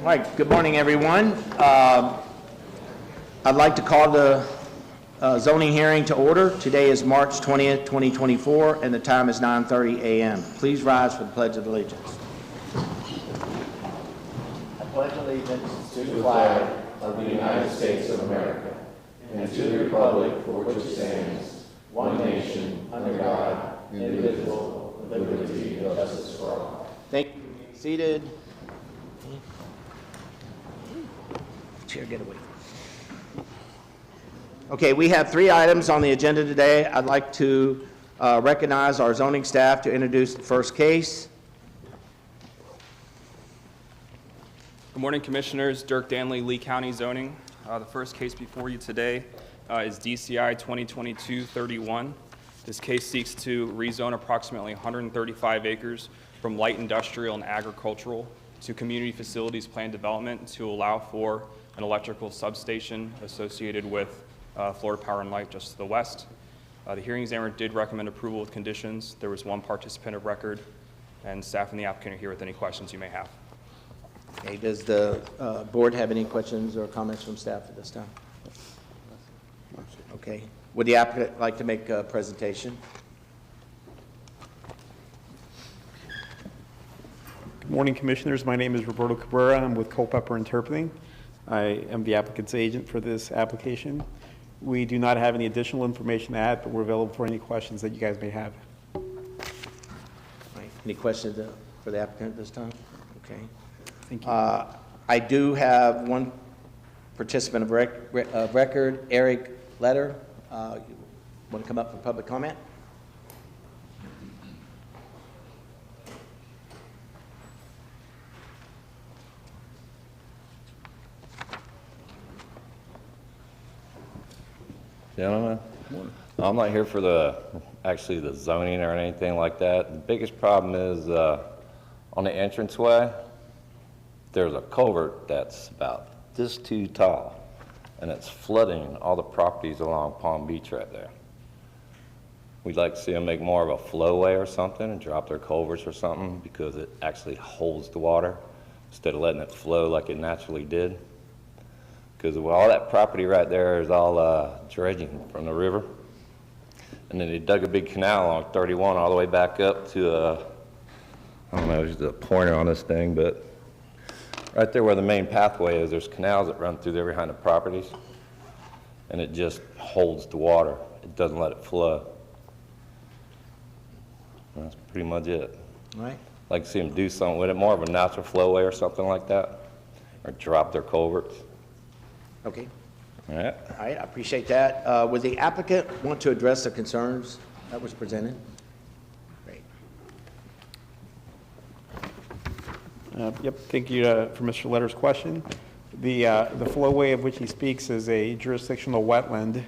All right, good morning, everyone. I'd like to call the zoning hearing to order. Today is March 20th, 2024, and the time is 9:30 a.m. Please rise for the Pledge of Allegiance. I pledge allegiance to the flag of the United States of America and to the republic for which it stands, one nation, under God, indivisible, with liberty and justice for all. Thank you. Be seated. Chair, get away. Okay, we have 3 items on the agenda today. I'd like to recognize our zoning staff to introduce the first case. Good morning, Commissioners. Dirk Danley, Lee County Zoning. The first case before you today is DCI 2022-31. This case seeks to rezone approximately 135 acres from light industrial and agricultural to community facilities planned development to allow for an electrical substation associated with Florida Power and Light just to the west. The hearing examiner did recommend approval with conditions. There was 1 participant of record, and staff and the applicant are here with any questions you may have. Okay, does the board have any questions or comments from staff at this time? Okay, would the applicant like to make a presentation? Good morning, Commissioners. My name is Roberto Cabrera. I'm with Culpepper Interpreting. I am the applicant's agent for this application. We do not have any additional information to add, but we're available for any questions that you guys may have. All right. Any questions for the applicant at this time? Okay. Thank you. I do have 1 participant of record, Eric Letter. You want to come up for public comment? Gentlemen, I'm not here for actually the zoning or anything like that. The biggest problem is on the entranceway, there's a culvert that's about this too tall, and it's flooding all the properties along Palm Beach right there. We'd like to see them make more of a flowway or something and drop their culverts or something because it actually holds the water instead of letting it flow like it naturally did. Because all that property right there is all dredging from the river. And then they dug a big canal along 31 all the way back up to, I don't know, there's a pointer on this thing, but right there where the main pathway is, there's canals that run through there behind the properties. And it just holds the water. It doesn't let it flow. That's pretty much it. All right. I'd like to see them do something with it, more of a natural flowway or something like that, or drop their culverts. Okay. All right. All right, I appreciate that. Would the applicant want to address the concerns that was presented? Great. Yep, thank you for Mr. Letter's question. The flowway of which he speaks is a jurisdictional wetland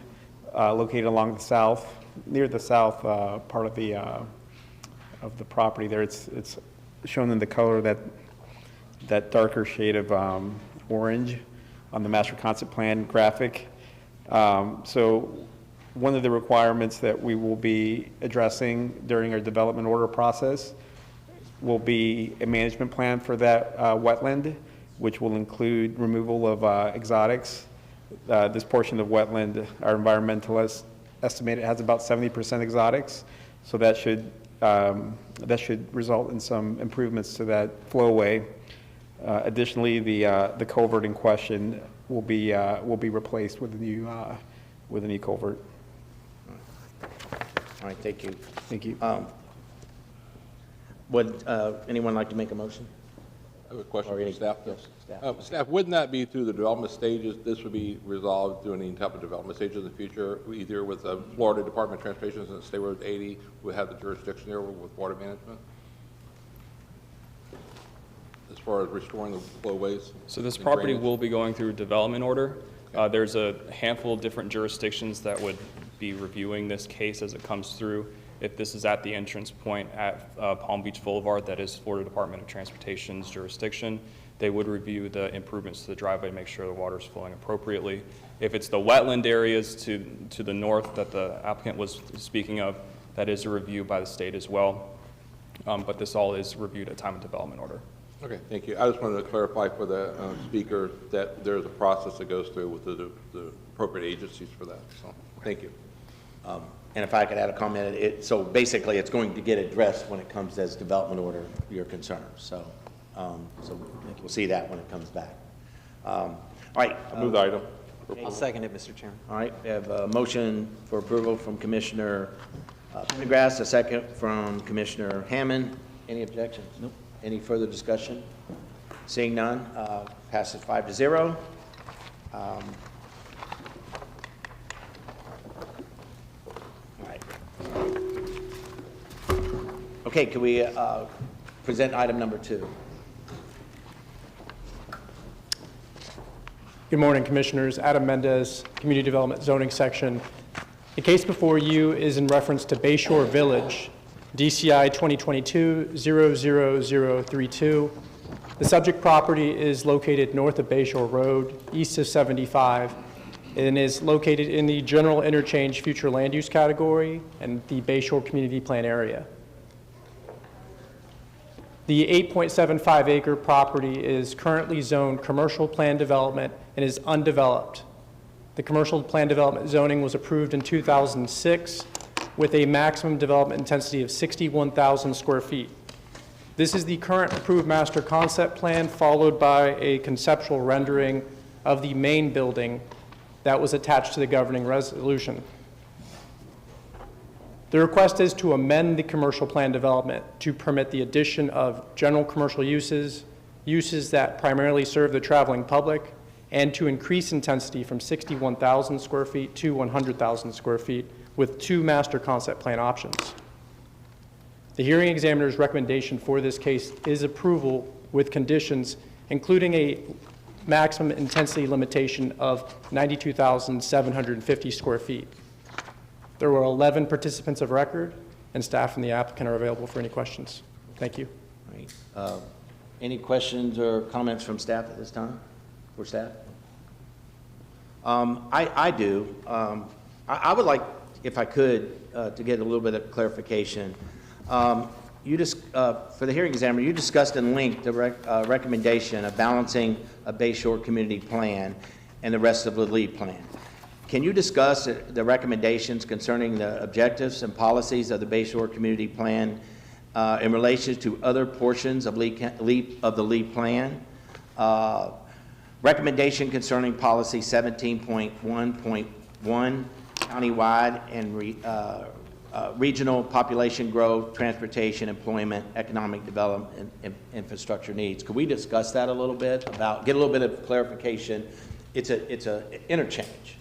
located along the south, near the south part of the property there. It's shown in the color that darker shade of orange on the master concept plan graphic. So one of the requirements that we will be addressing during our development order process will be a management plan for that wetland, which will include removal of exotics. This portion of wetland, our environmentalists estimate it has about 70% exotics, so that should result in some improvements to that flowway. Additionally, the culvert in question will be replaced with a new culvert. All right, thank you. Thank you. Would anyone like to make a motion? I have a question Or any- for staff. yes, staff. Staff, wouldn't that be through the development stages? This would be resolved through any type of development stages in the future, either with the Florida Department of Transportation, since State Road 80 would have the jurisdiction there with water management? As far as restoring the flowways? So this and property drainage? will be going through development order. There's a handful of different jurisdictions that would be reviewing this case as it comes through. If this is at the entrance point at Palm Beach Boulevard, that is Florida Department of Transportation's jurisdiction, they would review the improvements to the driveway to make sure the water is flowing appropriately. If it's the wetland areas to the north that the applicant was speaking of, that is a review by the state as well. But this all is reviewed at time of development order. Okay, thank you. I just wanted to clarify for the speaker that there's a process that goes through with the appropriate agencies for that, so, thank you. And if I could add a comment, so basically it's going to get addressed when it comes as development order, your concerns. So, so we'll see that when it comes back. All right. I move the item. I'll second it, Mr. Chairman. All right, we have a motion for approval from Commissioner Pendergrass, a second from Commissioner Hammond. Any objections? Nope. Any further discussion? Seeing none, passes 5-0. All right. Okay, can we present item number 2? Good morning, Commissioners. Adam Mendez, Community Development Zoning Section. The case before you is in reference to Bayshore Village, DCI 2022-00032. The subject property is located north of Bayshore Road, east of 75, and is located in the General Interchange Future Land Use category and the Bayshore Community Plan area. The 8.75 acre property is currently zoned commercial plan development and is undeveloped. The commercial plan development zoning was approved in 2006 with a maximum development intensity of 61,000 square feet. This is the current approved master concept plan, followed by a conceptual rendering of the main building that was attached to the governing resolution. The request is to amend the commercial plan development to permit the addition of general commercial uses, uses that primarily serve the traveling public, and to increase intensity from 61,000 square feet to 100,000 square feet with 2 master concept plan options. The hearing examiner's recommendation for this case is approval with conditions, including a maximum intensity limitation of 92,750 square feet. There were 11 participants of record, and staff and the applicant are available for any questions. Thank you. All right. Any questions or comments from staff at this time? For staff? I do. I would like, if I could, to get a little bit of clarification. You just, for the hearing examiner, you discussed in length the recommendation of balancing a Bayshore community plan and the rest of the LEED plan. Can you discuss the recommendations concerning the objectives and policies of the Bayshore community plan in relation to other portions of the LEED plan? Recommendation concerning policy 17.1.1, countywide and regional population growth, transportation, employment, economic development, and infrastructure needs. Could we discuss that a little bit about, get a little bit of clarification? It's a interchange,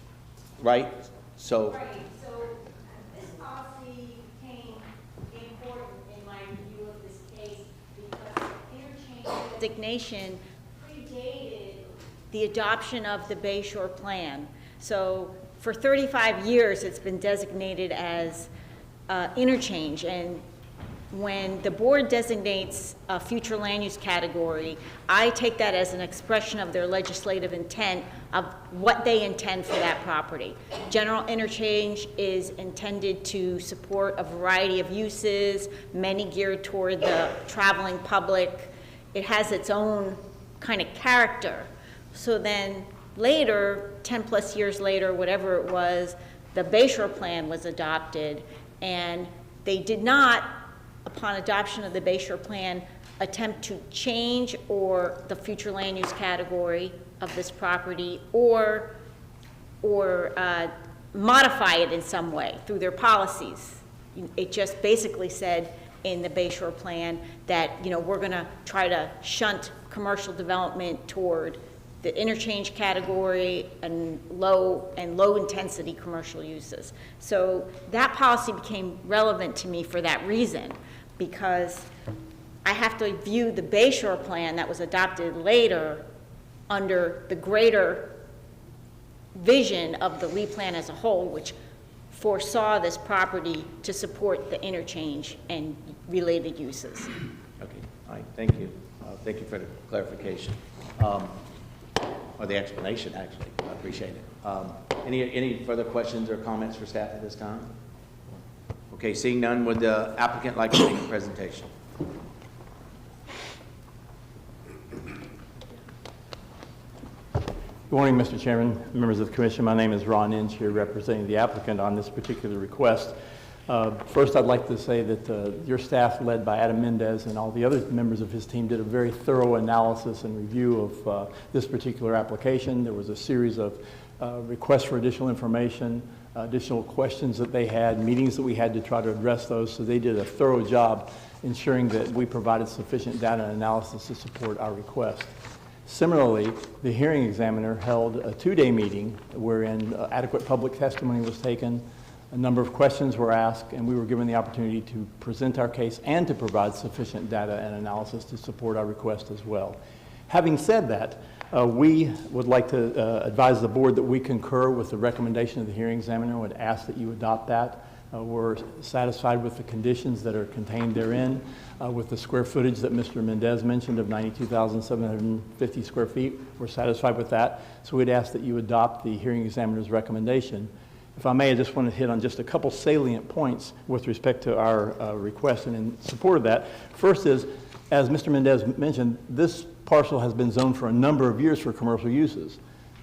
right? So. Right. So this policy became important in my review of this case because the interchange designation predated the adoption of the Bayshore Plan. So for 35 years, it's been designated as interchange, and when the board designates a future land use category, I take that as an expression of their legislative intent of what they intend for that property. General interchange is intended to support a variety of uses, many geared toward the traveling public. It has its own kind of character. So then later, 10 plus years later, whatever it was, the Bayshore Plan was adopted, and they did not, upon adoption of the Bayshore Plan, attempt to change or the future land use category of this property or modify it in some way through their policies. It just basically said in the Bayshore Plan that, you know, we're going to try to shunt commercial development toward the interchange category and low intensity commercial uses. So that policy became relevant to me for that reason, because I have to view the Bayshore Plan that was adopted later under the greater vision of the LEED plan as a whole, which foresaw this property to support the interchange and related uses. Okay, all right, thank you. Thank you for the clarification. Or the explanation, actually. I appreciate it. Any further questions or comments for staff at this time? Okay, seeing none, would the applicant like to make a presentation? Good morning, Mr. Chairman, members of the commission. My name is Ron Inge, here representing the applicant on this particular request. First, I'd like to say that your staff, led by Adam Mendez and all the other members of his team, did a very thorough analysis and review of this particular application. There was a series of requests for additional information, additional questions that they had, meetings that we had to try to address those, so they did a thorough job ensuring that we provided sufficient data and analysis to support our request. Similarly, the hearing examiner held a 2-day meeting wherein adequate public testimony was taken, a number of questions were asked, and we were given the opportunity to present our case and to provide sufficient data and analysis to support our request as well. Having said that, we would like to advise the board that we concur with the recommendation of the hearing examiner and would ask that you adopt that. We're satisfied with the conditions that are contained therein, with the square footage that Mr. Mendez mentioned of 92,750 square feet. We're satisfied with that. So we'd ask that you adopt the hearing examiner's recommendation. If I may, I just want to hit on just a couple salient points with respect to our request and in support of that. First is, as Mr. Mendez mentioned, this parcel has been zoned for a number of years for commercial uses.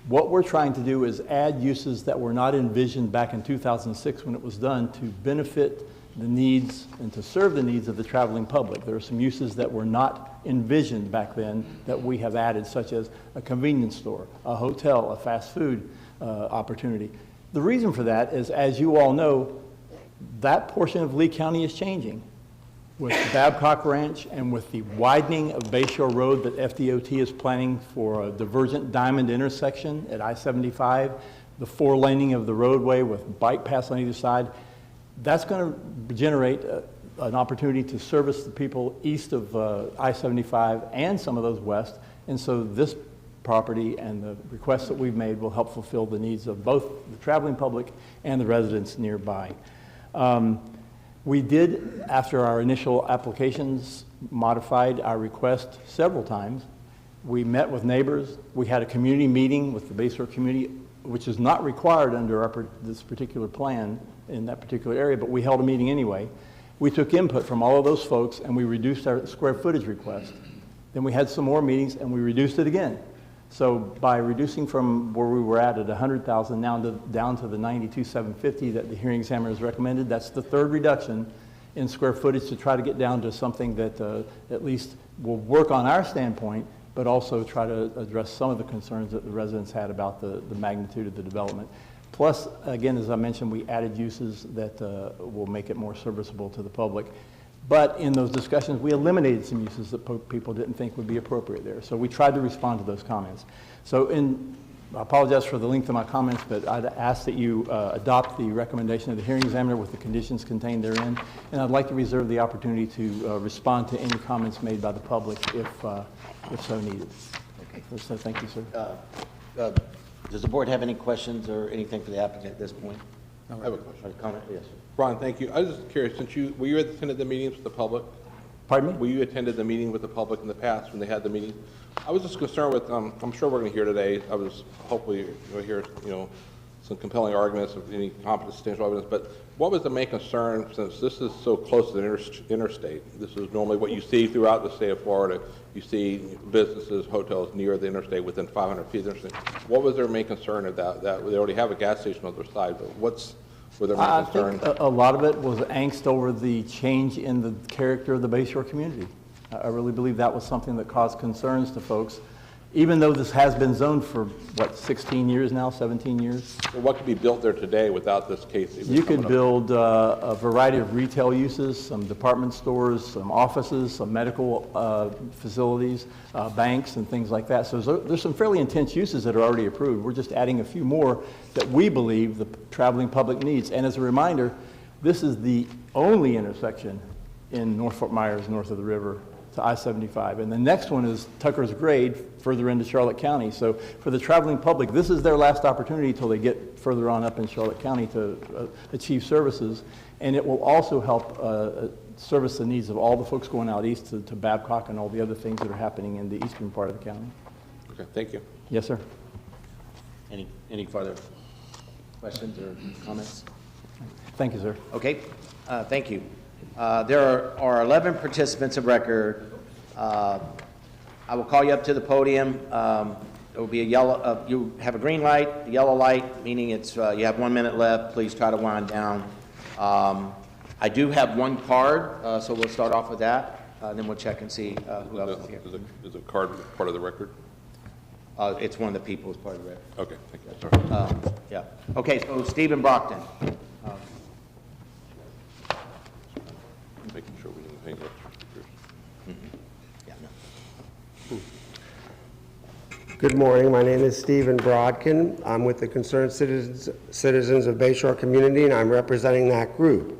What we're trying to do is add uses that were not envisioned back in 2006 when it was done to benefit the needs and to serve the needs of the traveling public. There are some uses that were not envisioned back then that we have added, such as a convenience store, a hotel, a fast food opportunity. The reason for that is, as you all know, that portion of Lee County is changing. With Babcock Ranch and with the widening of Bayshore Road that FDOT is planning for a divergent diamond intersection at I-75, the 4-laning of the roadway with bike paths on either side, that's going to generate an opportunity to service the people east of I-75 and some of those west. And so this property and the requests that we've made will help fulfill the needs of both the traveling public and the residents nearby. We did, after our initial applications, modified our request several times. We met with neighbors. We had a community meeting with the Bayshore community, which is not required under this particular plan in that particular area, but we held a meeting anyway. We took input from all of those folks, and we reduced our square footage request. Then we had some more meetings, and we reduced it again. So by reducing from where we were at 100,000 now down to the 92,750 that the hearing examiner has recommended, that's the third reduction in square footage to try to get down to something that at least will work on our standpoint, but also try to address some of the concerns that the residents had about the magnitude of the development. Plus, again, as I mentioned, we added uses that will make it more serviceable to the public. But in those discussions, we eliminated some uses that people didn't think would be appropriate there. So we tried to respond to those comments. So I apologize for the length of my comments, but I'd ask that you adopt the recommendation of the hearing examiner with the conditions contained therein. And I'd like to reserve the opportunity to respond to any comments made by the public if so needed. Okay. So thank you, sir. Does the board have any questions or anything for the applicant at this point? I have a question. Or comment? Yes. Ron, thank you. I was just curious, were you attended the meetings with the public? Pardon me? Were you attended the meeting with the public in the past when they had the meeting? I was just concerned with, I'm sure we're going to hear today, hopefully you'll hear, some compelling arguments of any competent substantial evidence, but what was the main concern, since this is so close to the interstate? This is normally what you see throughout the state of Florida. You see businesses, hotels near the interstate within 500 feet of the interstate. What was their main concern of that? That they already have a gas station on their side, but were their main concern? I think a lot of it was angst over the change in the character of the Bayshore community. I really believe that was something that caused concerns to folks, even though this has been zoned for, 16 years now, 17 years? Well, what could be built there today without this case? You could build a variety of retail uses, some department stores, some offices, some medical facilities, banks, and things like that. So there's some fairly intense uses that are already approved. We're just adding a few more that we believe the traveling public needs. And as a reminder, this is the only intersection in North Fort Myers, north of the river, to I-75. And the next one is Tucker's Grade, further into Charlotte County. So for the traveling public, this is their last opportunity until they get further on up in Charlotte County to achieve services. And it will also help service the needs of all the folks going out east to Babcock and all the other things that are happening in the eastern part of the county. Okay, thank you. Yes, sir. Any further questions or comments? Thank you, sir. Okay, thank you. There are 11 participants of record. I will call you up to the podium. there will be a yellow, you have a green light, a yellow light, meaning it's, you have 1 minute left. Please try to wind down. I do have one card, so we'll start off with that. Then we'll check and see who else is here. Is a card part of the record? It's one of the people who's part of it. Okay, thank you. Sorry. Yeah. Okay, so Stephen Brockton. Making sure we didn't hang up. Yeah, no. Good morning. My name is Stephen Brodkin. I'm with the Concerned Citizens of Bayshore Community, and I'm representing that group.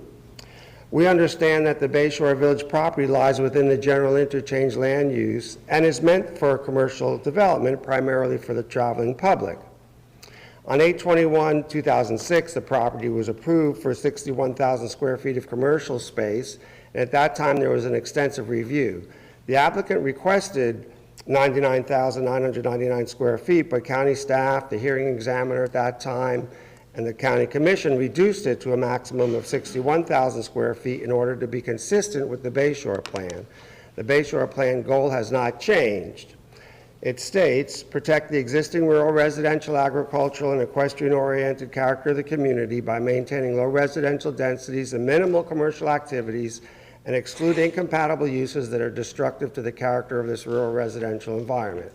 We understand that the Bayshore Village property lies within the general interchange land use and is meant for commercial development, primarily for the traveling public. On 8/21/2006, the property was approved for 61,000 square feet of commercial space, and at that time there was an extensive review. The applicant requested 99,999 square feet, but county staff, the hearing examiner at that time, and the county commission reduced it to a maximum of 61,000 square feet in order to be consistent with the Bayshore plan. The Bayshore plan goal has not changed. It states, protect the existing rural residential, agricultural, and equestrian-oriented character of the community by maintaining low residential densities and minimal commercial activities, and exclude incompatible uses that are destructive to the character of this rural residential environment.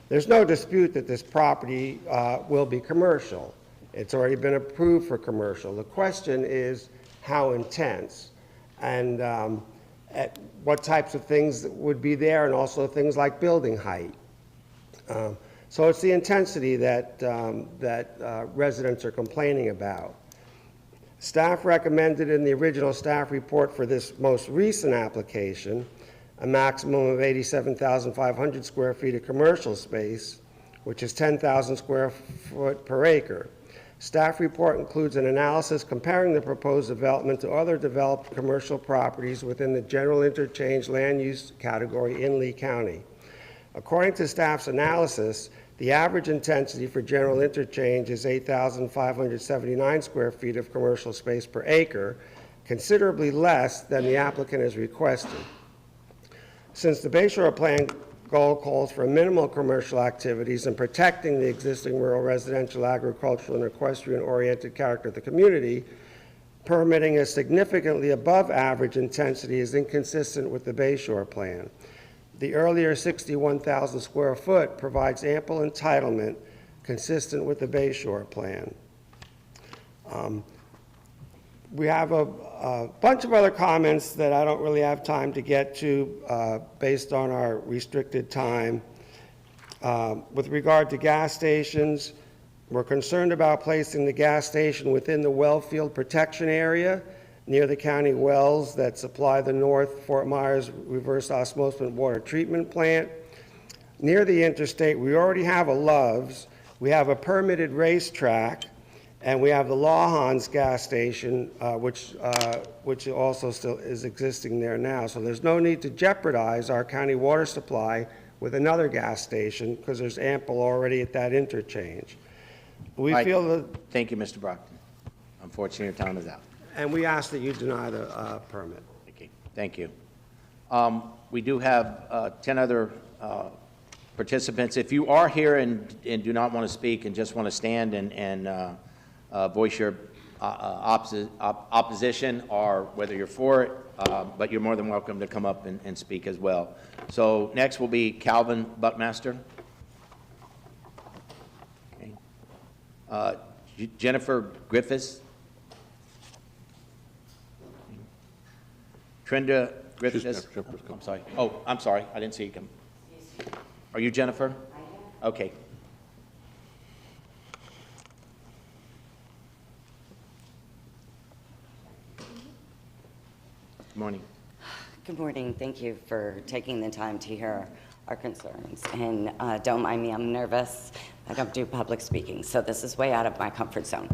There's no dispute that this property will be commercial. It's already been approved for commercial. The question is how intense and at what types of things would be there, and also things like building height. So it's the intensity that residents are complaining about. Staff recommended in the original staff report for this most recent application a maximum of 87,500 square feet of commercial space, which is 10,000 square foot per acre. Staff report includes an analysis comparing the proposed development to other developed commercial properties within the general interchange land use category in Lee County. According to staff's analysis, the average intensity for general interchange is 8,579 square feet of commercial space per acre, considerably less than the applicant has requested. Since the Bayshore Plan goal calls for minimal commercial activities and protecting the existing rural residential, agricultural, and equestrian-oriented character of the community, permitting a significantly above average intensity is inconsistent with the Bayshore Plan. The earlier 61,000 square foot provides ample entitlement consistent with the Bayshore Plan. We have a bunch of other comments that I don't really have time to get to based on our restricted time. With regard to gas stations, we're concerned about placing the gas station within the well field protection area near the county wells that supply the North Fort Myers reverse osmosis water treatment plant. Near the interstate, we already have a Love's, we have a permitted racetrack, and we have the Lawhans gas station, which also still is existing there now. So there's no need to jeopardize our county water supply with another gas station because there's ample already at that interchange. We feel that... Thank you, Mr. Brockton. Unfortunately, your time is out. And we ask that you deny the permit. Okay, thank you. We do have 10 other participants. If you are here and do not want to speak and just want to stand and voice your opposition, or whether you're for it, but you're more than welcome to come up and speak as well. So next will be Calvin Buckmaster. Okay. Jennifer Griffiths. Trenda Griffiths. I'm sorry. Oh, I'm sorry. I didn't see you come. Are you Jennifer? I am. Okay. Good morning. Good morning. Thank you for taking the time to hear our concerns. And don't mind me, I'm nervous. I don't do public speaking, so this is way out of my comfort zone.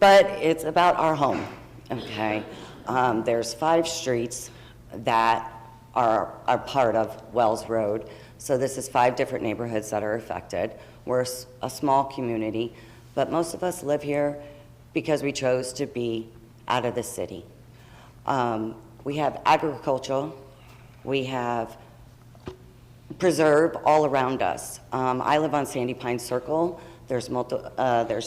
But it's about our home, okay? There's 5 streets that are part of Wells Road. So this is 5 different neighborhoods that are affected. We're a small community, but most of us live here because we chose to be out of the city. We have agriculture, we have preserve all around us. I live on Sandy Pine Circle. There's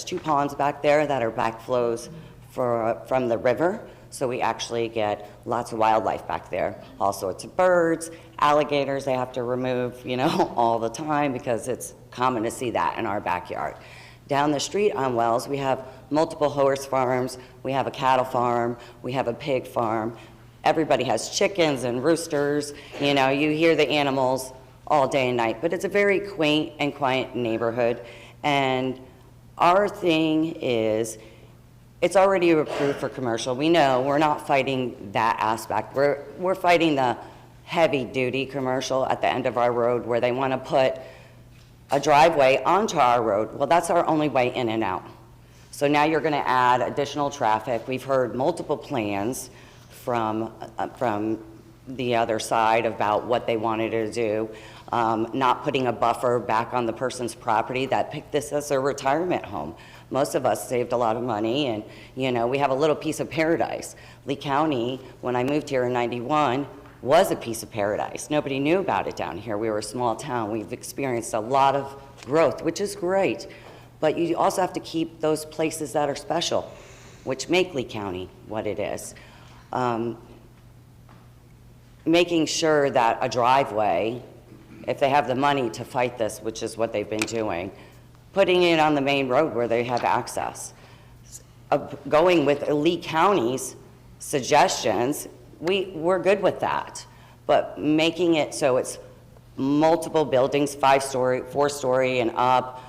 2 ponds back there that are backflows from the river, so we actually get lots of wildlife back there. All sorts of birds, alligators they have to remove, all the time because it's common to see that in our backyard. Down the street on Wells, we have multiple horse farms, we have a cattle farm, we have a pig farm. Everybody has chickens and roosters, you hear the animals all day and night, but it's a very quaint and quiet neighborhood. And our thing is, it's already approved for commercial. We know we're not fighting that aspect. We're fighting the heavy-duty commercial at the end of our road where they want to put a driveway onto our road. Well, that's our only way in and out. So now you're going to add additional traffic. We've heard multiple plans from the other side about what they wanted to do. Not putting a buffer back on the person's property that picked this as their retirement home. Most of us saved a lot of money, and we have a little piece of paradise. Lee County, when I moved here in '91, was a piece of paradise. Nobody knew about it down here. We were a small town. We've experienced a lot of growth, which is great, but you also have to keep those places that are special, which make Lee County what it is. Making sure that a driveway, if they have the money to fight this, which is what they've been doing, putting it on the main road where they have access. Going with Lee County's suggestions, we're good with that. But making it so it's multiple buildings, 5-story, 4-story and up,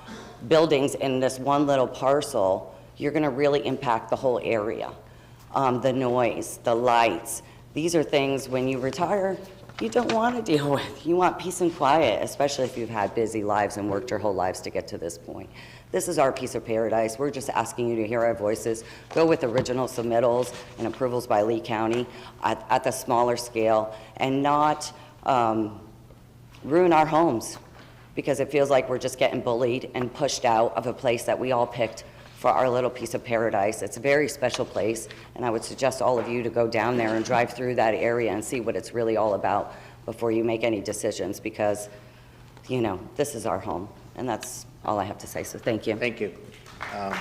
buildings in this one little parcel, you're gonna really impact the whole area. The noise, the lights, these are things when you retire, you don't want to deal with. You want peace and quiet, especially if you've had busy lives and worked your whole lives to get to this point. This is our piece of paradise. We're just asking you to hear our voices, go with original submittals and approvals by Lee County at the smaller scale, and not ruin our homes, because it feels like we're just getting bullied and pushed out of a place that we all picked for our little piece of paradise. It's a very special place, and I would suggest all of you to go down there and drive through that area and see what it's really all about before you make any decisions, because, this is our home, and that's all I have to say, so thank you. Thank you. All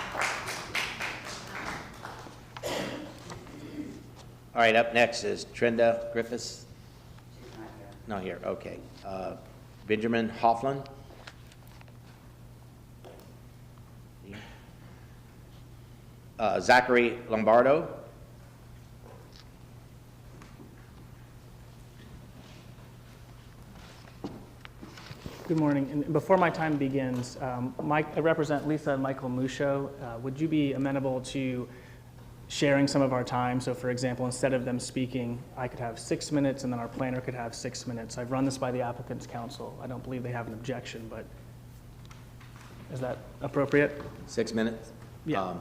right, up next is Trenda Griffiths. Not here, okay. Benjamin Hoffman. Zachary Lombardo. Good morning. And before my time begins, I represent Lisa and Michael Musho. Would you be amenable to sharing some of our time? So for example, instead of them speaking, I could have 6 minutes and then our planner could have 6 minutes. I've run this by the applicant's counsel. I don't believe they have an objection, but is that appropriate? 6 minutes? Yeah.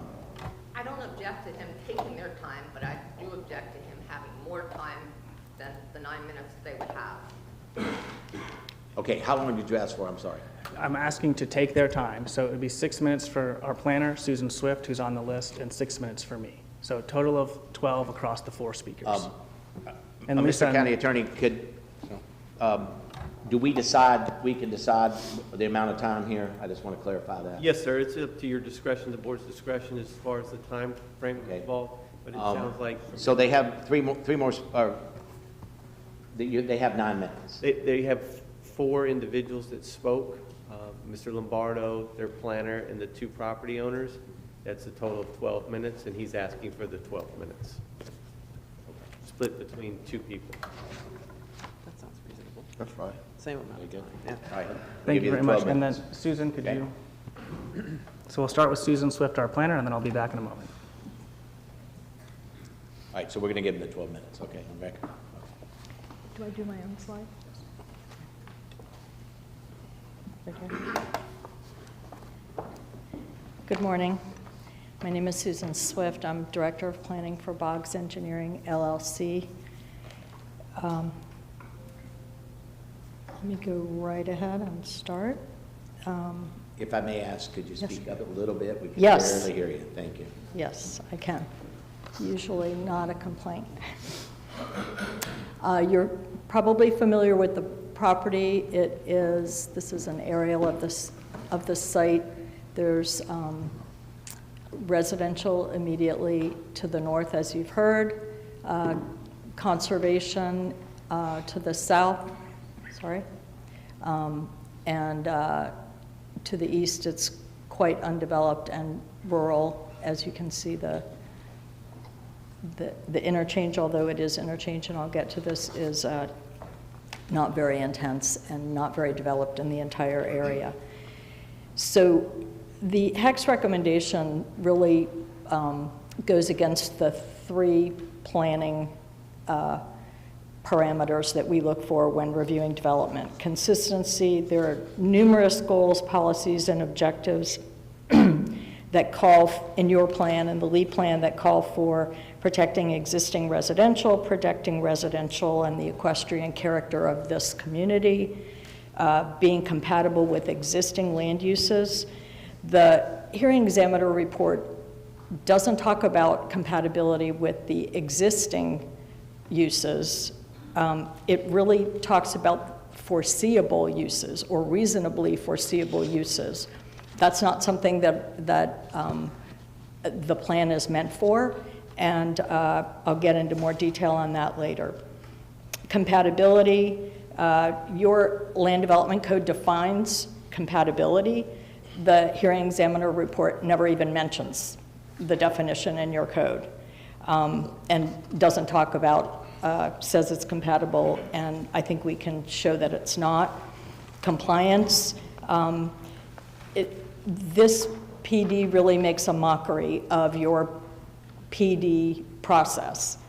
I don't object to him taking their time, but I do object to him having more time than the 9 minutes they would have. Okay, how long did you ask for? I'm sorry. I'm asking to take their time. So it would be 6 minutes for our planner, Susan Swift, who's on the list, and 6 minutes for me. So a total of 12 across the 4 speakers. And Lisa, Mr. County Attorney, do we can decide the amount of time here? I just want to clarify that. Yes, sir. It's up to your discretion, the board's discretion as far as the time frame involved, but it sounds like. So they have three more, they have 9 minutes. They have 4 individuals that spoke, Mr. Lombardo, their planner, and the 2 property owners. That's a total of 12 minutes, and he's asking for the 12 minutes. Split between 2 people. That sounds reasonable. That's fine. Same amount of time. Yeah. All right. thank you very much. And then Susan, could you? So we'll start with Susan Swift, our planner, and then I'll be back in a moment. All right, so we're going to give them the 12 minutes. Okay, I'm back. Do I do my own slide? Good morning. My name is Susan Swift. I'm Director of Planning for BOCC Engineering, LLC. Let me go right ahead and start. If I may ask, could you speak up a little bit? We can Yes. barely hear you. Thank you. Yes, I can. Usually not a complaint. Your probably familiar with the property. This is an aerial of the site. There's residential immediately to the north, as you've heard, conservation to the south, and to the east, it's quite undeveloped and rural. As you can see, the interchange, although it is interchange, and I'll get to this, is not very intense and not very developed in the entire area. So the HEC's recommendation really goes against the three planning parameters that we look for when reviewing development. Consistency, there are numerous goals, policies, and objectives that call in your plan and the LEED plan that call for protecting existing residential, protecting residential and the equestrian character of this community, being compatible with existing land uses. The hearing examiner report doesn't talk about compatibility with the existing uses. It really talks about foreseeable uses or reasonably foreseeable uses. That's not something that the plan is meant for, and I'll get into more detail on that later. Compatibility, your land development code defines compatibility. The hearing examiner report never even mentions the definition in your code, and doesn't talk about, says it's compatible, and I think we can show that it's not. Compliance, this PD really makes a mockery of your PD process.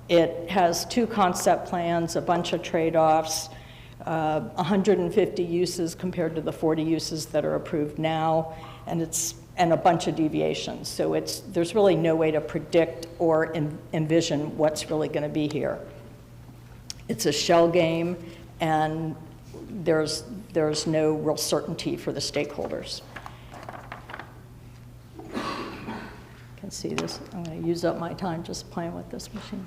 It has 2 concept plans, a bunch of trade-offs, 150 uses compared to the 40 uses that are approved now, and a bunch of deviations. So there's really no way to predict or envision what's really going to be here. It's a shell game, and there's no real certainty for the stakeholders. Can see this. I'm going to use up my time just playing with this machine.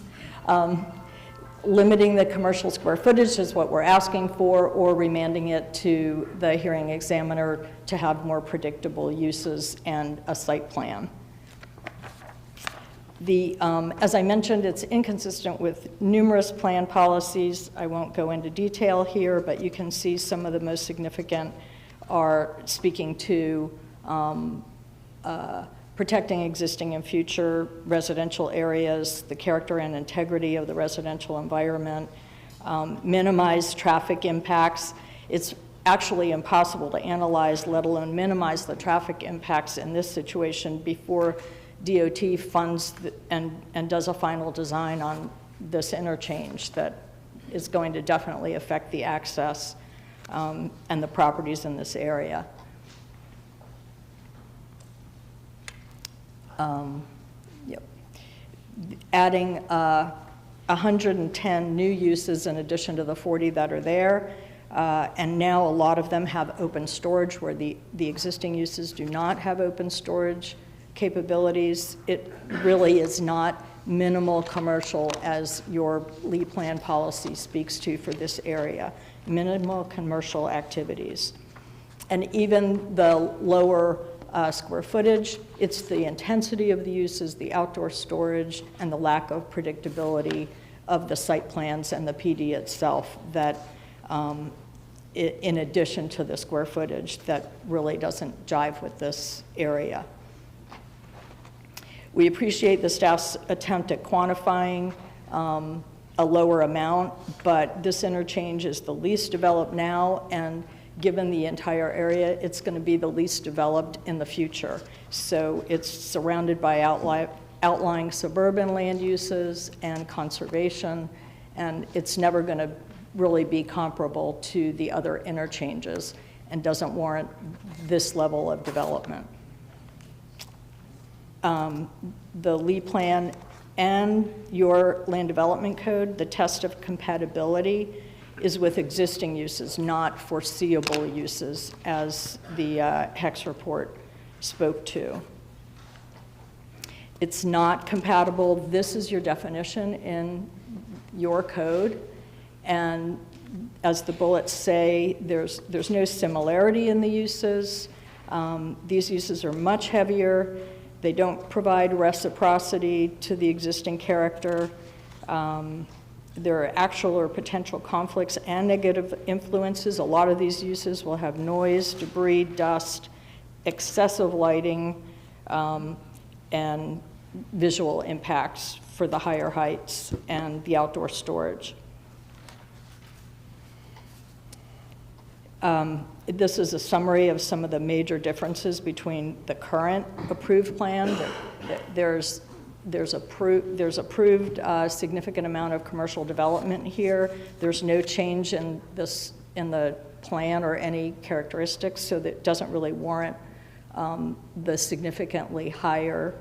Limiting the commercial square footage is what we're asking for, or remanding it to the hearing examiner to have more predictable uses and a site plan. As I mentioned, it's inconsistent with numerous plan policies. I won't go into detail here, but you can see some of the most significant are speaking to protecting existing and future residential areas, the character and integrity of the residential environment, minimize traffic impacts. It's actually impossible to analyze, let alone minimize the traffic impacts in this situation before DOT funds and does a final design on this interchange that is going to definitely affect the access and the properties in this area. Yep. Adding 110 new uses in addition to the 40 that are there, and now a lot of them have open storage where the existing uses do not have open storage capabilities. It really is not minimal commercial as your LEED plan policy speaks to for this area, minimal commercial activities. And even the lower square footage, it's the intensity of the uses, the outdoor storage, and the lack of predictability of the site plans and the PD itself that, in addition to the square footage, that really doesn't jive with this area. We appreciate the staff's attempt at quantifying a lower amount, but this interchange is the least developed now, and given the entire area, it's going to be the least developed in the future. So it's surrounded by outlying suburban land uses and conservation, and it's never going to really be comparable to the other interchanges and doesn't warrant this level of development. The LEED plan and your land development code, the test of compatibility is with existing uses, not foreseeable uses, as the HEC's report spoke to. It's not compatible. This is your definition in your code, And as the bullets say, there's no similarity in the uses. These uses are much heavier. They don't provide reciprocity to the existing character. There are actual or potential conflicts and negative influences. A lot of these uses will have noise, debris, dust, excessive lighting, and visual impacts for the higher heights and the outdoor storage. This is a summary of some of the major differences between the current approved plan. There's approved significant amount of commercial development here. There's no change in the plan or any characteristics, so that doesn't really warrant the significantly higher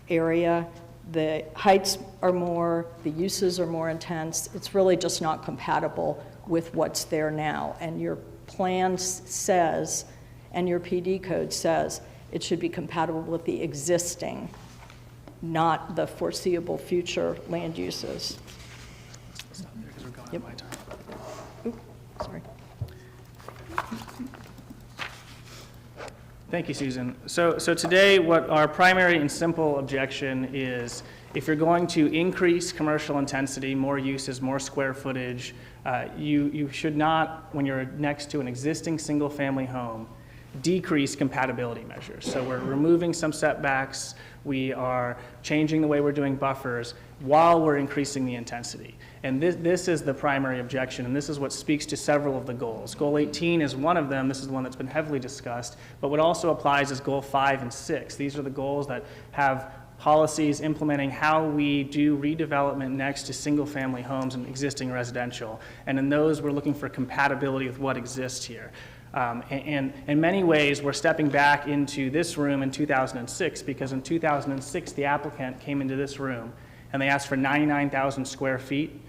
area. The heights are more, the uses are more intense. It's really just not compatible with what's there now. And your plan says, and your PD code says, it should be compatible with the existing, not the foreseeable future land uses. Yep. Oops, sorry. Thank you, Susan. So today, what our primary and simple objection is, if you're going to increase commercial intensity, more uses, more square footage, you should not, when you're next to an existing single-family home, decrease compatibility measures. So we're removing some setbacks, we are changing the way we're doing buffers while we're increasing the intensity. And this is the primary objection, and this is what speaks to several of the goals. Goal 18 is one of them. This is the one that's been heavily discussed, but what also applies is Goal 5 and 6. These are the goals that have policies implementing how we do redevelopment next to single-family homes and existing residential. And in those, we're looking for compatibility with what exists here. And in many ways, we're stepping back into this room in 2006, because in 2006, the applicant came into this room and they asked for 99,000 square feet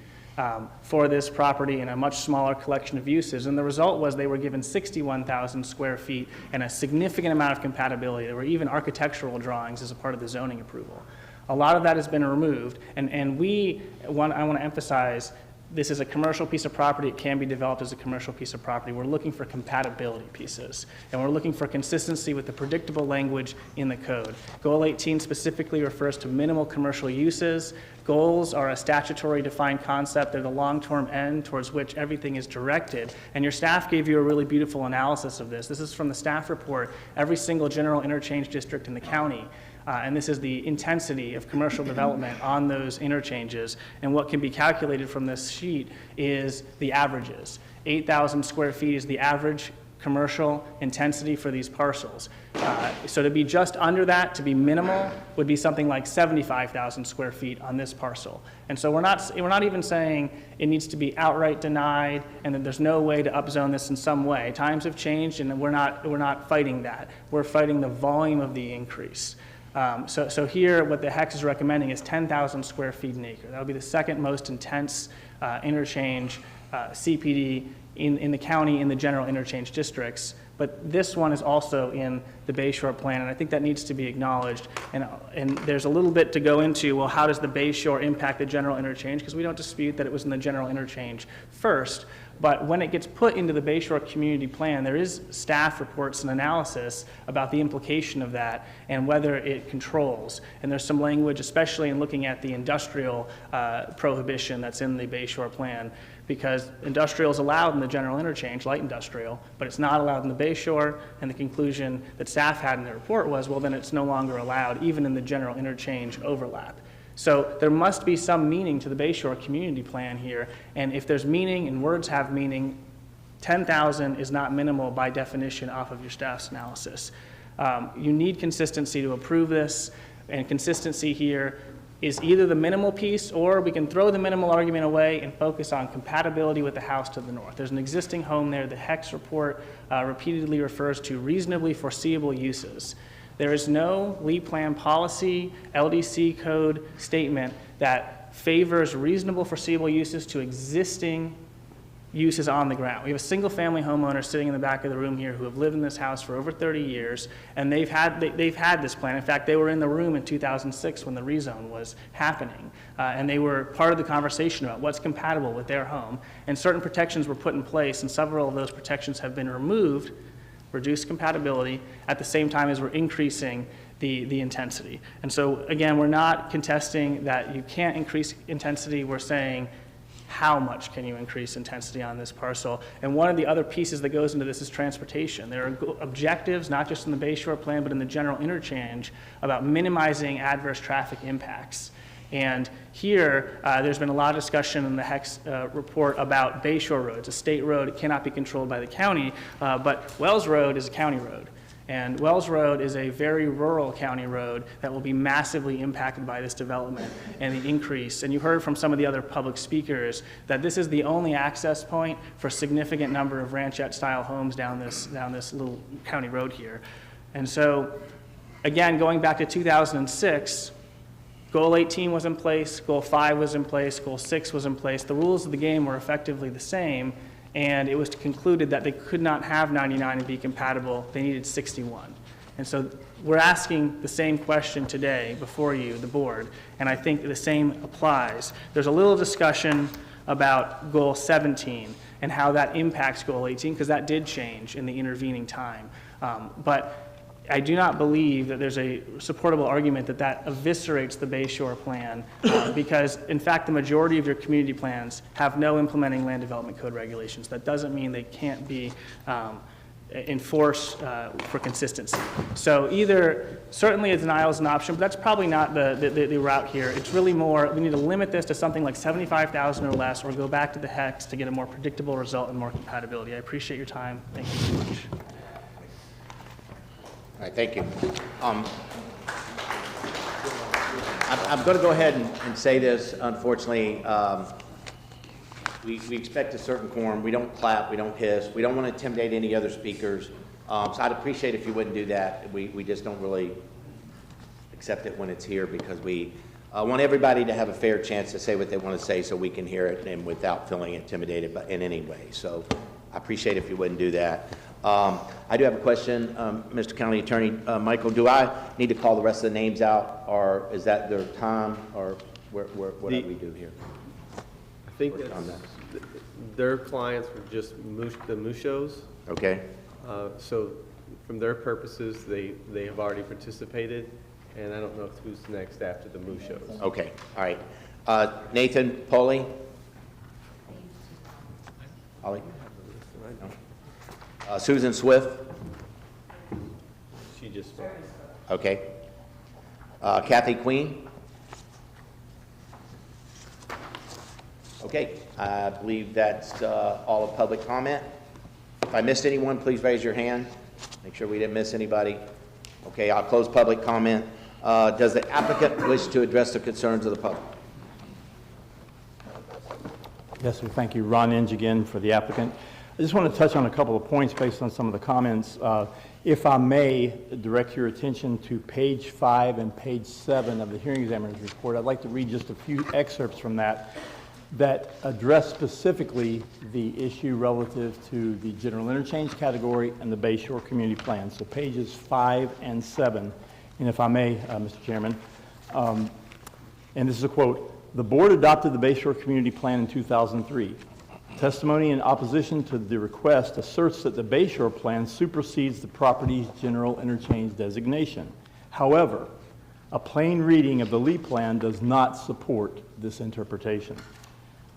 for this property in a much smaller collection of uses. And the result was they were given 61,000 square feet and a significant amount of compatibility. There were even architectural drawings as a part of the zoning approval. A lot of that has been removed, and I want to emphasize, this is a commercial piece of property. It can be developed as a commercial piece of property. We're looking for compatibility pieces, and we're looking for consistency with the predictable language in the code. Goal 18 specifically refers to minimal commercial uses. Goals are a statutory defined concept. They're the long-term end towards which everything is directed. And your staff gave you a really beautiful analysis of this. This is from the staff report, every single general interchange district in the county. And this is the intensity of commercial development on those interchanges. And what can be calculated from this sheet is the averages. 8,000 square feet is the average commercial intensity for these parcels. So to be just under that, to be minimal, would be something like 75,000 square feet on this parcel. And so we're not even saying it needs to be outright denied and that there's no way to upzone this in some way. Times have changed, and we're not fighting that. We're fighting the volume of the increase. So here, what the HEX is recommending is 10,000 square feet an acre. That would be the second most intense interchange CPD in the county in the general interchange districts. But this one is also in the Bayshore plan, and I think that needs to be acknowledged. And there's a little bit to go into, well, how does the Bayshore impact the general interchange? Because we don't dispute that it was in the general interchange first. But when it gets put into the Bayshore community plan, there is staff reports and analysis about the implication of that and whether it controls. And there's some language, especially in looking at the industrial prohibition that's in the Bayshore plan, because industrial is allowed in the general interchange, light industrial, but it's not allowed in the Bayshore. And the conclusion that staff had in their report was, well, then it's no longer allowed even in the general interchange overlap. So there must be some meaning to the Bayshore community plan here, and if there's meaning and words have meaning, 10,000 is not minimal by definition off of your staff's analysis. You need consistency to approve this, and consistency here is either the minimal piece, or we can throw the minimal argument away and focus on compatibility with the house to the north. There's an existing home there. The HEX report repeatedly refers to reasonably foreseeable uses. There is no LEAP plan policy, LDC code statement that favors reasonable foreseeable uses to existing uses on the ground. We have a single-family homeowner sitting in the back of the room here who have lived in this house for over 30 years, and they've had this plan. In fact, they were in the room in 2006 when the rezone was happening, and they were part of the conversation about what's compatible with their home, and certain protections were put in place, and several of those protections have been removed, reduced compatibility, at the same time as we're increasing the intensity. And so, again, we're not contesting that you can't increase intensity. We're saying, how much can you increase intensity on this parcel? And one of the other pieces that goes into this is transportation. There are objectives, not just in the Bayshore Plan, but in the general interchange, about minimizing adverse traffic impacts. And here, there's been a lot of discussion in the HEC's report about Bayshore Road. It's a state road. It cannot be controlled by the county, but Wells Road is a county road. And Wells Road is a very rural county road that will be massively impacted by this development and the increase. And you heard from some of the other public speakers that this is the only access point for a significant number of ranchette-style homes down this little county road here. And so, again, going back to 2006, Goal 18 was in place, Goal 5 was in place, Goal 6 was in place. The rules of the game were effectively the same, and it was concluded that they could not have 99 and be compatible. They needed 61. And so we're asking the same question today before you, the board, and I think the same applies. There's a little discussion about Goal 17 and how that impacts Goal 18, because that did change in the intervening time. But I do not believe that there's a supportable argument that that eviscerates the Bayshore Plan, because, in fact, the majority of your community plans have no implementing land development code regulations. That doesn't mean they can't be enforced for consistency. So either, certainly a denial is an option, but that's probably not the route here. It's really more, we need to limit this to something like 75,000 or less, or go back to the HECs to get a more predictable result and more compatibility. I appreciate your time. Thank you so much. All right, thank you. I'm going to go ahead and say this. Unfortunately, we expect a certain quorum. We don't clap. We don't hiss. We don't want to intimidate any other speakers. So I'd appreciate if you wouldn't do that. We just don't really accept it when it's here, because we want everybody to have a fair chance to say what they want to say so we can hear it and without feeling intimidated in any way. So I appreciate if you wouldn't do that. I do have a question, Mr. County Attorney. Michael, do I need to call the rest of the names out, or is that their time, or what do we do here? I think their clients were just the Mushos. Okay. So from their purposes, they have already participated, and I don't know who's next after the Mushos. Okay, all right. Nathan Poley? Ollie? Susan Swift? She just spoke. Okay. Kathy Queen? Okay, I believe that's all of public comment. If I missed anyone, please raise your hand. Make sure we didn't miss anybody. Okay, I'll close public comment. Does the applicant wish to address the concerns of the public? Yes, sir. Thank you. Ron Inge again for the applicant. I just want to touch on a couple of points based on some of the comments. If I may direct your attention to page 5 and page 7 of the hearing examiner's report, I'd like to read just a few excerpts from that address specifically the issue relative to the general interchange category and the Bayshore Community Plan. So pages 5 and 7. And if I may, Mr. Chairman, and this is a quote, "The board adopted the Bayshore Community Plan in 2003. Testimony in opposition to the request asserts that the Bayshore Plan supersedes the property's general interchange designation. However, a plain reading of the Lee Plan does not support this interpretation.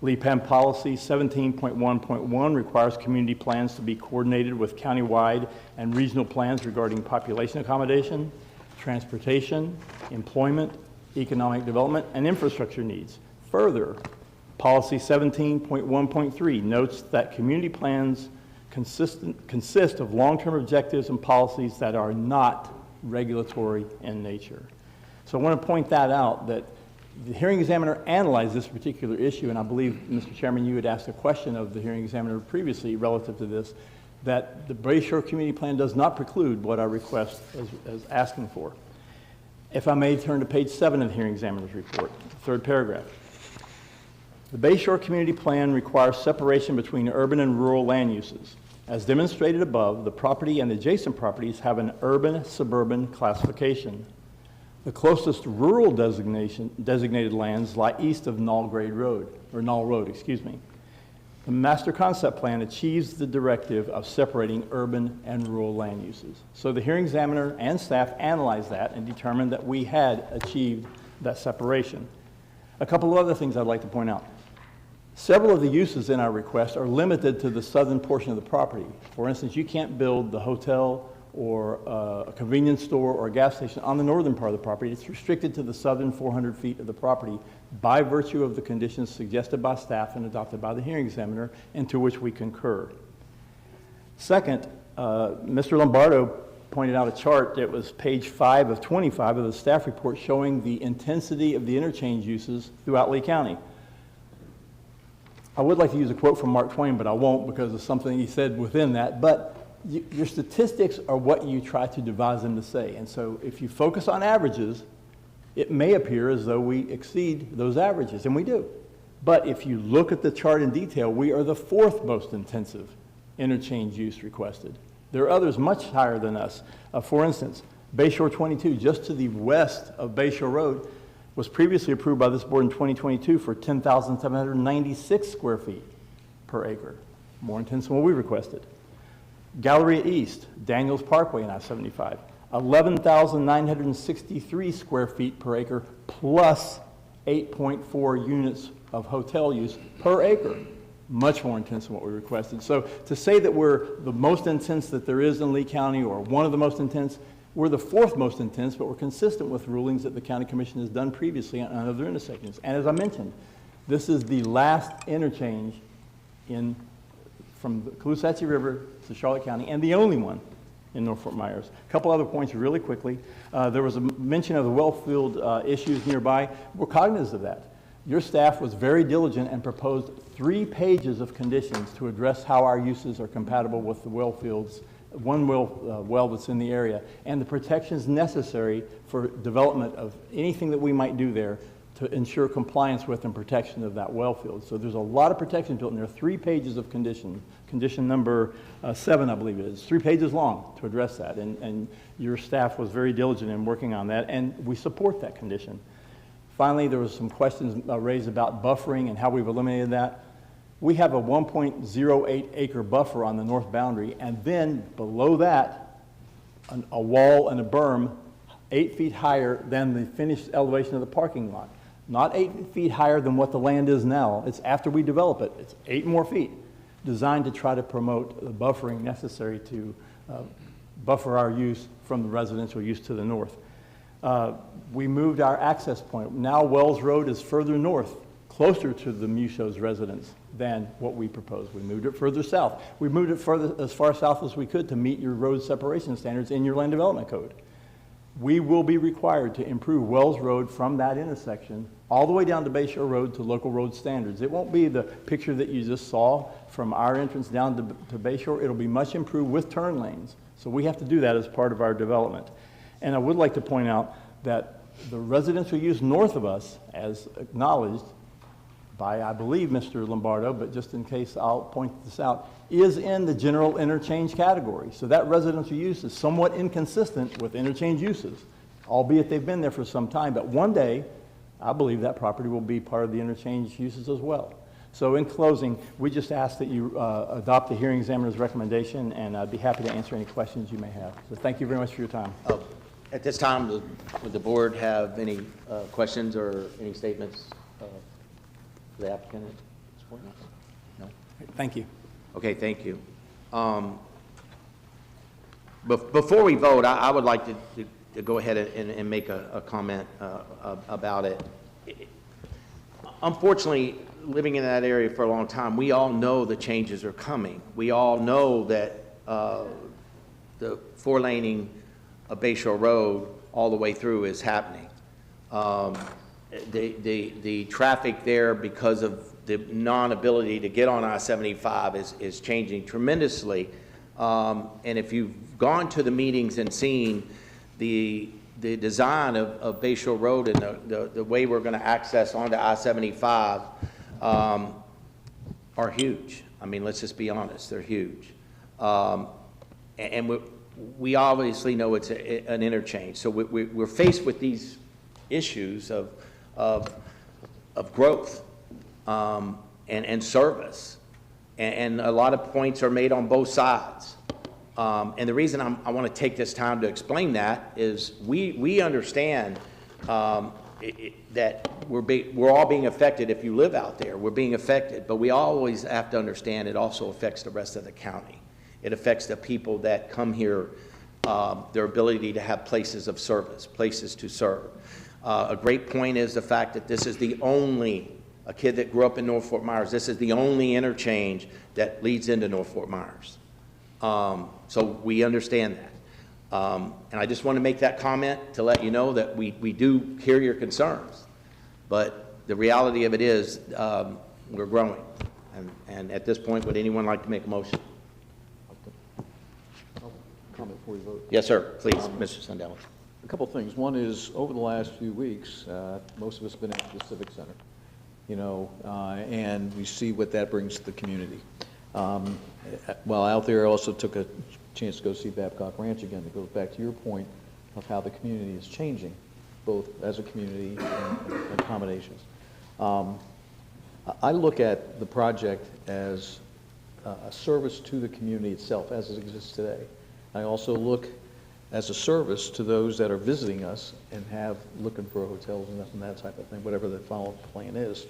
Lee Plan Policy 17.1.1 requires community plans to be coordinated with countywide and regional plans regarding population accommodation, transportation, employment, economic development, and infrastructure needs. Further, Policy 17.1.3 notes that community plans consist of long-term objectives and policies that are not regulatory in nature." So I want to point that out, that the hearing examiner analyzed this particular issue, and I believe, Mr. Chairman, you had asked a question of the hearing examiner previously relative to this, that the Bayshore Community Plan does not preclude what our request is asking for. If I may turn to page 7 of the hearing examiner's report, third paragraph. The Bayshore Community Plan requires separation between urban and rural land uses. As demonstrated above, the property and adjacent properties have an urban-suburban classification. The closest rural designated lands lie east of Knoll Road. The Master Concept Plan achieves the directive of separating urban and rural land uses. So the hearing examiner and staff analyzed that and determined that we had achieved that separation. A couple of other things I'd like to point out. Several of the uses in our request are limited to the southern portion of the property. For instance, you can't build the hotel or a convenience store or a gas station on the northern part of the property. It's restricted to the southern 400 feet of the property by virtue of the conditions suggested by staff and adopted by the hearing examiner, and to which we concur. Second, Mr. Lombardo pointed out a chart that was page 5 of 25 of the staff report showing the intensity of the interchange uses throughout Lee County. I would like to use a quote from Mark Twain, but I won't because of something he said within that. But your statistics are what you try to devise them to say. And so if you focus on averages, it may appear as though we exceed those averages, and we do. But if you look at the chart in detail, we are the 4th most intensive interchange use requested. There are others much higher than us. For instance, Bayshore 22, just to the west of Bayshore Road, was previously approved by this board in 2022 for 10,796 square feet per acre, more intense than what we requested. Galleria East, Daniels Parkway in I-75, 11,963 square feet per acre plus 8.4 units of hotel use per acre, much more intense than what we requested. So to say that we're the most intense that there is in Lee County or one of the most intense, we're the 4th most intense, but we're consistent with rulings that the County Commission has done previously on other intersections. And as I mentioned, this is the last interchange from the Caloosahatchee River to Charlotte County, and the only one in North Fort Myers. A couple other points really quickly. There was a mention of the well field issues nearby. We're cognizant of that. Your staff was very diligent and proposed 3 pages of conditions to address how our uses are compatible with the well fields, one well that's in the area, and the protections necessary for development of anything that we might do there to ensure compliance with and protection of that well field. So there's a lot of protection built in there. 3 pages of condition number 7, I believe it is, 3 pages long to address that. And your staff was very diligent in working on that, and we support that condition. Finally, there was some questions raised about buffering and how we've eliminated that. We have a 1.08 acre buffer on the north boundary, and then below that, a wall and a berm 8 feet higher than the finished elevation of the parking lot. Not 8 feet higher than what the land is now. It's after we develop it. It's 8 more feet, designed to try to promote the buffering necessary to buffer our use from the residential use to the north. We moved our access point. Now Wells Road is further north, closer to the Musho's residence than what we proposed. We moved it further south. We moved it as far south as we could to meet your road separation standards in your land development code. We will be required to improve Wells Road from that intersection all the way down to Bayshore Road to local road standards. It won't be the picture that you just saw from our entrance down to Bayshore. It'll be much improved with turn lanes. So we have to do that as part of our development. And I would like to point out that the residential use north of us, as acknowledged by, I believe, Mr. Lombardo, but just in case I'll point this out, is in the general interchange category. So that residential use is somewhat inconsistent with interchange uses, albeit they've been there for some time. But one day, I believe that property will be part of the interchange uses as well. So in closing, we just ask that you adopt the hearing examiner's recommendation, and I'd be happy to answer any questions you may have. So thank you very much for your time. At this time, would the board have any questions or any statements for the applicant at this point? No? Thank you. Okay, thank you. Before we vote, I would like to go ahead and make a comment about it. Unfortunately, living in that area for a long time, we all know the changes are coming. We all know that the 4-laning of Bayshore Road all the way through is happening. The traffic there, because of the non-ability to get on I-75, is changing tremendously. And if you've gone to the meetings and seen the design of Bayshore Road and the way we're going to access onto I-75, are huge. I mean, let's just be honest, they're huge. And we obviously know it's an interchange. So we're faced with these issues of growth and service. And a lot of points are made on both sides. And the reason I want to take this time to explain that is we understand that we're all being affected. If you live out there, we're being affected. But we always have to understand it also affects the rest of the county. It affects the people that come here, their ability to have places of service, places to serve. A great point is the fact that this is the only, a kid that grew up in North Fort Myers, this is the only interchange that leads into North Fort Myers. So we understand that. And I just want to make that comment to let you know that we do hear your concerns. But the reality of it is we're growing. And at this point, would anyone like to make a motion? Comment before you vote. Yes, sir. Please, Mr. Sundelli. A couple things. One is, over the last few weeks, most of us have been at the Civic Center, and we see what that brings to the community. While out there, I also took a chance to go see Babcock Ranch again. It goes back to your point of how the community is changing, both as a community and accommodations. I look at the project as a service to the community itself as it exists today. I also look as a service to those that are visiting us and looking for hotels and that type of thing, whatever the follow-up plan is.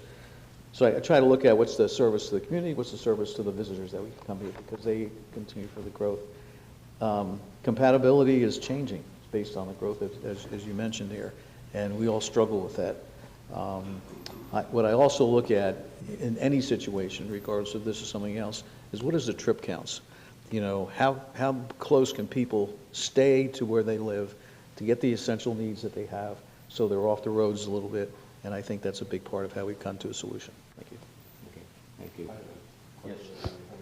So I try to look at what's the service to the community, what's the service to the visitors that we come here, because they continue for the growth. Compatibility is changing based on the growth, as you mentioned here, and we all struggle with that. What I also look at in any situation, regardless of this or something else, is what is the trip counts? How close can people stay to where they live to get the essential needs that they have so they're off the roads a little bit, and I think that's a big part of how we've come to a solution. Thank you. Okay. Thank you. Yes.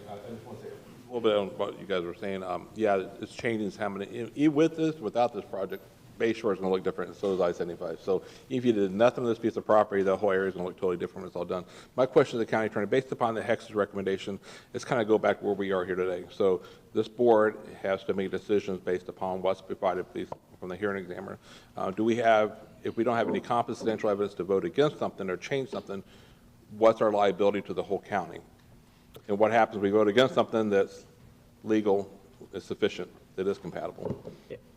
I just want to say a little bit on what you guys were saying. Yeah, it's changing. It's happening. Even with this, without this project, Bay Shore is going to look different, and so is I-75. So if you did nothing to this piece of property, the whole area is going to look totally different when it's all done. My question to the county attorney, based upon the HEX's recommendation, is kind of go back where we are here today. So this board has to make decisions based upon what's provided from the hearing examiner. If we don't have any confidential evidence to vote against something or change something, what's our liability to the whole county? And what happens if we vote against something that's legal, is sufficient, that is compatible?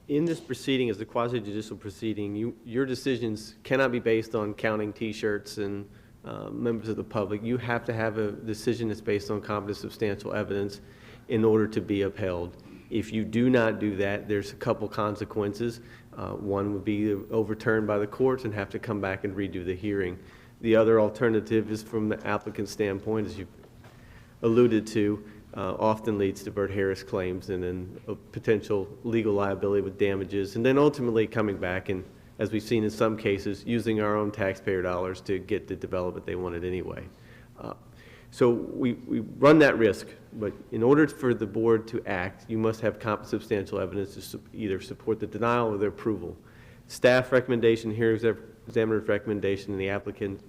In this proceeding, as the quasi-judicial proceeding, your decisions cannot be based on counting T-shirts and members of the public. You have to have a decision that's based on competent substantial evidence in order to be upheld. If you do not do that, there's a couple consequences. One would be overturned by the courts and have to come back and redo the hearing. The other alternative is, from the applicant's standpoint, as you've alluded to, often leads to Bert Harris claims and then a potential legal liability with damages, and then ultimately coming back and, as we've seen in some cases, using our own taxpayer dollars to get the development they wanted anyway. So we run that risk, but in order for the board to act, you must have competent substantial evidence to either support the denial or the approval. Staff recommendation, hearing examiner's recommendation, and the applicant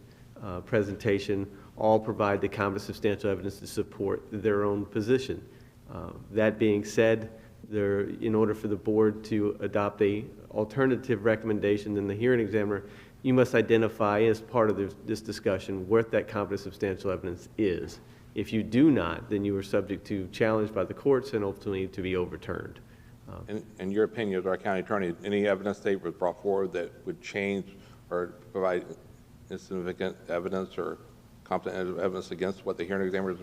presentation all provide the competent substantial evidence to support their own position. That being said, in order for the board to adopt a alternative recommendation than the hearing examiner, you must identify as part of this discussion what that competent substantial evidence is. If you do not, then you are subject to challenge by the courts and ultimately to be overturned. In your opinion, as our county attorney, any evidence they were brought forward that would change or provide insignificant evidence or competent evidence against what the hearing examiner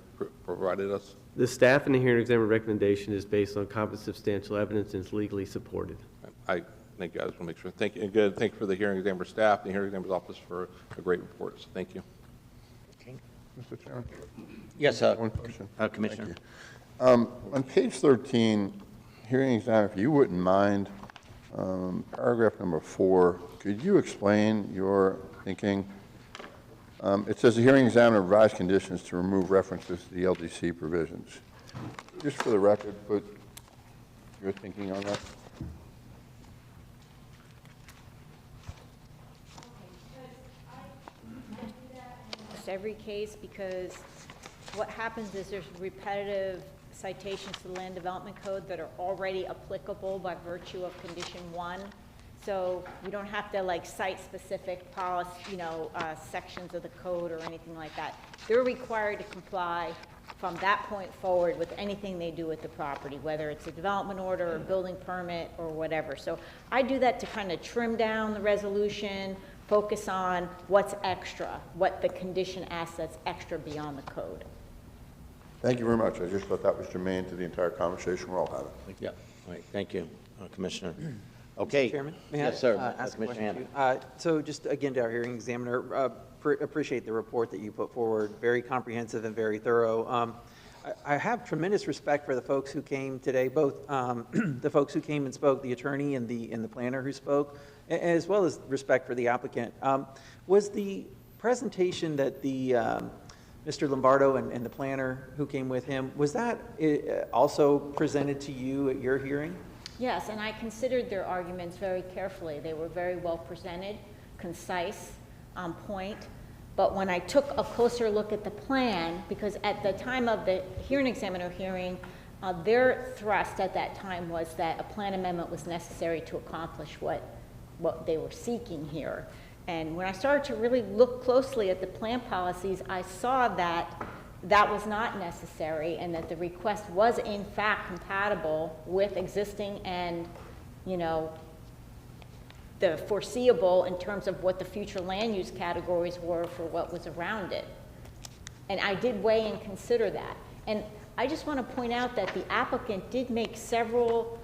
provided us? The staff and the hearing examiner recommendation is based on competent substantial evidence and is legally supported. Thank you. I just want to make sure. Thank you. And good. Thank you for the hearing examiner staff, the hearing examiner's office for a great report. So thank you. Okay. Mr. Chairman? Yes, one question. Commissioner. On page 13, hearing examiner, if you wouldn't mind, paragraph number 4, could you explain your thinking? It says the hearing examiner revised conditions to remove references to the LDC provisions. Just for the record, put your thinking on that. almost every case because what happens is there's repetitive citations to the Land Development Code that are already applicable by virtue of Condition 1. So you don't have to like cite specific policy, sections of the code or anything like that. They're required to comply from that point forward with anything they do with the property, whether it's a development order or building permit or whatever. So I do that to kind of trim down the resolution, focus on what's extra, what the condition asks that's extra beyond the code. Thank you very much. I just thought that was germane to the entire conversation we're all having. Yeah, all right, thank you, Commissioner. Okay. Mr. Chairman, may I Yes, sir. ask a Commissioner question? Hammond. So just again to our hearing examiner, appreciate the report that you put forward, very comprehensive and very thorough. I have tremendous respect for the folks who came today, both the folks who came and spoke, the attorney and the planner who spoke, as well as respect for the applicant. Was the presentation that the Mr. Lombardo and the planner who came with him, was that also presented to you at your hearing? Yes, and I considered their arguments very carefully. They were very well presented, concise, on point. But when I took a closer look at the plan, because at the time of the hearing examiner hearing, their thrust at that time was that a plan amendment was necessary to accomplish what they were seeking here. And when I started to really look closely at the plan policies, I saw that that was not necessary and that the request was in fact compatible with existing and, the foreseeable in terms of what the future land use categories were for what was around it. And I did weigh and consider that. And I just want to point out that the applicant did make several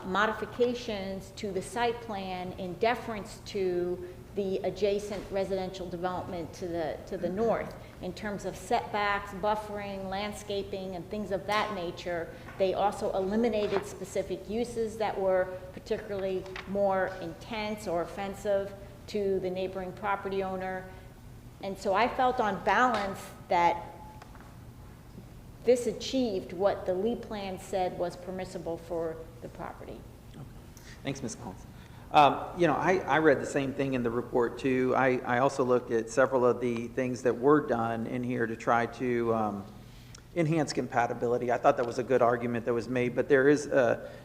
modifications to the site plan in deference to the adjacent residential development to the north in terms of setbacks, buffering, landscaping, and things of that nature. They also eliminated specific uses that were particularly more intense or offensive to the neighboring property owner. And so I felt on balance that this achieved what the LEED plan said was permissible for the property. Okay. Thanks, Ms. Collins. I read the same thing in the report too. I also looked at several of the things that were done in here to try to enhance compatibility. I thought that was a good argument that was made, but there is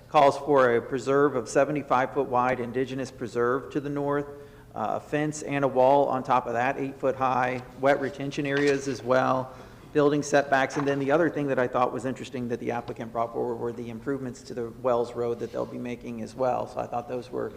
calls for a preserve of 75-foot wide indigenous preserve to the north, a fence and a wall on top of that, 8-foot high, wet retention areas as well, building setbacks, and then the other thing that I thought was interesting that the applicant brought forward were the improvements to the Wells Road that they'll be making as well. So I thought those were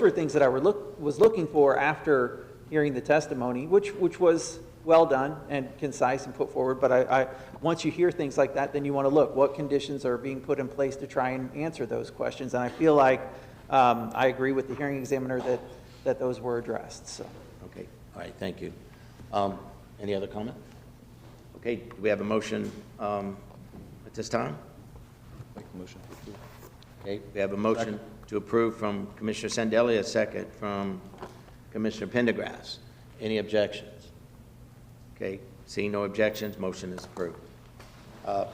things that I was looking for after hearing the testimony, which was well done and concise and put forward. But once you hear things like that, then you want to look what conditions are being put in place to try and answer those questions. And I feel like I agree with the hearing examiner that those were addressed. So. Okay. All right. Thank you. Any other comment? Okay. Do we have a motion at this time? Make a motion to approve. Okay. We have a motion to approve from Commissioner Sandelli, a second from Commissioner Pendergrass. Any objections? Okay. Seeing no objections, motion is approved.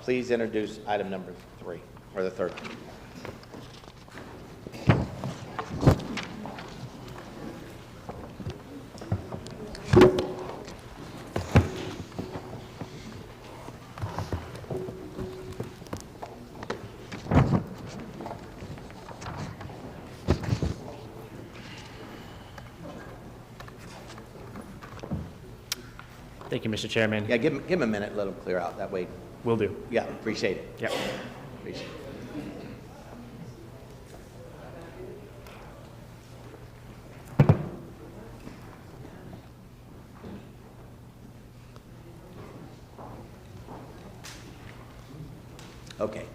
Please introduce item number 3, or the third. Thank you, Mr. Chairman. Yeah, give him a minute, let him clear out. That way. Will do. Yeah, appreciate it. Yep. Appreciate it. Okay.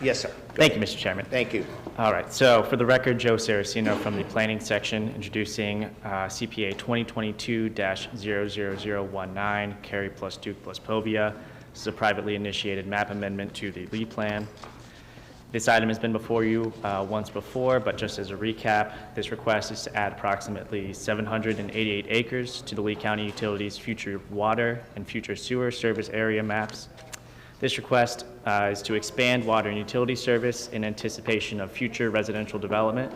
Yes, sir. Thank you, Mr. Chairman. Thank you. All right, so for the record, Joe Saraceno from the Planning Section, introducing CPA 2022-00019, Cary plus Duke plus Povia. This is a privately initiated map amendment to the LEED plan. This item has been before you once before, but just as a recap, this request is to add approximately 788 acres to the Lee County Utilities future water and future sewer service area maps. This request is to expand water and utility service in anticipation of future residential development.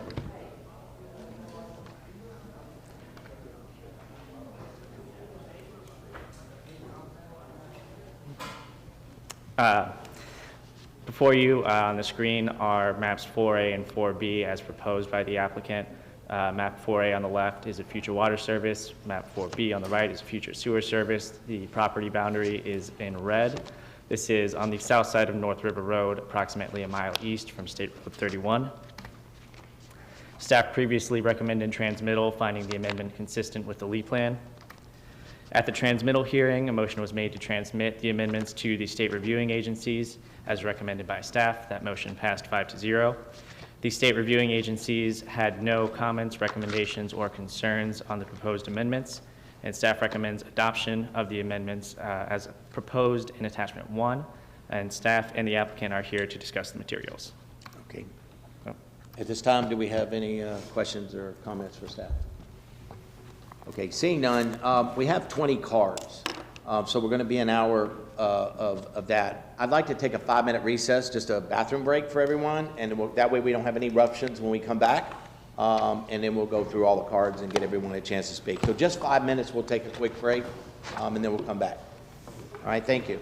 Before you on the screen are maps 4A and 4B as proposed by the applicant. Map 4A on the left is a future water service. Map 4B on the right is a future sewer service. The property boundary is in red. This is on the south side of North River Road, approximately a mile east from State Road 31. Staff previously recommended transmittal, finding the amendment consistent with the Lee plan. At the transmittal hearing, a motion was made to transmit the amendments to the state reviewing agencies as recommended by staff. That motion passed 5-0. The state reviewing agencies had no comments, recommendations, or concerns on the proposed amendments, and staff recommends adoption of the amendments as proposed in attachment 1, and staff and the applicant are here to discuss the materials. Okay. At this time, do we have any questions or comments for staff? Okay, seeing none, we have 20 cards, so we're going to be an hour of that. I'd like to take a 5-minute recess, just a bathroom break for everyone, and that way we don't have any eruptions when we come back, and then we'll go through all the cards and get everyone a chance to speak. So just 5 minutes, we'll take a quick break, and then we'll come back. All right, thank you.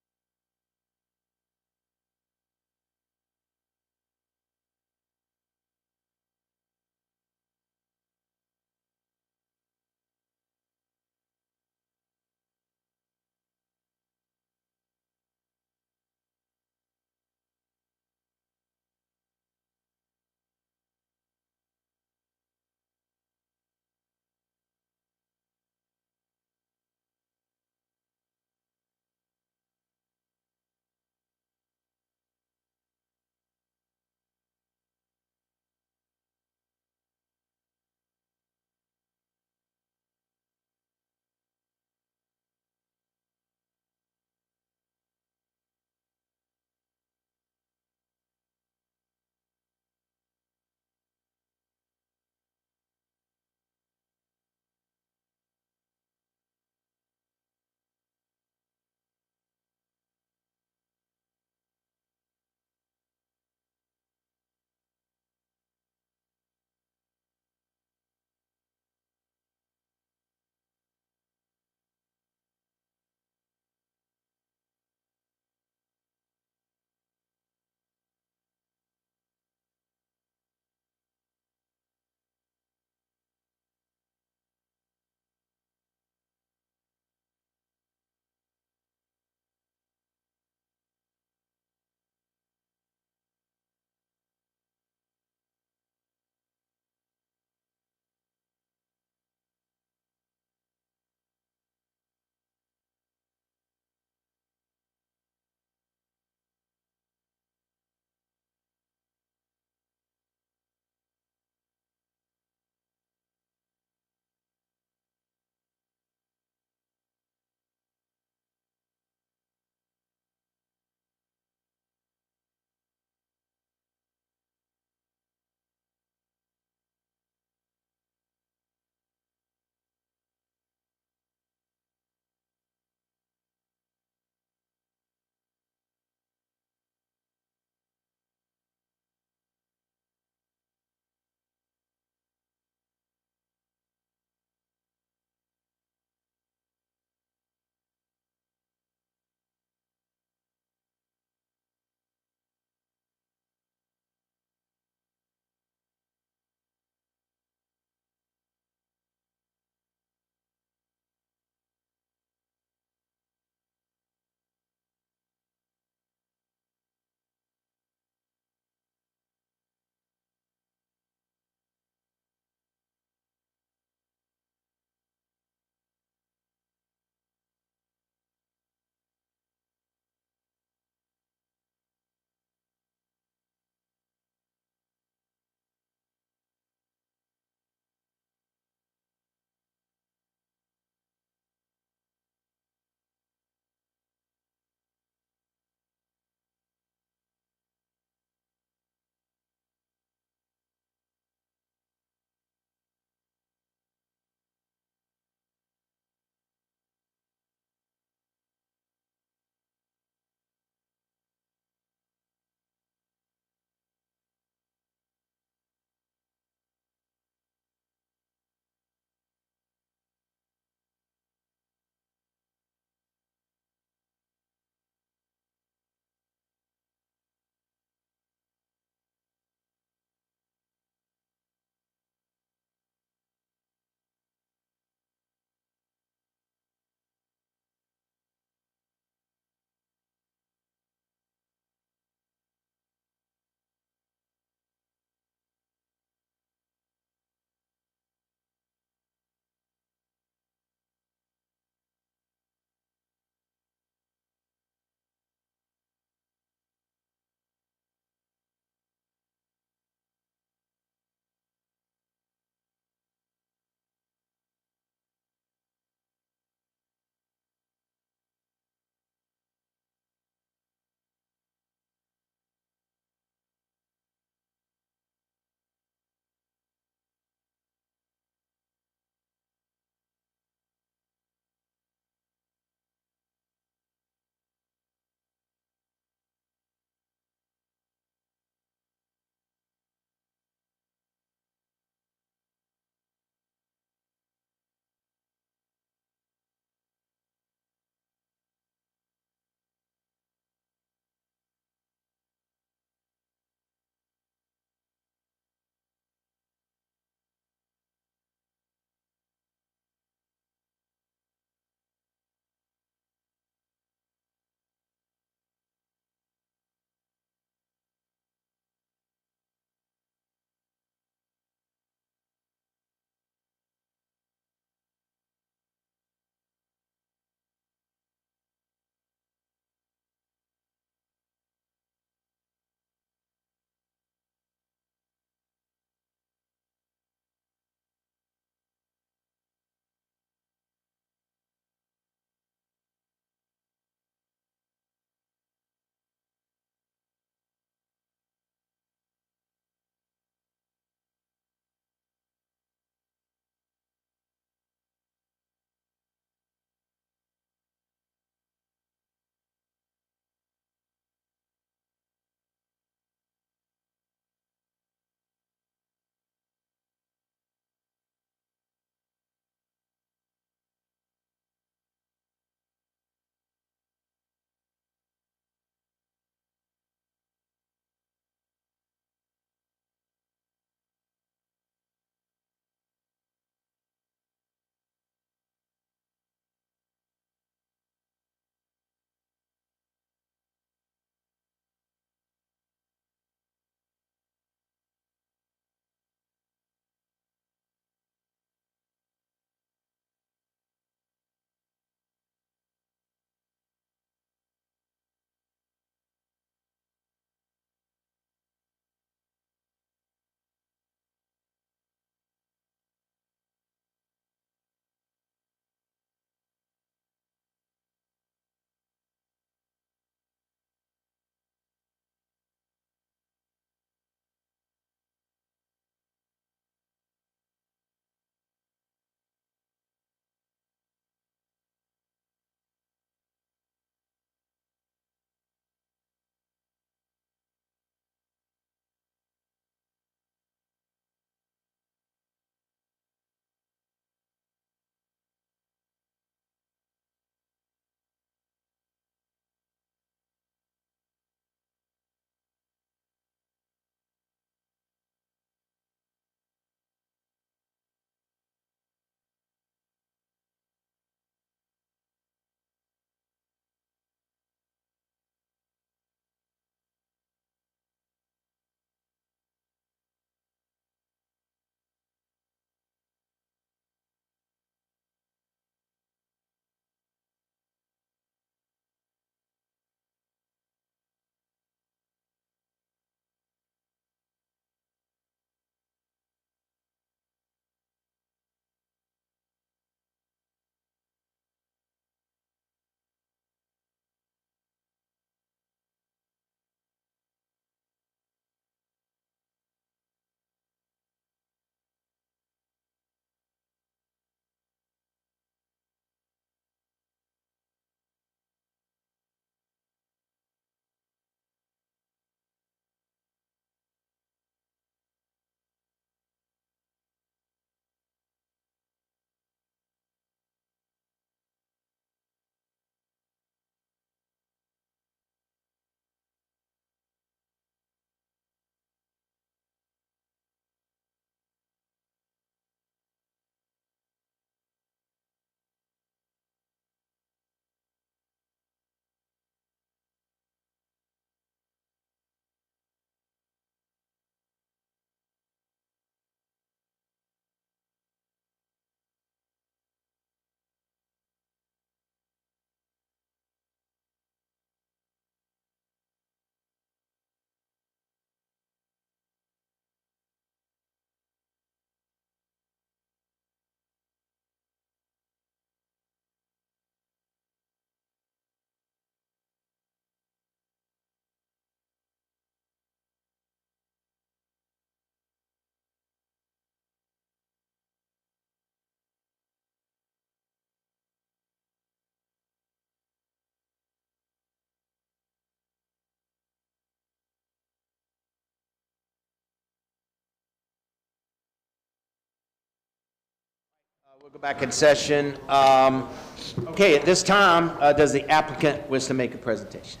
We'll go back in session. Okay, at this time, does the applicant wish to make a presentation?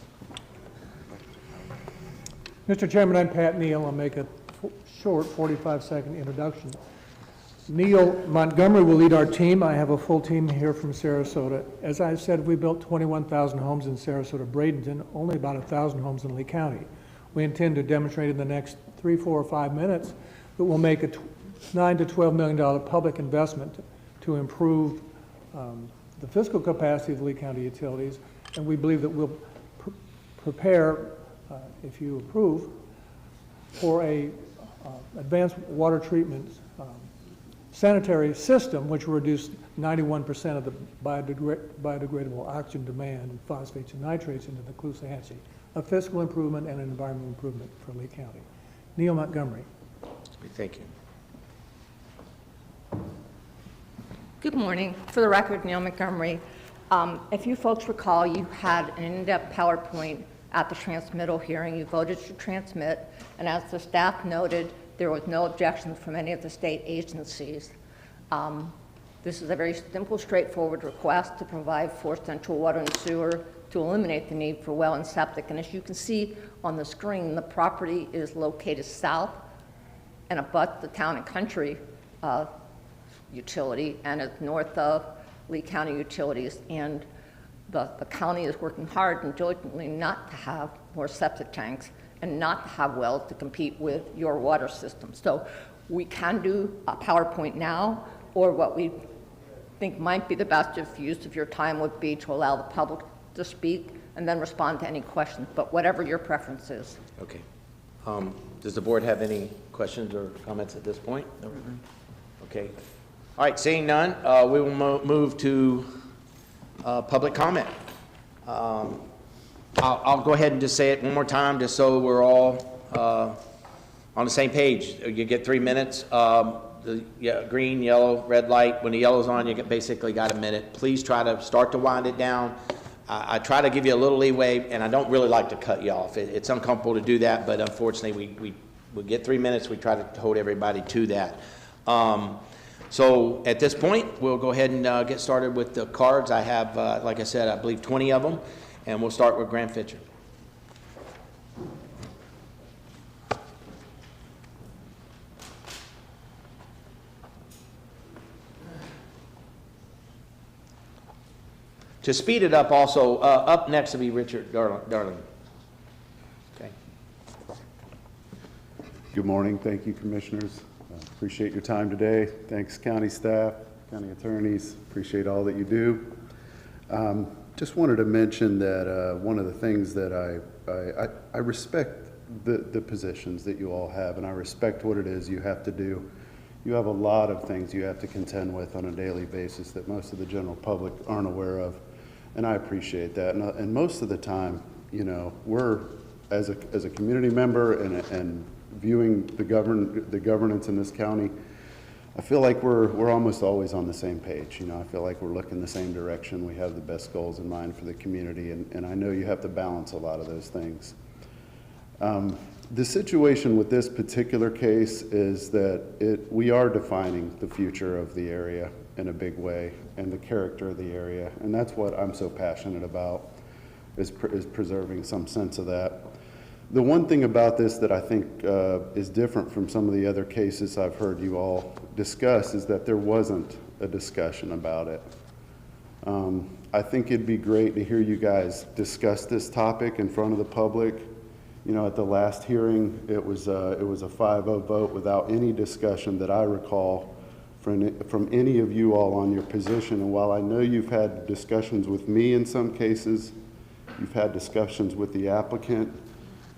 Mr. Chairman, I'm Pat Neal. I'll make a short 45-second introduction. Neil Montgomery will lead our team. I have a full team here from Sarasota. As I said, we built 21,000 homes in Sarasota-Bradenton, only about 1,000 homes in Lee County. We intend to demonstrate in the next 3, 4, or 5 minutes that we'll make a $9 to $12 million public investment to improve the fiscal capacity of Lee County utilities, and we believe that we'll prepare, if you approve, for a advanced water treatment sanitary system which will reduce 91% of the biodegradable oxygen demand and phosphates and nitrates into the Clusahansi, a fiscal improvement and an environmental improvement for Lee County. Neil Montgomery. Thank you. Good morning. For the record, Neil Montgomery. If you folks recall, you had an in-depth PowerPoint at the transmittal hearing. You voted to transmit, and as the staff noted, there was no objections from any of the state agencies. This is a very simple, straightforward request to provide for central water and sewer to eliminate the need for well and septic. And as you can see on the screen, the property is located south and abuts the Town and Country utility, and it's north of Lee County utilities. And the county is working hard and diligently not to have more septic tanks and not to have wells to compete with your water system. So we can do a PowerPoint now, or what we think might be the best use of your time would be to allow the public to speak and then respond to any questions, but whatever your preference is. Okay. Does the board have any questions or comments at this point? No. Okay. All right, seeing none, we will move to public comment. I'll go ahead and just say it one more time, just so we're all on the same page. You get 3 minutes. Green, yellow, red light. When the yellow's on, you basically got a minute. Please try to start to wind it down. I try to give you a little leeway, and I don't really like to cut you off. It's uncomfortable to do that, but unfortunately, we get 3 minutes. We try to hold everybody to that. So at this point, we'll go ahead and get started with the cards. I have, like I said, I believe 20 of them, and we'll start with Graham Fitcher. To speed it up also, up next will be Richard Darling. Okay. Good morning. Thank you, Commissioners. Appreciate your time today. Thanks, county staff, county attorneys. Appreciate all that you do. Just wanted to mention that one of the things that I respect the positions that you all have, and I respect what it is you have to do. You have a lot of things you have to contend with on a daily basis that most of the general public aren't aware of, and I appreciate that. And most of the time, you know, we're, as a community member and viewing the governance in this county, I feel like we're almost always on the same page. You know, I feel like we're looking the same direction. We have the best goals in mind for the community, and I know you have to balance a lot of those things. The situation with this particular case is that we are defining the future of the area in a big way and the character of the area, and that's what I'm so passionate about, is preserving some sense of that. The one thing about this that I think is different from some of the other cases I've heard you all discuss is that there wasn't a discussion about it. I think it'd be great to hear you guys discuss this topic in front of the public. You know, at the last hearing, it was a 5-0 vote without any discussion that I recall from any of you all on your position. And while I know you've had discussions with me in some cases, you've had discussions with the applicant,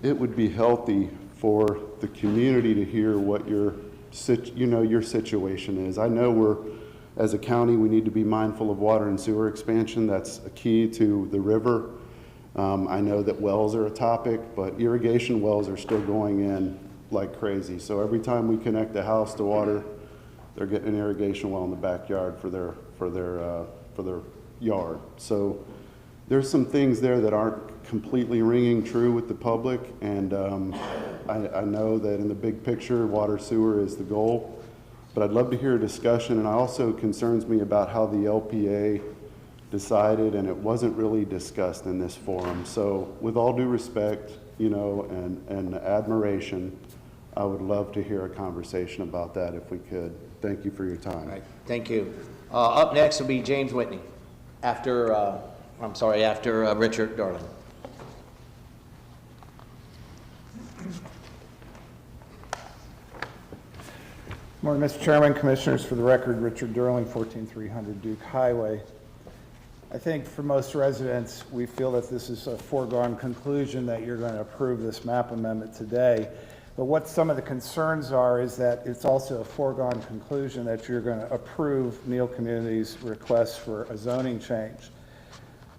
it would be healthy for the community to hear what your situation is. I know as a county, we need to be mindful of water and sewer expansion. That's a key to the river. I know that wells are a topic, but irrigation wells are still going in like crazy. So every time we connect a house to water, they're getting an irrigation well in the backyard for their yard. So there's some things there that aren't completely ringing true with the public, and I know that in the big picture, water sewer is the goal. but I'd love to hear a discussion, and it also concerns me about how the LPA decided, and it wasn't really discussed in this forum. So with all due respect, you know, and admiration, I would love to hear a conversation about that if we could. Thank you for your time. All right, thank you. Up next will be James Whitney, after Richard Darling. Morning, Mr. Chairman, Commissioners. For the record, Richard Durling, 14300 Duke Highway. I think for most residents, we feel that this is a foregone conclusion that you're going to approve this map amendment today. But what some of the concerns are is that it's also a foregone conclusion that you're going to approve Neal Communities' request for a zoning change.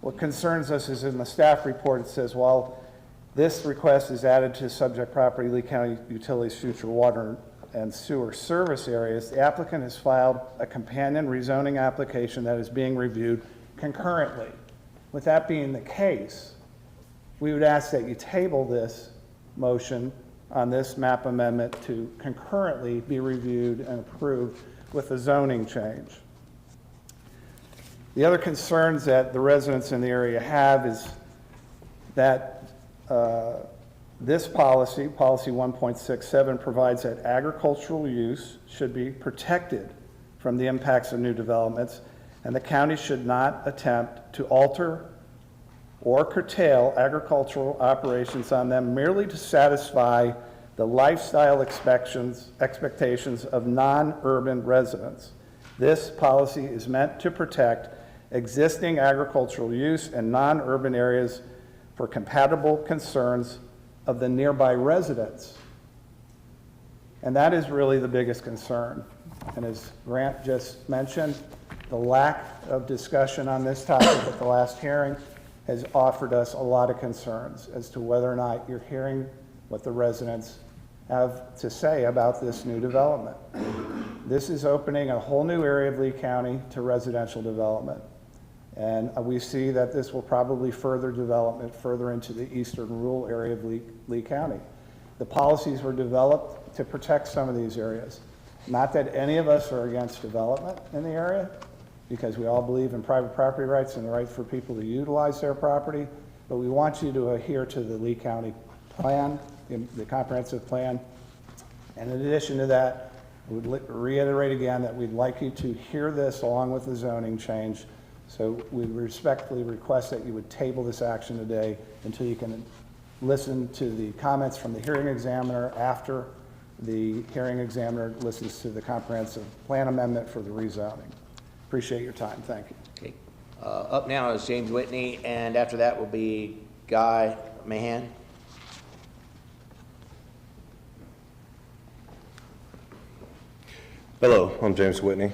What concerns us is in the staff report, it says, while this request is added to subject property Lee County Utilities future water and sewer service areas, the applicant has filed a companion rezoning application that is being reviewed concurrently. With that being the case, we would ask that you table this motion on this map amendment to concurrently be reviewed and approved with a zoning change. The other concerns that the residents in the area have is that this policy, policy 1.67, provides that agricultural use should be protected from the impacts of new developments, and the county should not attempt to alter or curtail agricultural operations on them merely to satisfy the lifestyle expectations of non-urban residents. This policy is meant to protect existing agricultural use in non-urban areas for compatible concerns of the nearby residents. And that is really the biggest concern. And as Grant just mentioned, the lack of discussion on this topic at the last hearing has offered us a lot of concerns as to whether or not you're hearing what the residents have to say about this new development. This is opening a whole new area of Lee County to residential development. And we see that this will probably further development further into the eastern rural area of Lee County. The policies were developed to protect some of these areas. Not that any of us are against development in the area, because we all believe in private property rights and the right for people to utilize their property, but we want you to adhere to the Lee County plan, the comprehensive plan. And in addition to that, I would reiterate again that we'd like you to hear this along with the zoning change. So we respectfully request that you would table this action today until you can listen to the comments from the hearing examiner after the hearing examiner listens to the comprehensive plan amendment for the rezoning. Appreciate your time. Thank you. Okay. Up now is James Whitney, and after that will be Guy Mahan. Hello, I'm James Whitney.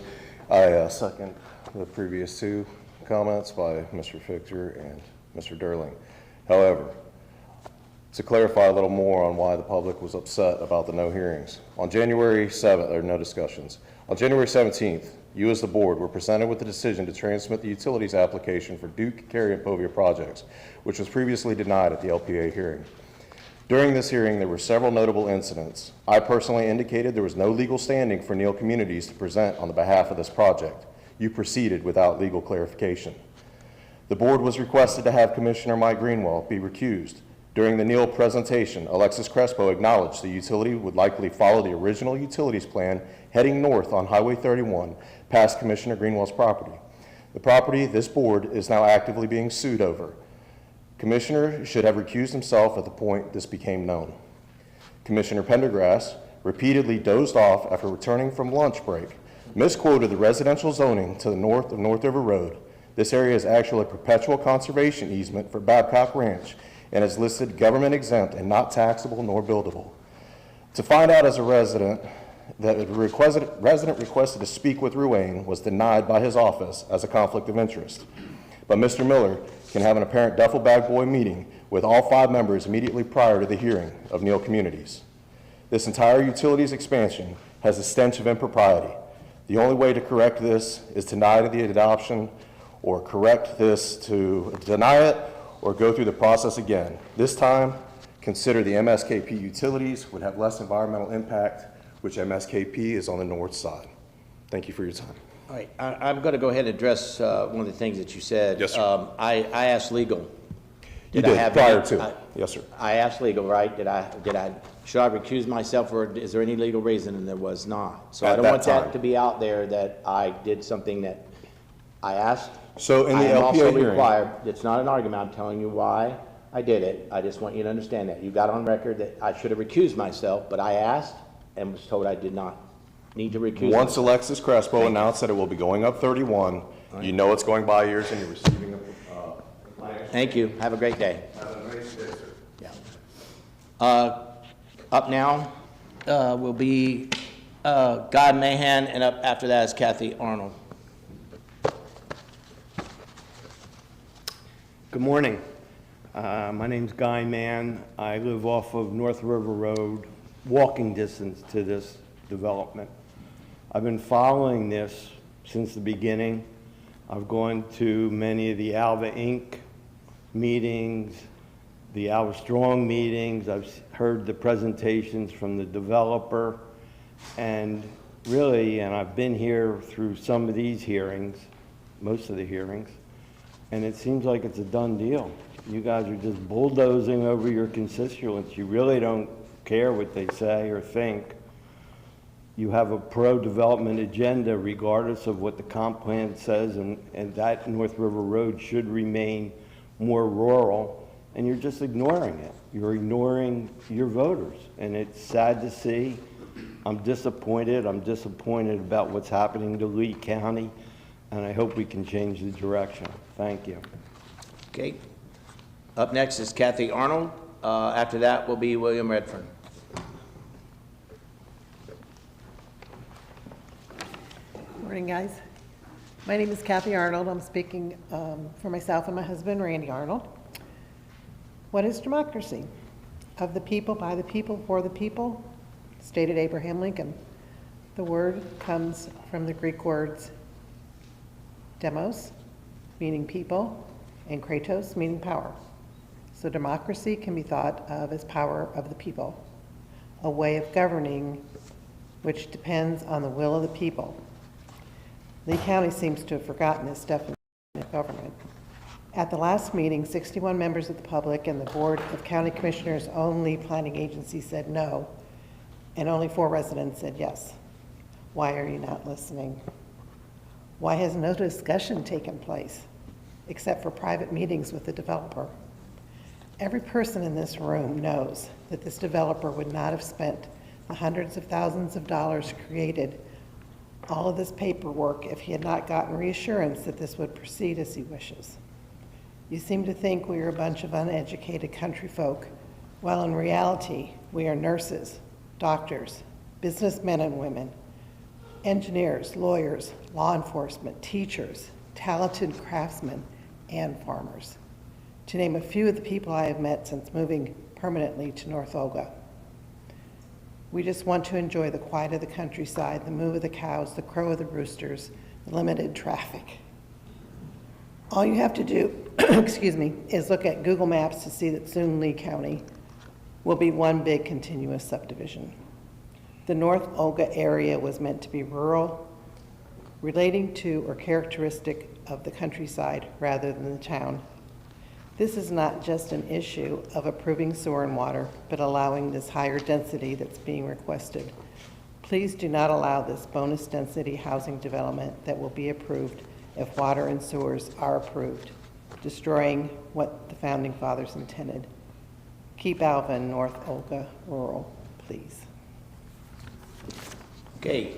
I second the previous two comments by Mr. Fichter and Mr. Durling. However, to clarify a little more on why the public was upset about the no hearings, on January 7th, or no discussions, on January 17th, you as the board were presented with the decision to transmit the utilities application for Duke, Cary, and Povia projects, which was previously denied at the LPA hearing. During this hearing, there were several notable incidents. I personally indicated there was no legal standing for Neal Communities to present on the behalf of this project. You proceeded without legal clarification. The board was requested to have Commissioner Mike Greenwell be recused. During the Neal presentation, Alexis Crespo acknowledged the utility would likely follow the original utilities plan heading north on Highway 31 past Commissioner Greenwell's property. The property this board is now actively being sued over. Commissioner should have recused himself at the point this became known. Commissioner Pendergrass repeatedly dozed off after returning from lunch break, misquoted the residential zoning to the north of North River Road. This area is actually a perpetual conservation easement for Babcock Ranch and is listed government exempt and not taxable nor buildable. To find out as a resident that the resident requested to speak with Ruane was denied by his office as a conflict of interest. But Mr. Miller can have an apparent duffel bag boy meeting with all 5 members immediately prior to the hearing of Neal Communities. This entire utilities expansion has a stench of impropriety. The only way to correct this is to deny the adoption or correct this to deny it or go through the process again. This time, consider the MSKP utilities would have less environmental impact which MSKP is on the north side. Thank you for your time. All right, I'm going to go ahead and address one of the things that you said. Yes, sir. I asked legal. You I did, have prior any- to. Yes, sir. I asked legal, right? Should I recuse myself, or is there any legal reason? And there was not. So I At don't that want time. that to be out there that I did something that I asked. So in the I am also LPA hearing- required, it's not an argument, I'm telling you why I did it. I just want you to understand that. You got on record that I should have recused myself, but I asked and was told I did not need to recuse Once myself. Alexis Crespo announced that it will be going up 31, you know it's going by years and you're receiving a Thank you. Have a great day. Have a nice day, sir. Up now will be Guy Mahan, and up after that is Kathy Arnold. Good morning. My name's Guy Mann. I live off of North River Road, walking distance to this development. I've been following this since the beginning. I've gone to many of the Alva Inc. meetings, the Alva Strong meetings. I've heard the presentations from the developer, and really, and I've been here through some of these hearings, most of the hearings, and it seems like it's a done deal. You guys are just bulldozing over your constituents. You really don't care what they say or think. You have a pro-development agenda regardless of what the comp plan says, and that North River Road should remain more rural, and you're just ignoring it. You're ignoring your voters, and it's sad to see. I'm disappointed. I'm disappointed about what's happening to Lee County, and I hope we can change the direction. Thank you. Okay. Up next is Kathy Arnold. After that will be William Redfern. Morning, guys. My name is Kathy Arnold. I'm speaking for myself and my husband, Randy Arnold. What is democracy? Of the people, by the people, for the people, stated Abraham Lincoln. The word comes from the Greek words demos, meaning people, and kratos, meaning power. So democracy can be thought of as power of the people, a way of governing which depends on the will of the people. Lee County seems to have forgotten this definition of government. At the last meeting, 61 members of the public and the Board of County Commissioners' only planning agency said no, and only 4 residents said yes. Why are you not listening? Why has no discussion taken place, except for private meetings with the developer? Every person in this room knows that this developer would not have spent the hundreds of thousands of dollars created all of this paperwork if he had not gotten reassurance that this would proceed as he wishes. You seem to think we are a bunch of uneducated country folk. Well, in reality, we are nurses, doctors, businessmen and women, engineers, lawyers, law enforcement, teachers, talented craftsmen, and farmers, to name a few of the people I have met since moving permanently to North Olga. We just want to enjoy the quiet of the countryside, the moo of the cows, the crow of the roosters, the limited traffic. All you have to do, excuse me, is look at Google Maps to see that soon Lee County will be one big continuous subdivision. The North Olga area was meant to be rural, relating to or characteristic of the countryside rather than the town. This is not just an issue of approving sewer and water, but allowing this higher density that's being requested. Please do not allow this bonus density housing development that will be approved if water and sewers are approved, destroying what the founding fathers intended. Keep Alva and North Olga rural, please. Okay.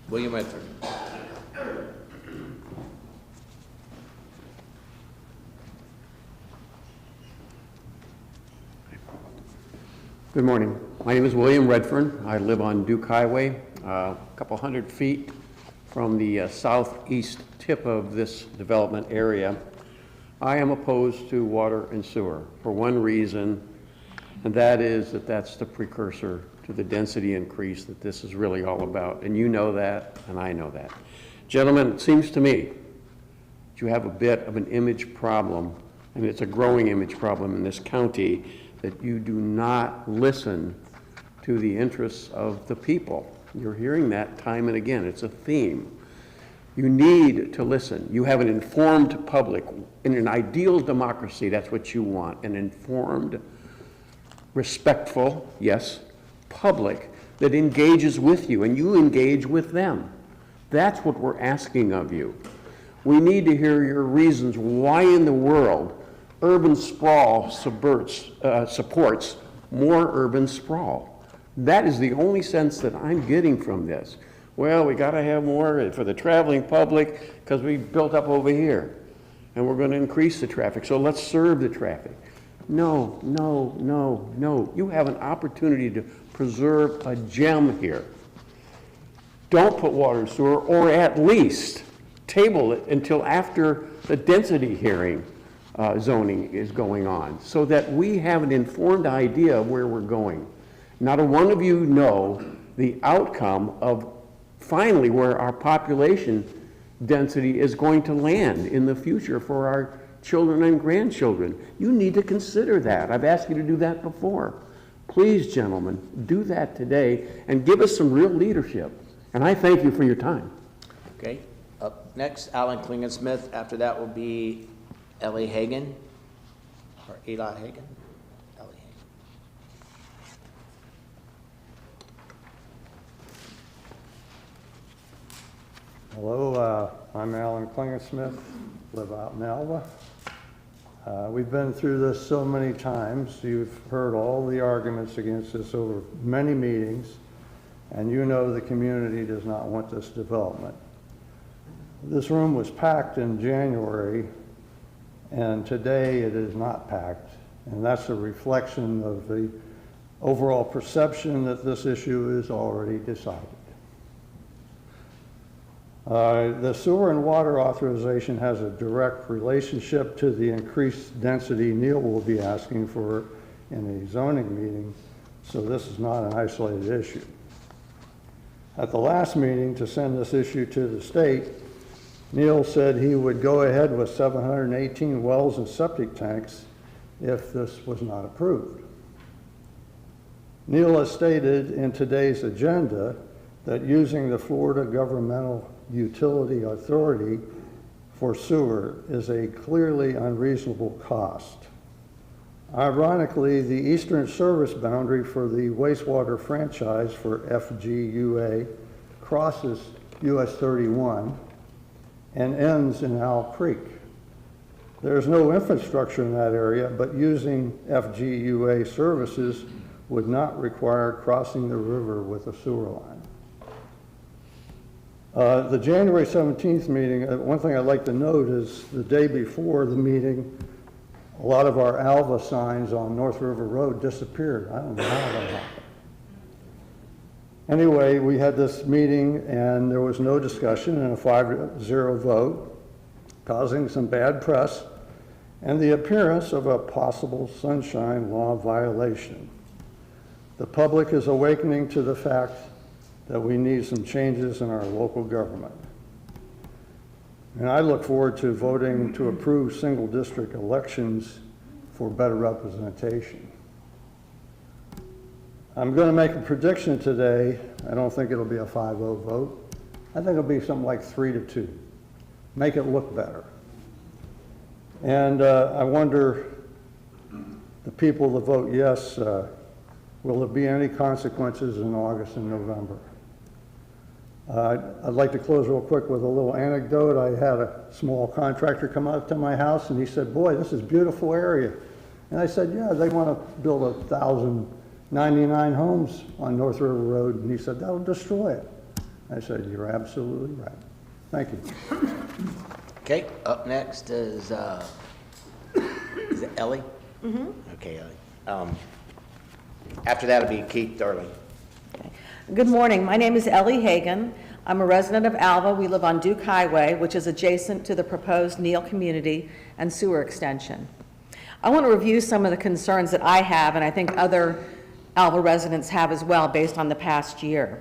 William Redfern. Good morning. My name is William Redfern. I live on Duke Highway, a couple hundred feet from the southeast tip of this development area. I am opposed to water and sewer for one reason, and that is that that's the precursor to the density increase that this is really all about. And you know that, and I know that. Gentlemen, it seems to me that you have a bit of an image problem, and it's a growing image problem in this county, that you do not listen to the interests of the people. You're hearing that time and again. It's a theme. You need to listen. You have an informed public. In an ideal democracy, that's what you want, an informed, respectful, yes, public that engages with you, and you engage with them. That's what we're asking of you. We need to hear your reasons why in the world urban sprawl supports more urban sprawl. That is the only sense that I'm getting from this. Well, we got to have more for the traveling public because we built up over here and we're going to increase the traffic, so let's serve the traffic. No, no, no, no. You have an opportunity to preserve a gem here. Don't put water and sewer, or at least table it until after the density hearing zoning is going on, so that we have an informed idea of where we're going. Not a one of you know the outcome of finally where our population density is going to land in the future for our children and grandchildren. You need to consider that. I've asked you to do that before. Please, gentlemen, do that today and give us some real leadership. And I thank you for your time. Okay. Up next, Alan Klingensmith. After that will be Ellie Hagan, or Eli Hagan. Ellie Hagan. Hello, I'm Alan Klingensmith, live out in Alva. We've been through this so many times. You've heard all the arguments against this over many meetings, and you know the community does not want this development. This room was packed in January, and today it is not packed, and that's a reflection of the overall perception that this issue is already decided. The sewer and water authorization has a direct relationship to the increased density Neil will be asking for in a zoning meeting, so this is not an isolated issue. At the last meeting, to send this issue to the state, Neil said he would go ahead with 718 wells and septic tanks if this was not approved. Neil has stated in today's agenda that using the Florida Governmental Utility Authority for sewer is a clearly unreasonable cost. Ironically, the eastern service boundary for the wastewater franchise for FGUA crosses US 31 and ends in Owl Creek. There's no infrastructure in that area, but using FGUA services would not require crossing the river with a sewer line. The January 17th meeting, one thing I'd like to note is the day before the meeting, a lot of our Alva signs on North River Road disappeared. I don't know how that happened. Anyway, we had this meeting and there was no discussion and a 5-0 vote, causing some bad press and the appearance of a possible sunshine law violation. The public is awakening to the fact that we need some changes in our local government. And I look forward to voting to approve single district elections for better representation. I'm going to make a prediction today. I don't think it'll be a 5-0 vote. I think it'll be something like 3-2. Make it look better. And I wonder, the people that vote yes, will there be any consequences in August and November? I'd like to close real quick with a little anecdote. I had a small contractor come out to my house and he said, "Boy, this is a beautiful area." And I said, "Yeah, they want to build 1,099 homes on North River Road." And he said, "That'll destroy it." I said, "You're absolutely right." Thank you. Okay, up next is it Ellie? Mm-hmm. Okay, Ellie. After that will be Keith Darling. Good morning. My name is Ellie Hagan. I'm a resident of Alva. We live on Duke Highway, which is adjacent to the proposed Neal community and sewer extension. I want to review some of the concerns that I have, and I think other Alva residents have as well, based on the past year.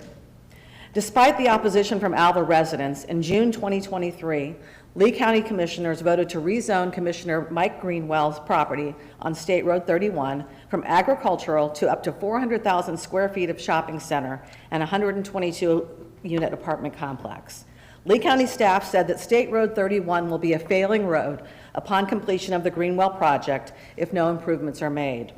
Despite the opposition from Alva residents, in June 2023, Lee County Commissioners voted to rezone Commissioner Mike Greenwell's property on State Road 31 from agricultural to up to 400,000 square feet of shopping center and 122-unit apartment complex. Lee County staff said that State Road 31 will be a failing road upon completion of the Greenwell project if no improvements are made.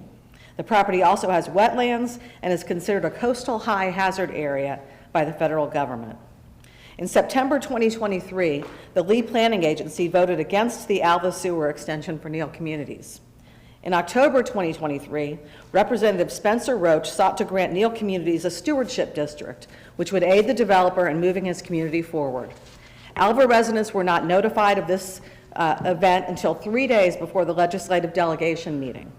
The property also has wetlands and is considered a coastal high hazard area by the federal government. In September 2023, the Lee Planning Agency voted against the Alva Sewer extension for Neal Communities. In October 2023, Representative Spencer Roach sought to grant Neal Communities a stewardship district, which would aid the developer in moving his community forward. Alva residents were not notified of this event until 3 days before the legislative delegation meeting,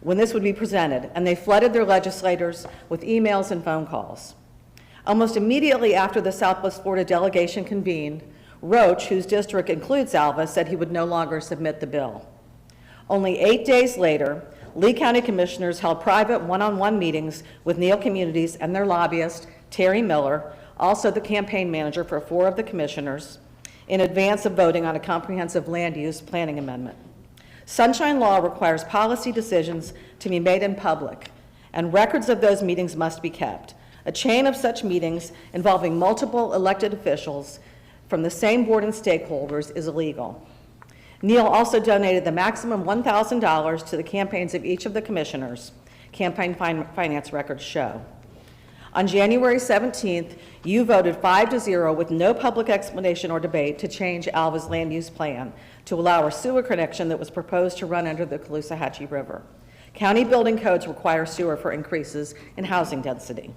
when this would be presented, and they flooded their legislators with emails and phone calls. Almost immediately after the Southwest Florida delegation convened, Roach, whose district includes Alva, said he would no longer submit the bill. Only 8 days later, Lee County Commissioners held private one-on-one meetings with Neal Communities and their lobbyist, Terry Miller, also the campaign manager for 4 of the commissioners, in advance of voting on a comprehensive land use planning amendment. Sunshine Law requires policy decisions to be made in public, and records of those meetings must be kept. A chain of such meetings involving multiple elected officials from the same board and stakeholders is illegal. Neal also donated the maximum $1,000 to the campaigns of each of the commissioners, campaign finance records show. On January 17th, you voted 5-0 with no public explanation or debate to change Alva's land use plan to allow a sewer connection that was proposed to run under the Caloosahatchee River. County building codes require sewer for increases in housing density.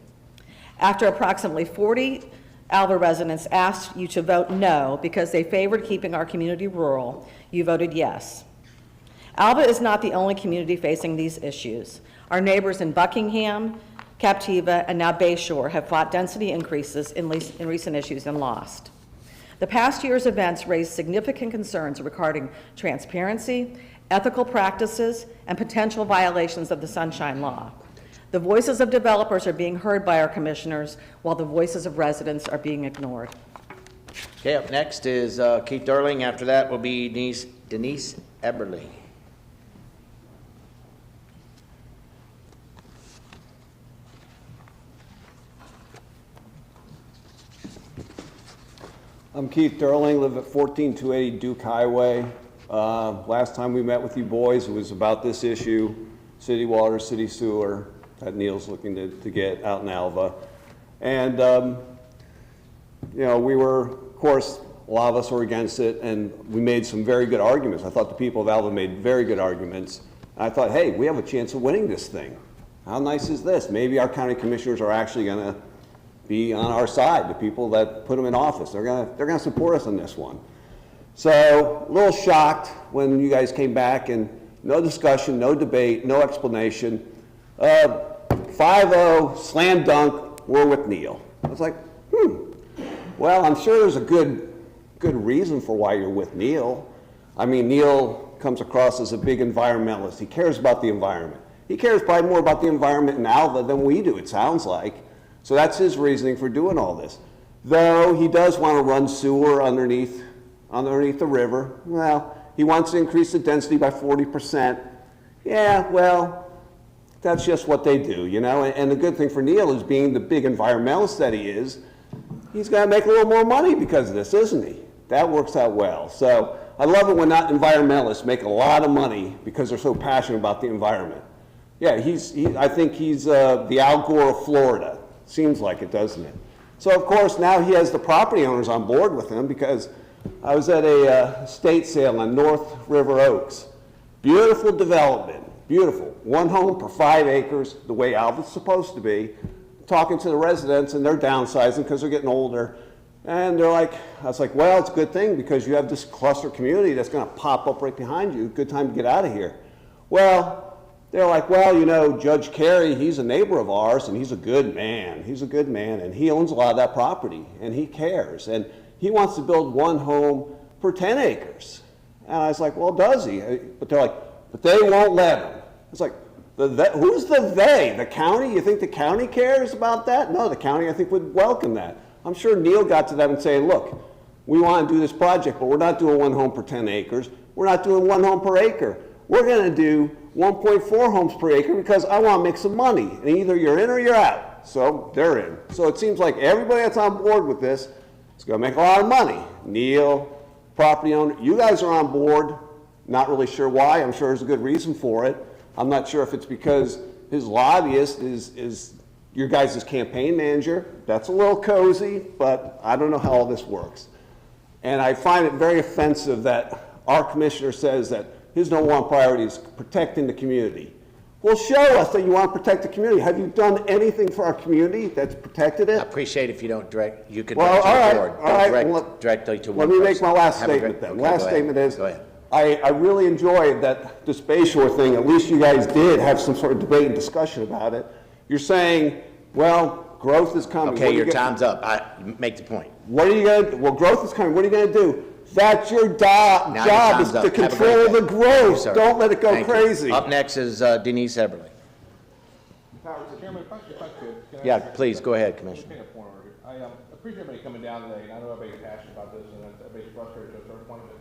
After approximately 40 Alva residents asked you to vote no because they favored keeping our community rural, you voted yes. Alva is not the only community facing these issues. Our neighbors in Buckingham, Captiva, and now Bayshore have fought density increases in recent issues and lost. The past year's events raised significant concerns regarding transparency, ethical practices, and potential violations of the Sunshine Law. The voices of developers are being heard by our commissioners, while the voices of residents are being ignored. Okay, up next is Keith Darling. After that will be Denise Eberly. I'm Keith Darling, live at 14280 Duke Highway. Last time we met with you boys, it was about this issue, city water, city sewer, that Neal's looking to get out in Alva. And, you know, we were, of course, a lot of us were against it, and we made some very good arguments. I thought the people of Alva made very good arguments. And I thought, hey, we have a chance of winning this thing. How nice is this? Maybe our county commissioners are actually going to be on our side, the people that put them in office. They're gonna support us on this one. So, a little shocked when you guys came back, and no discussion, no debate, no explanation. 5-0, slam dunk, we're with Neal. I was like, well, I'm sure there's a good reason for why you're with Neal. I mean, Neal comes across as a big environmentalist. He cares about the environment. He cares probably more about the environment in Alva than we do, it sounds like. So that's his reasoning for doing all this. Though he does want to run sewer underneath the river. Well, he wants to increase the density by 40%. Yeah, well, that's just what they do, you know? And the good thing for Neal is, being the big environmentalist that he is, he's going to make a little more money because of this, isn't he? That works out well. So I love it when not environmentalists make a lot of money because they're so passionate about the environment. Yeah, I think he's the Al Gore of Florida. Seems like it, doesn't it? So of course now he has the property owners on board with him, because I was at a estate sale on North River Oaks. Beautiful development, beautiful. 1 home per 5 acres, the way Alva's supposed to be. Talking to the residents, and they're downsizing because they're getting older. And they're like, I was like, well, it's a good thing because you have this cluster community that's going to pop up right behind you. Good time to get out of here. Well, they're like, well, you know, Judge Carey, he's a neighbor of ours, and he's a good man. He's a good man, and he owns a lot of that property, and he cares. And he wants to build 1 home per 10 acres. And I was like, well, does he? But they're like, but they won't let him. It's like, who's the they? The county? You think the county cares about that? No, the county, I think, would welcome that. I'm sure Neal got to them and saying, look, we want to do this project, but we're not doing one home per 10 acres. We're not doing one home per acre. We're going to do 1.4 homes per acre because I want to make some money. And either you're in or you're out. So they're in. So it seems like everybody that's on board with this is going to make a lot of money. Neil, property owner, you guys are on board. Not really sure why. I'm sure there's a good reason for it. I'm not sure if it's because his lobbyist is your guys' campaign manager. That's a little cozy, but I don't know how all this works. And I find it very offensive that our commissioner says that his number one priority is protecting the community. Well, show us that you want to protect the community. Have you done anything for our community that's protected it? I appreciate if you don't direct, you could Well, direct all to right, the board. all Don't right. direct Well, directly to Let one me person. make my last Have a statement great- then. okay, Last go ahead. statement is, Go ahead. I really enjoyed that the Space Shore thing, at least you guys did have some sort of debate and discussion about it. You're saying, well, growth is coming. Okay, your time's up. Make the point. What are you going to, well, growth is coming. What are you going to do? That's your Now your job is time's up. to Have a great control day. the Thank you, growth. sir. Don't let it go Thank you. crazy. Up next is Denise Eberly. Chairman, if I could. can I- Yeah, please, go ahead, Commissioner. Make a point over here. I appreciate everybody coming down today, and I know everybody's passionate about this, and everybody's frustrated to a certain point, but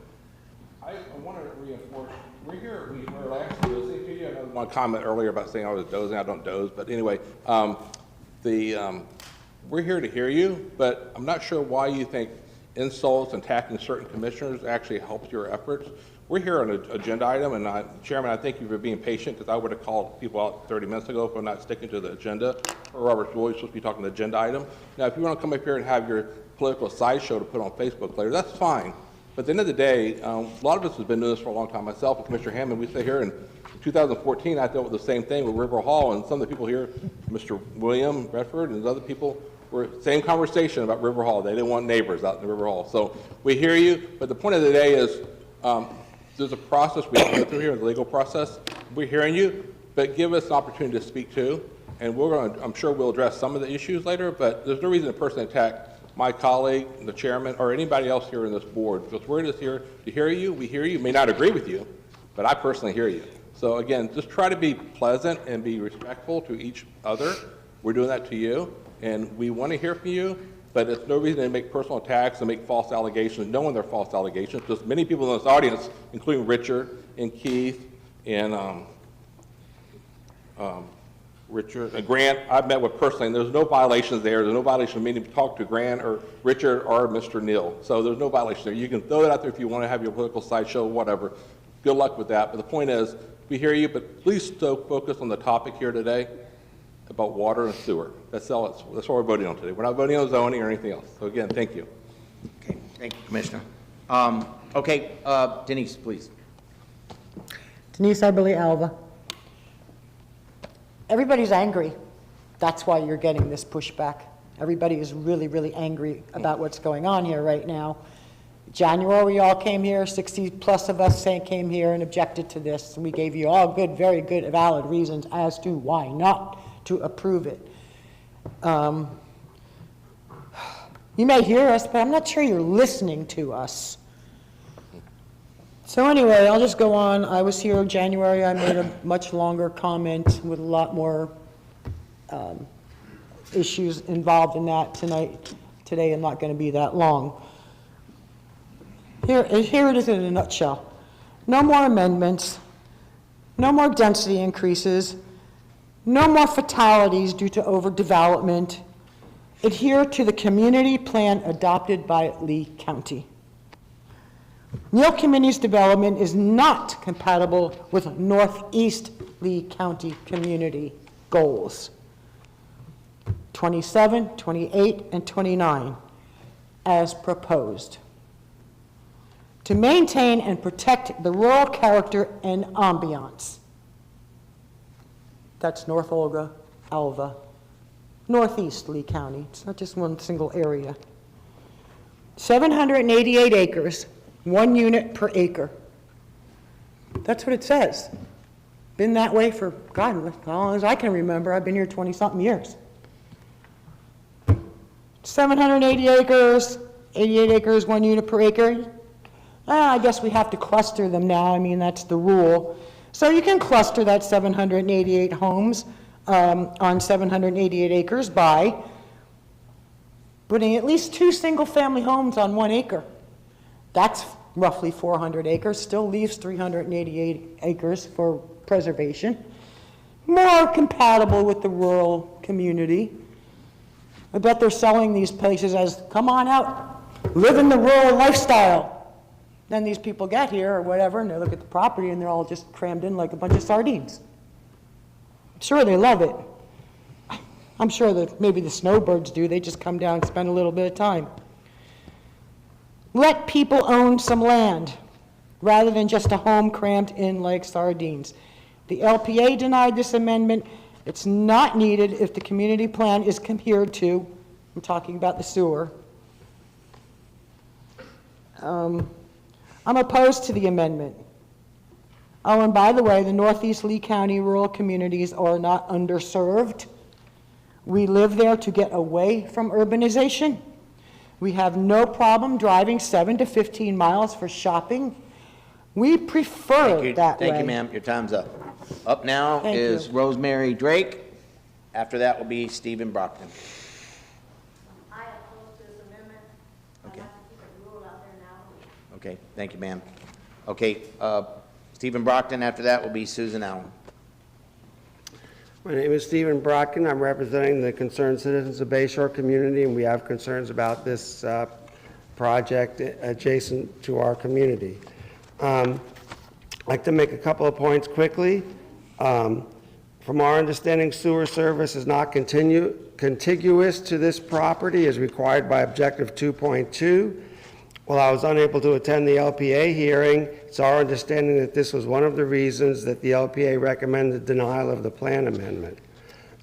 I want to reinforce, we were last listening to you. I know one comment earlier about saying I was dozing. I don't doze, but anyway, we're here to hear you, but I'm not sure why you think insults and attacking certain commissioners actually helps your efforts. We're here on an agenda item, and Chairman, I thank you for being patient, because I would have called people out 30 minutes ago for not sticking to the agenda. Or Robert's Rules, supposed to be talking the agenda item. Now, if you want to come up here and have your political sideshow to put on Facebook later, that's fine. But at the end of the day, a lot of us have been doing this for a long time. Myself and Commissioner Hammond, we sit here, and in 2014, I dealt with the same thing with River Hall, and some of the people here, Mr. William Redford and other people, were same conversation about River Hall. They didn't want neighbors out in the River Hall. So we hear you, but the point of the day is, there's a process we have to go through here, the legal process. We're hearing you, but give us an opportunity to speak too. And I'm sure we'll address some of the issues later, but there's no reason to personally attack my colleague, the chairman, or anybody else here in this board. Because we're just here to hear you. We hear you. May not agree with you, but I personally hear you. So again, just try to be pleasant and be respectful to each other. We're doing that to you, and we want to hear from you. But it's no reason to make personal attacks and make false allegations, knowing they're false allegations. Because many people in this audience, including Richard and Keith and Richard and Grant, I've met with personally, and there's no violations there. There's no violation of me to talk to Grant or Richard or Mr. Neal. So there's no violation there. You can throw that out there if you want to have your political sideshow, whatever. Good luck with that. But the point is, we hear you, but please still focus on the topic here today about water and sewer. That's all. That's what we're voting on today. We're not voting on zoning or anything else. So again, thank you. Okay, thank you, Commissioner. Okay, Denise, please. Denise Eberly, Alva. Everybody's angry. That's why you're getting this pushback. Everybody is really, really angry about what's going on here right now. January, we all came here, 60 plus of us came here and objected to this. And we gave you all good, very good, valid reasons as to why not to approve it. You may hear us, but I'm not sure you're listening to us. So anyway, I'll just go on. I was here in January. I made a much longer comment with a lot more issues involved in that tonight. Today I'm not going to be that long. Here it is in a nutshell. No more amendments, no more density increases, no more fatalities due to overdevelopment. Adhere to the community plan adopted by Lee County. Neal Community's development is not compatible with Northeast Lee County community goals. 27, 28, and 29, as proposed. To maintain and protect the rural character and ambiance. That's North Olga, Alva, Northeast Lee County. It's not just one single area. 788 acres, 1 unit per acre. That's what it says. Been that way for, God, as long as I can remember. I've been here 20-something years. 780 acres, 88 acres, 1 unit per acre. I guess we have to cluster them now. I mean, that's the rule. So you can cluster that 788 homes on 788 acres by putting at least 2 single-family homes on 1 acre. That's roughly 400 acres, still leaves 388 acres for preservation. More compatible with the rural community. I bet they're selling these places as, come on out, live in the rural lifestyle. Then these people get here or whatever, and they look at the property and they're all just crammed in like a bunch of sardines. I'm sure they love it. I'm sure that maybe the snowbirds do. They just come down and spend a little bit of time. Let people own some land rather than just a home crammed in like sardines. The LPA denied this amendment. It's not needed if the community plan is adhered to. I'm talking about the sewer. I'm opposed to the amendment. Oh, and by the way, the Northeast Lee County rural communities are not underserved. We live there to get away from urbanization. We have no problem driving 7 to 15 miles for shopping. We prefer it that way. Thank you, ma'am. Your time's up. Up now Thank is you. Rosemary Drake. After that will be Stephen Brockton. I oppose this amendment. I'd like to keep a rule out there now. Okay, thank you, ma'am. Okay, Stephen Brockton. After that will be Susan Allen. My name is Stephen Brockton. I'm representing the concerned citizens of Bayshore community, and we have concerns about this project adjacent to our community. I'd like to make a couple of points quickly. From our understanding, sewer service is not contiguous to this property as required by Objective 2.2. While I was unable to attend the LPA hearing, it's our understanding that this was one of the reasons that the LPA recommended denial of the plan amendment.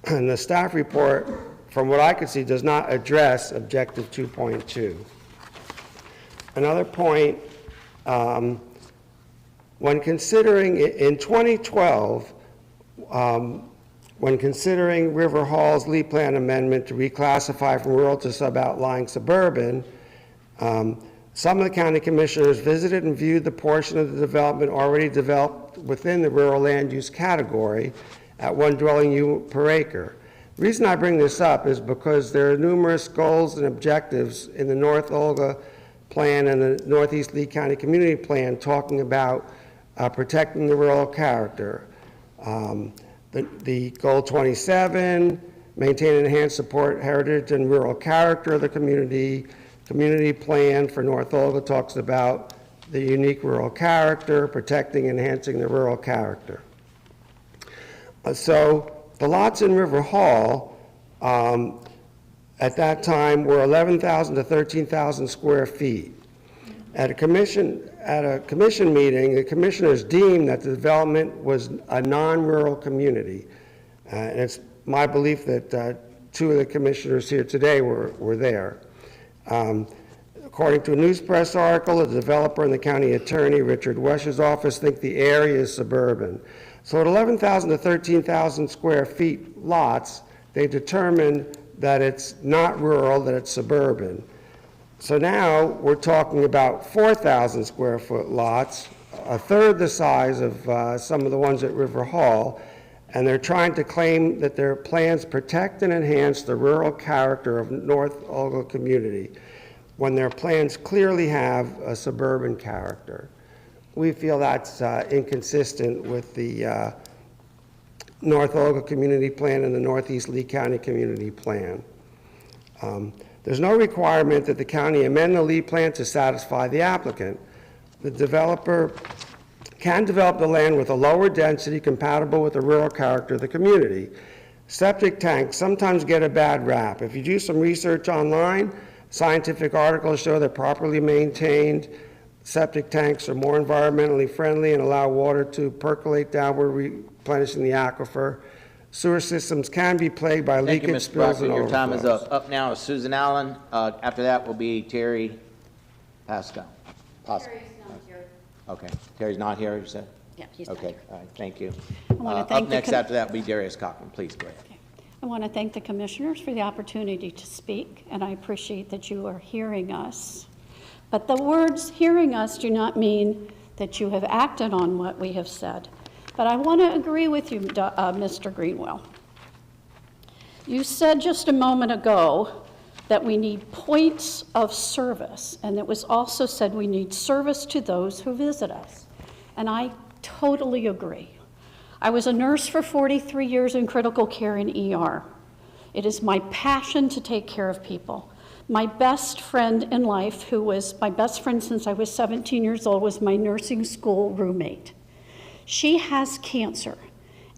And the staff report, from what I could see, does not address Objective 2.2. Another point, when considering, in 2012, when considering River Hall's Lee Plan amendment to reclassify from rural to sub-outlying suburban, some of the county commissioners visited and viewed the portion of the development already developed within the rural land use category at 1 dwelling unit per acre. The reason I bring this up is because there are numerous goals and objectives in the North Olga Plan and the Northeast Lee County Community Plan talking about protecting the rural character. The Goal 27, maintain and enhance support heritage and rural character of the community. Community plan for North Olga talks about the unique rural character, protecting and enhancing the rural character. So the lots in River Hall at that time were 11,000 to 13,000 square feet. At a commission meeting, the commissioners deemed that the development was a non-rural community. And it's my belief that 2 of the commissioners here today were there. According to a news press article, the developer and the county attorney, Richard Wesch's office, think the area is suburban. So at 11,000 to 13,000 square feet lots, they determined that it's not rural, that it's suburban. So now we're talking about 4,000 square foot lots, a third the size of some of the ones at River Hall, and they're trying to claim that their plans protect and enhance the rural character of North Olga community, when their plans clearly have a suburban character. We feel that's inconsistent with the North Olga Community Plan and the Northeast Lee County Community Plan. There's no requirement that the county amend the Lee Plan to satisfy the applicant. The developer can develop the land with a lower density compatible with the rural character of the community. Septic tanks sometimes get a bad rap. If you do some research online, scientific articles show that properly maintained septic tanks are more environmentally friendly and allow water to percolate downward, replenishing the aquifer. Sewer systems can be plagued by Thank you, leakage, Mr. spills, Brockton. and Your time is overflows. up. Up now is Susan Allen. After that will be Terry Pascal. Terry's not here. Okay. Terry's not here, you said? Yeah, he's not Okay, here. all right, thank you. I wanna thank Up the next after that will be Darius Cochran. Please go ahead. I want to thank the commissioners for the opportunity to speak, and I appreciate that you are hearing us. But the words hearing us do not mean that you have acted on what we have said. But I want to agree with you, Mr. Greenwell. You said just a moment ago that we need points of service, and it was also said we need service to those who visit us. And I totally agree. I was a nurse for 43 years in critical care in ER. It is my passion to take care of people. My best friend in life, who was my best friend since I was 17 years old, was my nursing school roommate. She has cancer,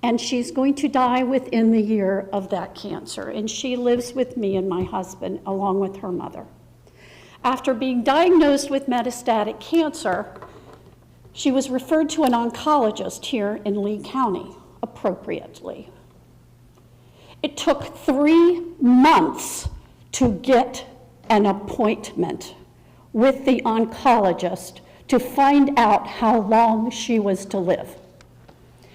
and she's going to die within the year of that cancer, and she lives with me and my husband, along with her mother. After being diagnosed with metastatic cancer, she was referred to an oncologist here in Lee County, appropriately. It took 3 months to get an appointment with the oncologist to find out how long she was to live.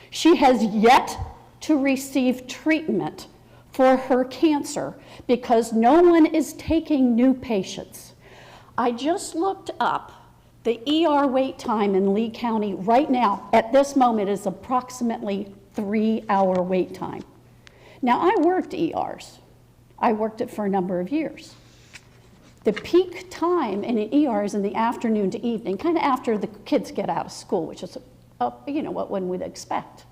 She has yet to receive treatment for her cancer because no one is taking new patients. I just looked up the ER wait time in Lee County right now, at this moment, is approximately 3-hour wait time. Now, I worked ERs. I worked it for a number of years. The peak time in an ER is in the afternoon to evening, kind of after the kids get out of school, which is, what one would expect.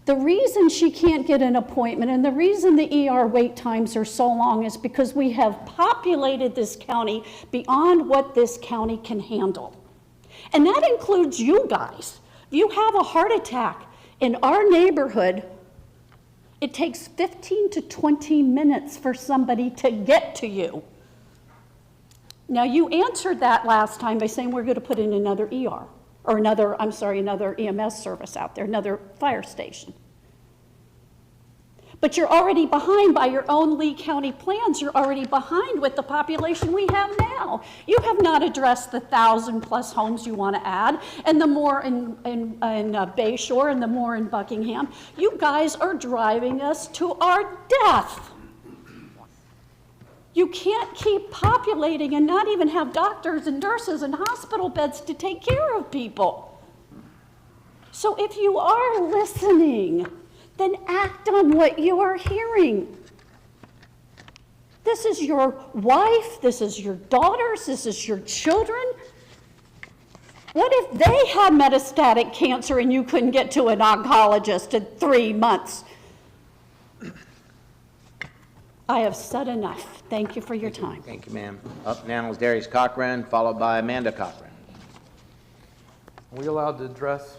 The reason she can't get an appointment and the reason the ER wait times are so long is because we have populated this county beyond what this county can handle. And that includes you guys. If you have a heart attack in our neighborhood, it takes 15 to 20 minutes for somebody to get to you. Now, you answered that last time by saying we're going to put in another ER, or another EMS service out there, another fire station. But you're already behind by your own Lee County plans. You're already behind with the population we have now. You have not addressed the 1,000+ homes you want to add, and the more in Bayshore and the more in Buckingham. You guys are driving us to our death. You can't keep populating and not even have doctors and nurses and hospital beds to take care of people. So if you are listening, then act on what you are hearing. This is your wife, this is your daughters, this is your children. What if they had metastatic cancer and you couldn't get to an oncologist in 3 months? I have said enough. Thank you for your time. Thank you, ma'am. Up now is Darius Cochran, followed by Amanda Cochran. Are we allowed to address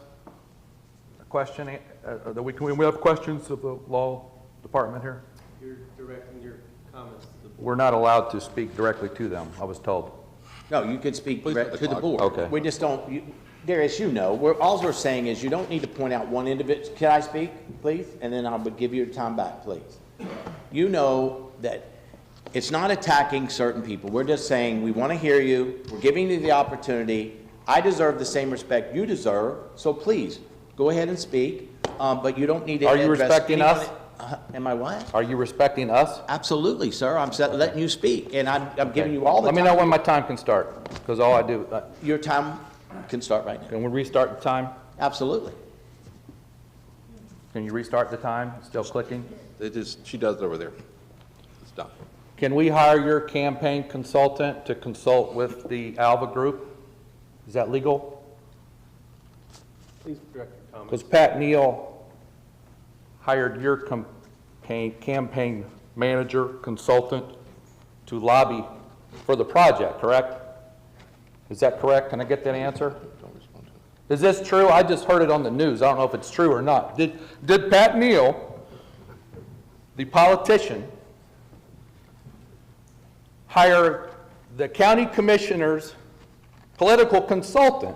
a question? We have questions of the law department here? You're directing your comments to the board. We're not allowed to speak directly to them, I was told. No, you could speak direct to the board. Okay. We just don't, Darius, all we're saying is you don't need to point out one individual. Can I speak, please? And then I would give you your time back, please. You know that it's not attacking certain people. We're just saying we want to hear you. We're giving you the opportunity. I deserve the same respect you deserve, so please, go ahead and speak, but you don't need to Are you address respecting anyone. us? Am I what? Are you respecting us? Absolutely, sir. I'm letting you speak, and I'm giving you all the time. Let me know when my time can start, because all I do... Your time can start right now. Can we restart the time? Absolutely. Can you restart the time? Still clicking? She does it over there. It's done. Can we hire your campaign consultant to consult with the Alva Group? Is that legal? Please direct your comments. Because Pat Neal hired your campaign manager, consultant, to lobby for the project, correct? Is that correct? Can I get that answer? Is this true? I just heard it on the news. I don't know if it's true or not. Did Pat Neal, the politician, hire the county commissioner's political consultant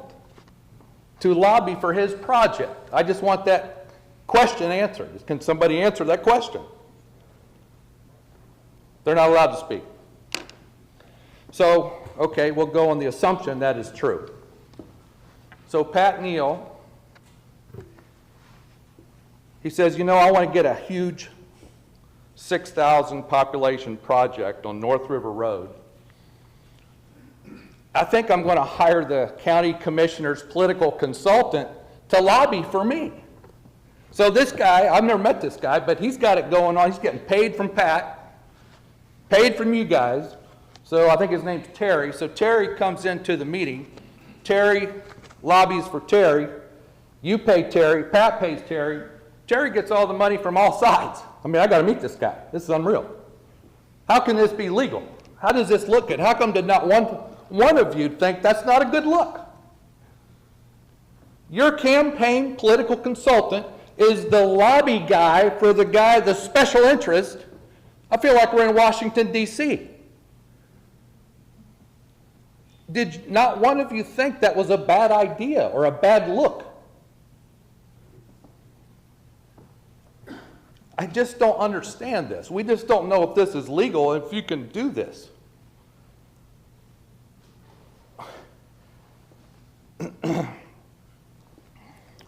to lobby for his project? I just want that question answered. Can somebody answer that question? They're not allowed to speak. So, okay, we'll go on the assumption that is true. So Pat Neal, he says, I want to get a huge 6,000 population project on North River Road. I think I'm going to hire the county commissioner's political consultant to lobby for me. So this guy, I've never met this guy, but he's got it going on. He's getting paid from Pat paid from you guys. So I think his name's Terry. So Terry comes into the meeting. Terry lobbies for Terry. You pay Terry. Pat pays Terry. Terry gets all the money from all sides. I mean, I got to meet this guy. This is unreal. How can this be legal? How does this look good? How come did not one of you think that's not a good look? Your campaign political consultant is the lobby guy for the special interest. I feel like we're in Washington, D.C. Did not one of you think that was a bad idea or a bad look? I just don't understand this. We just don't know if this is legal, if you can do this.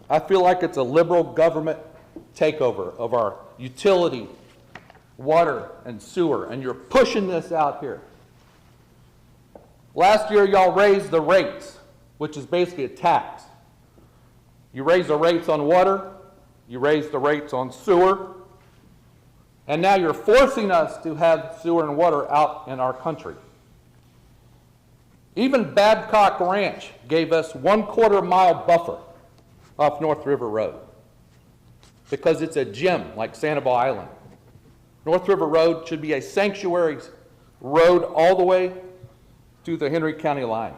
I feel like it's a liberal government takeover of our utility, water, and sewer, and you're pushing this out here. Last year, y'all raised the rates, which is basically a tax. You raised the rates on water, you raised the rates on sewer, and now you're forcing us to have sewer and water out in our country. Even Babcock Ranch gave us 1/4 mile buffer off North River Road because it's a gem like Sanibel Island. North River Road should be a sanctuary road all the way to the Henry County line.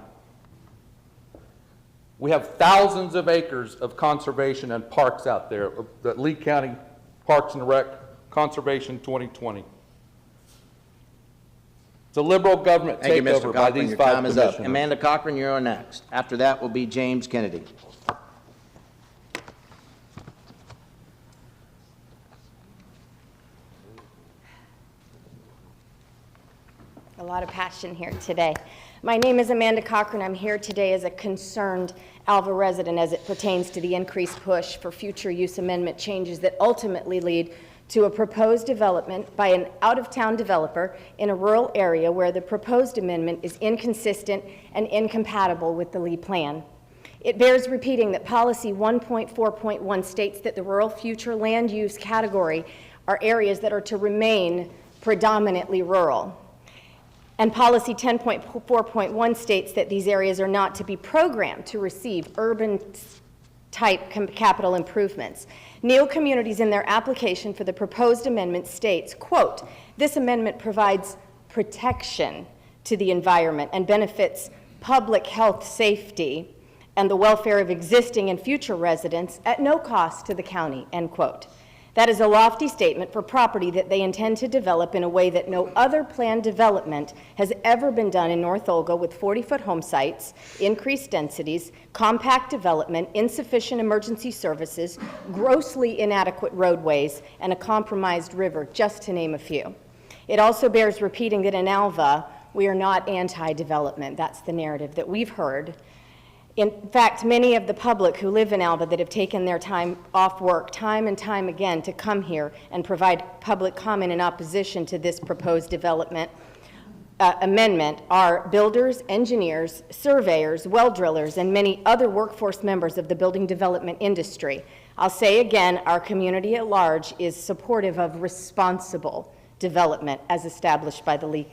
We have thousands of acres of conservation and parks out there, the Lee County Parks and Rec Conservation 2020. It's a liberal government Thank you, Mr. takeover by Cochran. these Your 5 time is up. commissioners. Amanda Cochran, you're on next. After that will be James Kennedy. A lot of passion here today. My name is Amanda Cochran. I'm here today as a concerned Alva resident as it pertains to the increased push for future use amendment changes that ultimately lead to a proposed development by an out-of-town developer in a rural area where the proposed amendment is inconsistent and incompatible with the Lee Plan. It bears repeating that Policy 1.4.1 states that the rural future land use category are areas that are to remain predominantly rural. And Policy 10.4.1 states that these areas are not to be programmed to receive urban-type capital improvements. Neal Communities, in their application for the proposed amendment, states, quote, "This amendment provides protection to the environment and benefits public health, safety, and the welfare of existing and future residents at no cost to the county," end quote. That is a lofty statement for property that they intend to develop in a way that no other planned development has ever been done in North Olga, with 40-foot home sites, increased densities, compact development, insufficient emergency services, grossly inadequate roadways, and a compromised river, just to name a few. It also bears repeating that in Alva, we are not anti-development. That's the narrative that we've heard. In fact, many of the public who live in Alva that have taken their time off work time and time again to come here and provide public comment in opposition to this proposed development amendment are builders, engineers, surveyors, well drillers, and many other workforce members of the building development industry. I'll say again, our community at large is supportive of responsible development as established by the Lee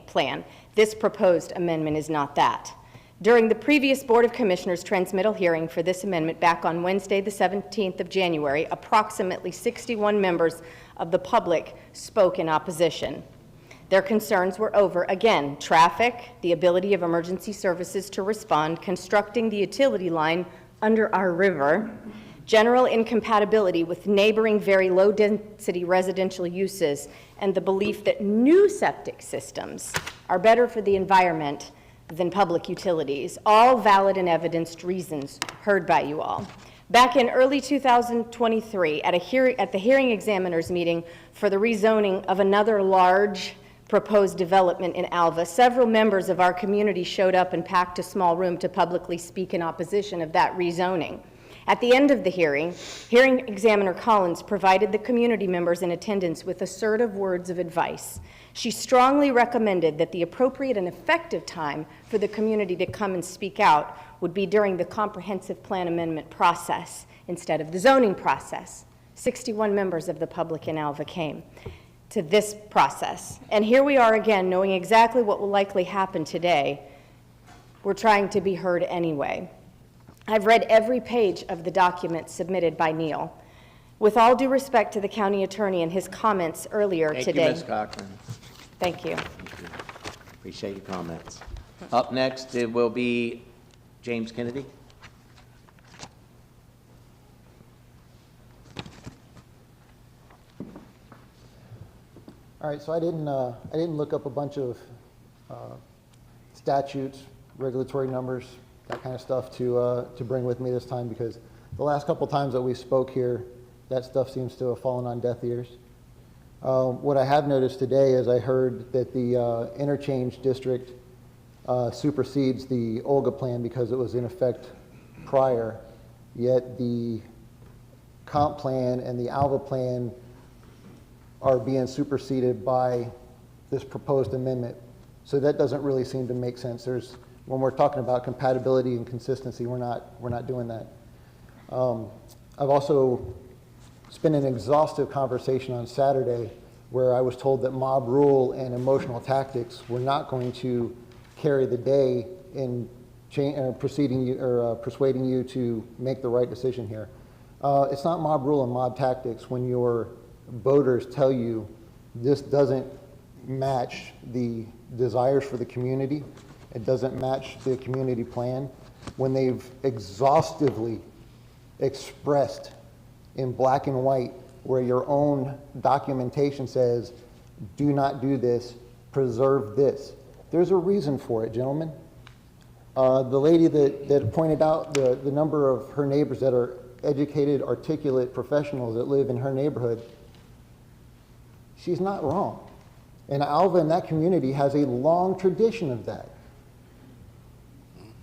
Plan. This proposed amendment is not that. During the previous Board of Commissioners transmittal hearing for this amendment back on Wednesday, the 17th of January, approximately 61 members of the public spoke in opposition. Their concerns were over, again, traffic, the ability of emergency services to respond, constructing the utility line under our river, general incompatibility with neighboring very low-density residential uses, and the belief that new septic systems are better for the environment than public utilities, all valid and evidenced reasons heard by you all. Back in early 2023, at the hearing examiners meeting for the rezoning of another large proposed development in Alva, several members of our community showed up and packed a small room to publicly speak in opposition of that rezoning. At the end of the hearing examiner Collins provided the community members in attendance with assertive words of advice. She strongly recommended that the appropriate and effective time for the community to come and speak out would be during the comprehensive plan amendment process instead of the zoning process. 61 members of the public in Alva came. to this process. And here we are again, knowing exactly what will likely happen today. We're trying to be heard anyway. I've read every page of the document submitted by Neil. With all due respect to the county attorney and his comments earlier today. Thank you, Ms. Cochran. Thank you. Appreciate your comments. Up next, it will be James Kennedy. All right, so I didn't look up a bunch of statutes, regulatory numbers, that kind of stuff to bring with me this time, because the last couple times that we spoke here, that stuff seems to have fallen on deaf ears. What I have noticed today is I heard that the interchange district supersedes the Olga plan because it was in effect prior, yet the comp plan and the Alva plan are being superseded by this proposed amendment. So that doesn't really seem to make sense. When we're talking about compatibility and consistency, we're not doing that. I've also spent an exhaustive conversation on Saturday where I was told that mob rule and emotional tactics were not going to carry the day in persuading you to make the right decision here. It's not mob rule and mob tactics when your voters tell you this doesn't match the desires for the community, it doesn't match the community plan, when they've exhaustively expressed in black and white where your own documentation says, do not do this, preserve this. There's a reason for it, gentlemen. The lady that pointed out the number of her neighbors that are educated, articulate professionals that live in her neighborhood, she's not wrong. And Alva in that community has a long tradition of that.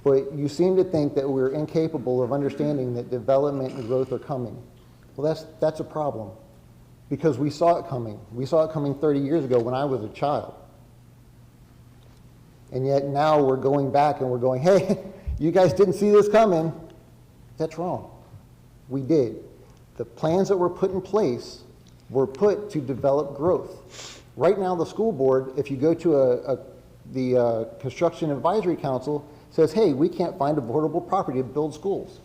But you seem to think that we're incapable of understanding that development and growth are coming. Well, that's a problem, because we saw it coming. We saw it coming 30 years ago when I was a child. And yet now we're going back and we're going, hey, you guys didn't see this coming. That's wrong. We did. The plans that were put in place were put to develop growth. Right now, the school board, if you go to the Construction Advisory Council, says, hey, we can't find affordable property to build schools.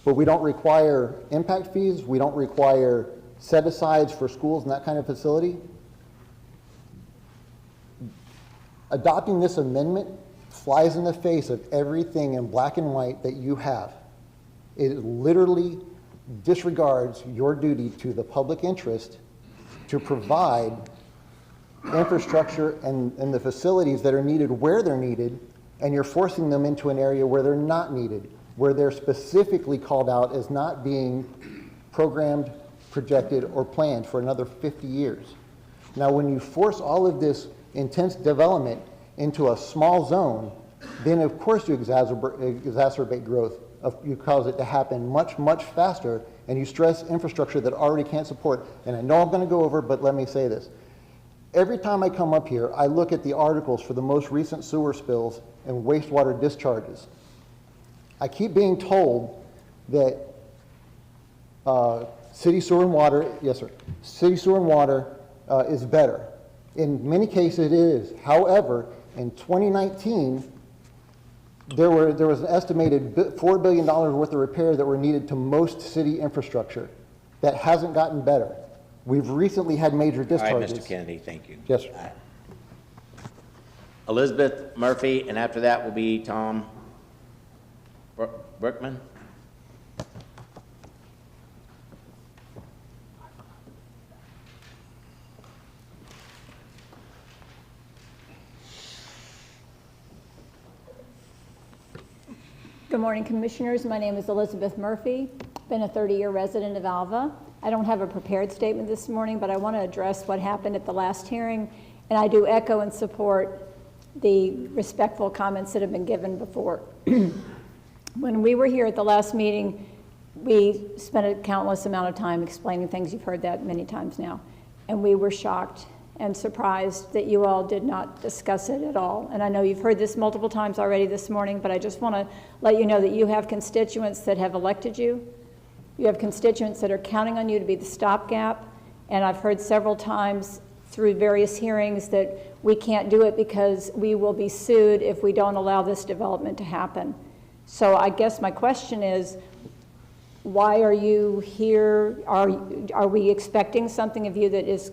But we don't require impact fees, we don't require set-asides for schools and that kind of facility. Adopting this amendment flies in the face of everything in black and white that you have. It literally disregards your duty to the public interest to provide infrastructure and the facilities that are needed where they're needed, and you're forcing them into an area where they're not needed, where they're specifically called out as not being programmed, projected, or planned for another 50 years. Now, when you force all of this intense development into a small zone, then of course you exacerbate growth. You cause it to happen much, much faster, and you stress infrastructure that already can't support. And I know I'm going to go over, but let me say this. Every time I come up here, I look at the articles for the most recent sewer spills and wastewater discharges. I keep being told that city sewer and water, yes sir, city sewer and water is better. In many cases it is. However, in 2019, there was an estimated $4 billion worth of repair that were needed to most city infrastructure. That hasn't gotten better. We've recently had major discharges. All right, Mr. Kennedy, thank you. Yes, sir. Elizabeth Murphy, and after that will be Tom Brookman. Good morning, Commissioners. My name is Elizabeth Murphy. Been a 30-year resident of Alva. I don't have a prepared statement this morning, but I want to address what happened at the last hearing, and I do echo and support the respectful comments that have been given before. When we were here at the last meeting, we spent a countless amount of time explaining things. You've heard that many times now. And we were shocked and surprised that you all did not discuss it at all. And I know you've heard this multiple times already this morning, but I just want to let you know that you have constituents that have elected you. You have constituents that are counting on you to be the stopgap, And I've heard several times through various hearings that we can't do it because we will be sued if we don't allow this development to happen. So I guess my question is, why are you here? Are we expecting something of you that is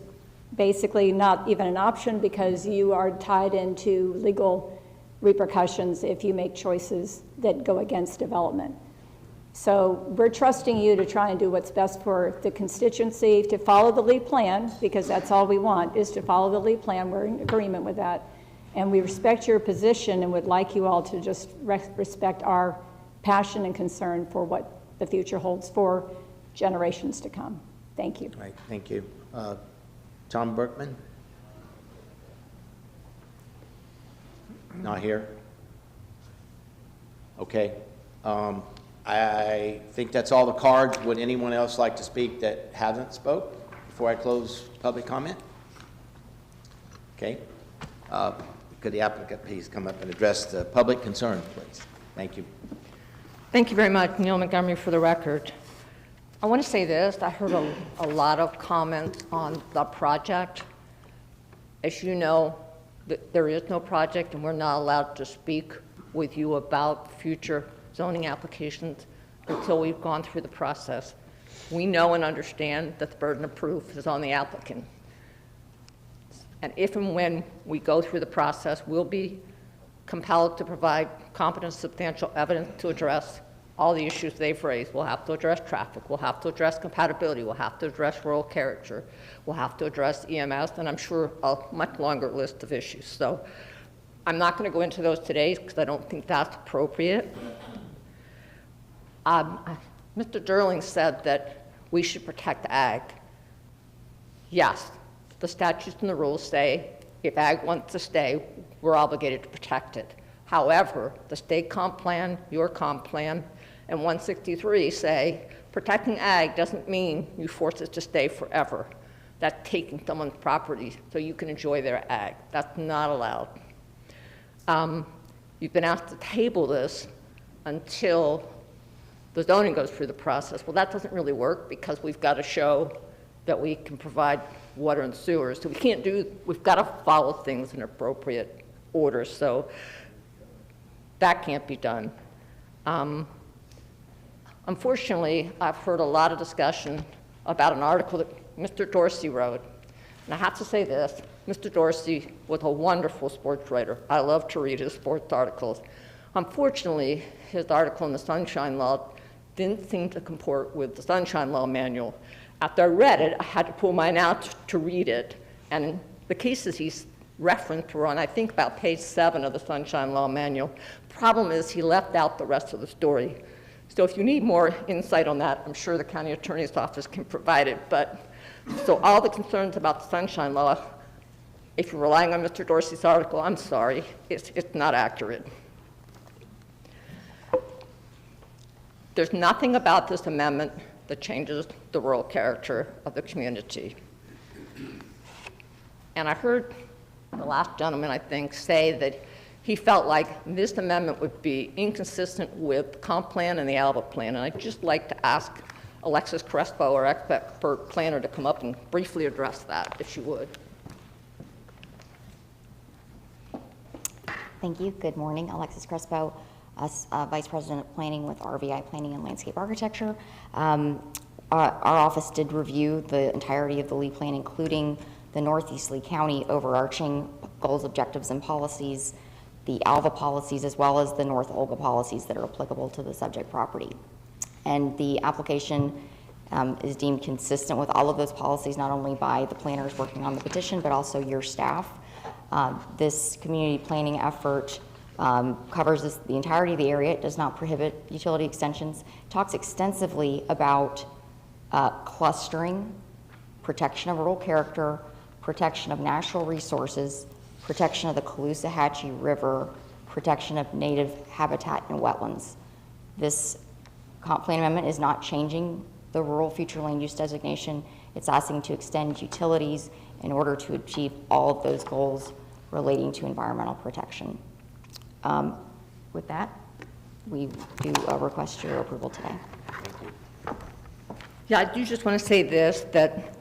basically not even an option because you are tied into legal repercussions if you make choices that go against development? So we're trusting you to try and do what's best for the constituency, to follow the LEAP plan, because that's all we want, is to follow the LEAP plan. We're in agreement with that. And we respect your position and would like you all to just respect our passion and concern for what the future holds for generations to come. Thank you. All right, thank you. Tom Berkman? Not here? Okay. I think that's all the cards. Would anyone else like to speak that hasn't spoke before I close public comment? Okay. Could the applicant please come up and address the public concern, please? Thank you. Thank you very much. Neil Montgomery for the record. I want to say this. I heard a lot of comments on the project. As you know, there is no project, and we're not allowed to speak with you about future zoning applications until we've gone through the process. We know and understand that the burden of proof is on the applicant. And if and when we go through the process, we'll be compelled to provide competent, substantial evidence to address all the issues they've raised. We'll have to address traffic, we'll have to address compatibility, we'll have to address rural character, we'll have to address EMS, and I'm sure a much longer list of issues. So I'm not going to go into those today because I don't think that's appropriate. Mr. Durling said that we should protect ag. Yes, the statutes and the rules say if ag wants to stay, we're obligated to protect it. However, the state comp plan, your comp plan, and 163 say protecting ag doesn't mean you force it to stay forever. That's taking someone's property so you can enjoy their ag. That's not allowed. You've been asked to table this until the zoning goes through the process. Well, that doesn't really work because we've got to show that we can provide water and sewers. So we've got to follow things in appropriate order. So that can't be done. Unfortunately, I've heard a lot of discussion about an article that Mr. Dorsey wrote. And I have to say this, Mr. Dorsey was a wonderful sports writer. I love to read his sports articles. Unfortunately, his article in the Sunshine Law didn't seem to comport with the Sunshine Law manual. After I read it, I had to pull mine out to read it. And the cases he's referenced were on, I think, about page 7 of the Sunshine Law manual. Problem is, he left out the rest of the story. So if you need more insight on that, I'm sure the county attorney's office can provide it. But so all the concerns about the Sunshine Law, if you're relying on Mr. Dorsey's article, I'm sorry, it's not accurate. There's nothing about this amendment that changes the rural character of the community. And I heard the last gentleman, I think, say that he felt like this amendment would be inconsistent with the comp plan and the ALVA plan. And I'd just like to ask Alexis Crespo, our expert planner, to come up and briefly address that, if she would. Thank you. Good morning. Alexis Crespo, Vice President of Planning with RVI Planning and Landscape Architecture. Our office did review the entirety of the LEAP plan, including the Northeast Lee County overarching goals, objectives, and policies, the ALVA policies, as well as the North Olga policies that are applicable to the subject property. And the application is deemed consistent with all of those policies, not only by the planners working on the petition, but also your staff. This community planning effort covers the entirety of the area. It does not prohibit utility extensions. It talks extensively about clustering, protection of rural character, protection of natural resources, protection of the Caloosahatchee River, protection of native habitat and wetlands. This comp plan amendment is not changing the rural future land use designation. It's asking to extend utilities in order to achieve all of those goals relating to environmental protection. With that, we do request your approval today. Yeah, I do just want to say this, that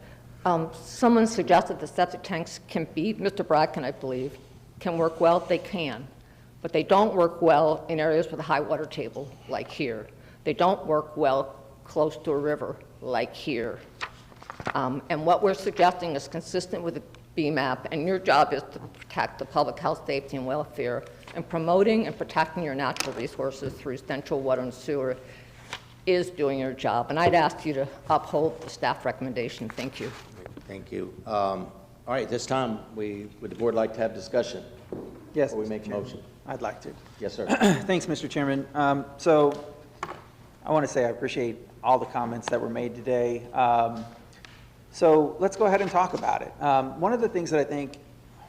Someone suggested the septic tanks can be, Mr. Bracken, I believe, can work well. They can, but they don't work well in areas with a high water table, like here. They don't work well close to a river, like here. And what we're suggesting is consistent with the BMAP, and your job is to protect the public health, safety, and welfare, and promoting and protecting your natural resources through central water and sewer is doing your job. And I'd ask you to uphold the staff recommendation. Thank you. Thank you. All right, this time, would the board like to have discussion? Yes, Before we Mr. make a Chairman. motion? I'd like to. Yes, sir. Thanks, Mr. Chairman. So I want to say I appreciate all the comments that were made today. So let's go ahead and talk about it. One of the things that I think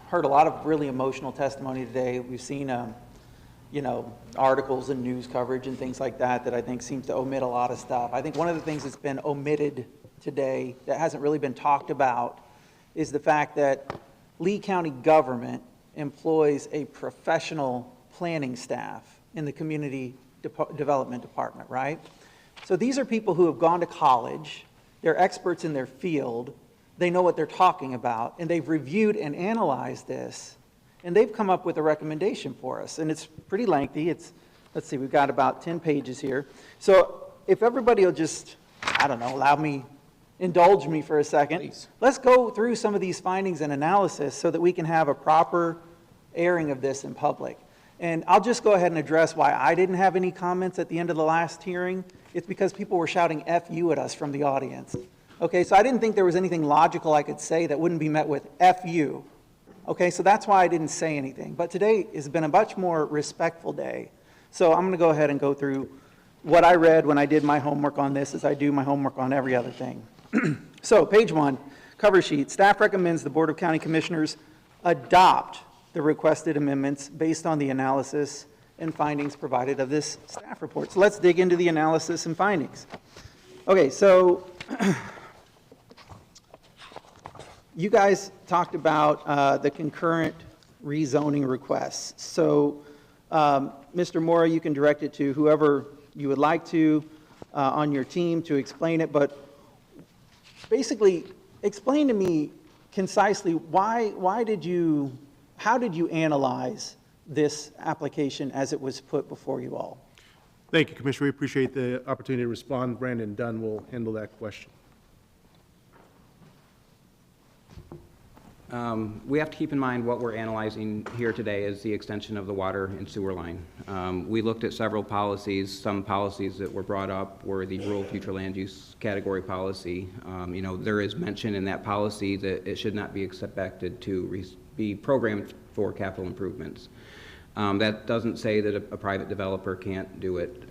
heard a lot of really emotional testimony today, we've seen, you know, articles and news coverage and things like that I think seems to omit a lot of stuff. I think one of the things that's been omitted today that hasn't really been talked about is the fact that Lee County government employs a professional planning staff in the community development department, right? So these are people who have gone to college, they're experts in their field, they know what they're talking about, and they've reviewed and analyzed this, and they've come up with a recommendation for us. And it's pretty lengthy. Let's see, we've got about 10 pages here. So if everybody will just, I don't know, indulge me for a second. Please. Let's go through some of these findings and analysis so that we can have a proper airing of this in public. And I'll just go ahead and address why I didn't have any comments at the end of the last hearing. It's because people were shouting F you at us from the audience. Okay, so I didn't think there was anything logical I could say that wouldn't be met with F you. Okay, so that's why I didn't say anything. But today has been a much more respectful day. So I'm going to go ahead and go through what I read when I did my homework on this, as I do my homework on every other thing. So page 1, cover sheet. Staff recommends the Board of County Commissioners adopt the requested amendments based on the analysis and findings provided of this staff report. So let's dig into the analysis and findings. Okay, so you guys talked about the concurrent rezoning requests. So Mr. Mora, you can direct it to whoever you would like to on your team to explain it, but basically explain to me concisely how did you analyze this application as it was put before you all? Thank you, Commissioner. We appreciate the opportunity to respond. Brandon Dunn will handle that question. We have to keep in mind what we're analyzing here today is the extension of the water and sewer line. We looked at several policies. Some policies that were brought up were the rural future land use category policy. You know, there is mention in that policy that it should not be expected to be programmed for capital improvements. That doesn't say that a private developer can't do it.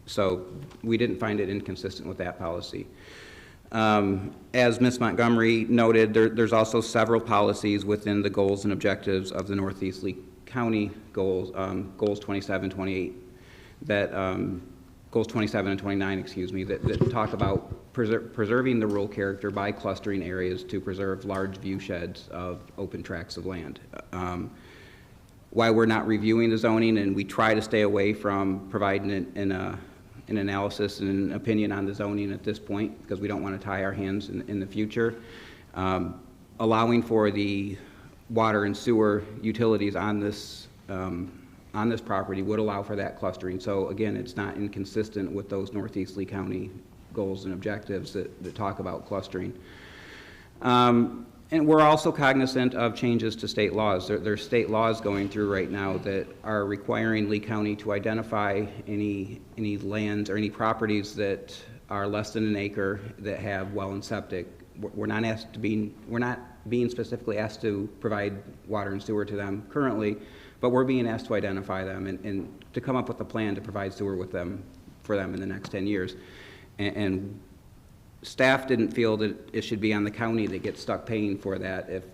So we didn't find it inconsistent with that policy. As Ms. Montgomery noted, there's also several policies within the goals and objectives of the Northeast Lee County goals, goals 27, 28, that goals 27 and 29, excuse me, that talk about preserving the rural character by clustering areas to preserve large view sheds of open tracts of land. While we're not reviewing the zoning, and we try to stay away from providing an analysis and an opinion on the zoning at this point, because we don't want to tie our hands in the future, allowing for the water and sewer utilities on this property would allow for that clustering. So again, it's not inconsistent with those Northeast Lee County goals and objectives that talk about clustering. And we're also cognizant of changes to state laws. There's state laws going through right now that are requiring Lee County to identify any lands or any properties that are less than an acre that have well and septic. We're not being specifically asked to provide water and sewer to them currently, but we're being asked to identify them and to come up with a plan to provide sewer for them in the next 10 years. And staff didn't feel that it should be on the county that gets stuck paying for that if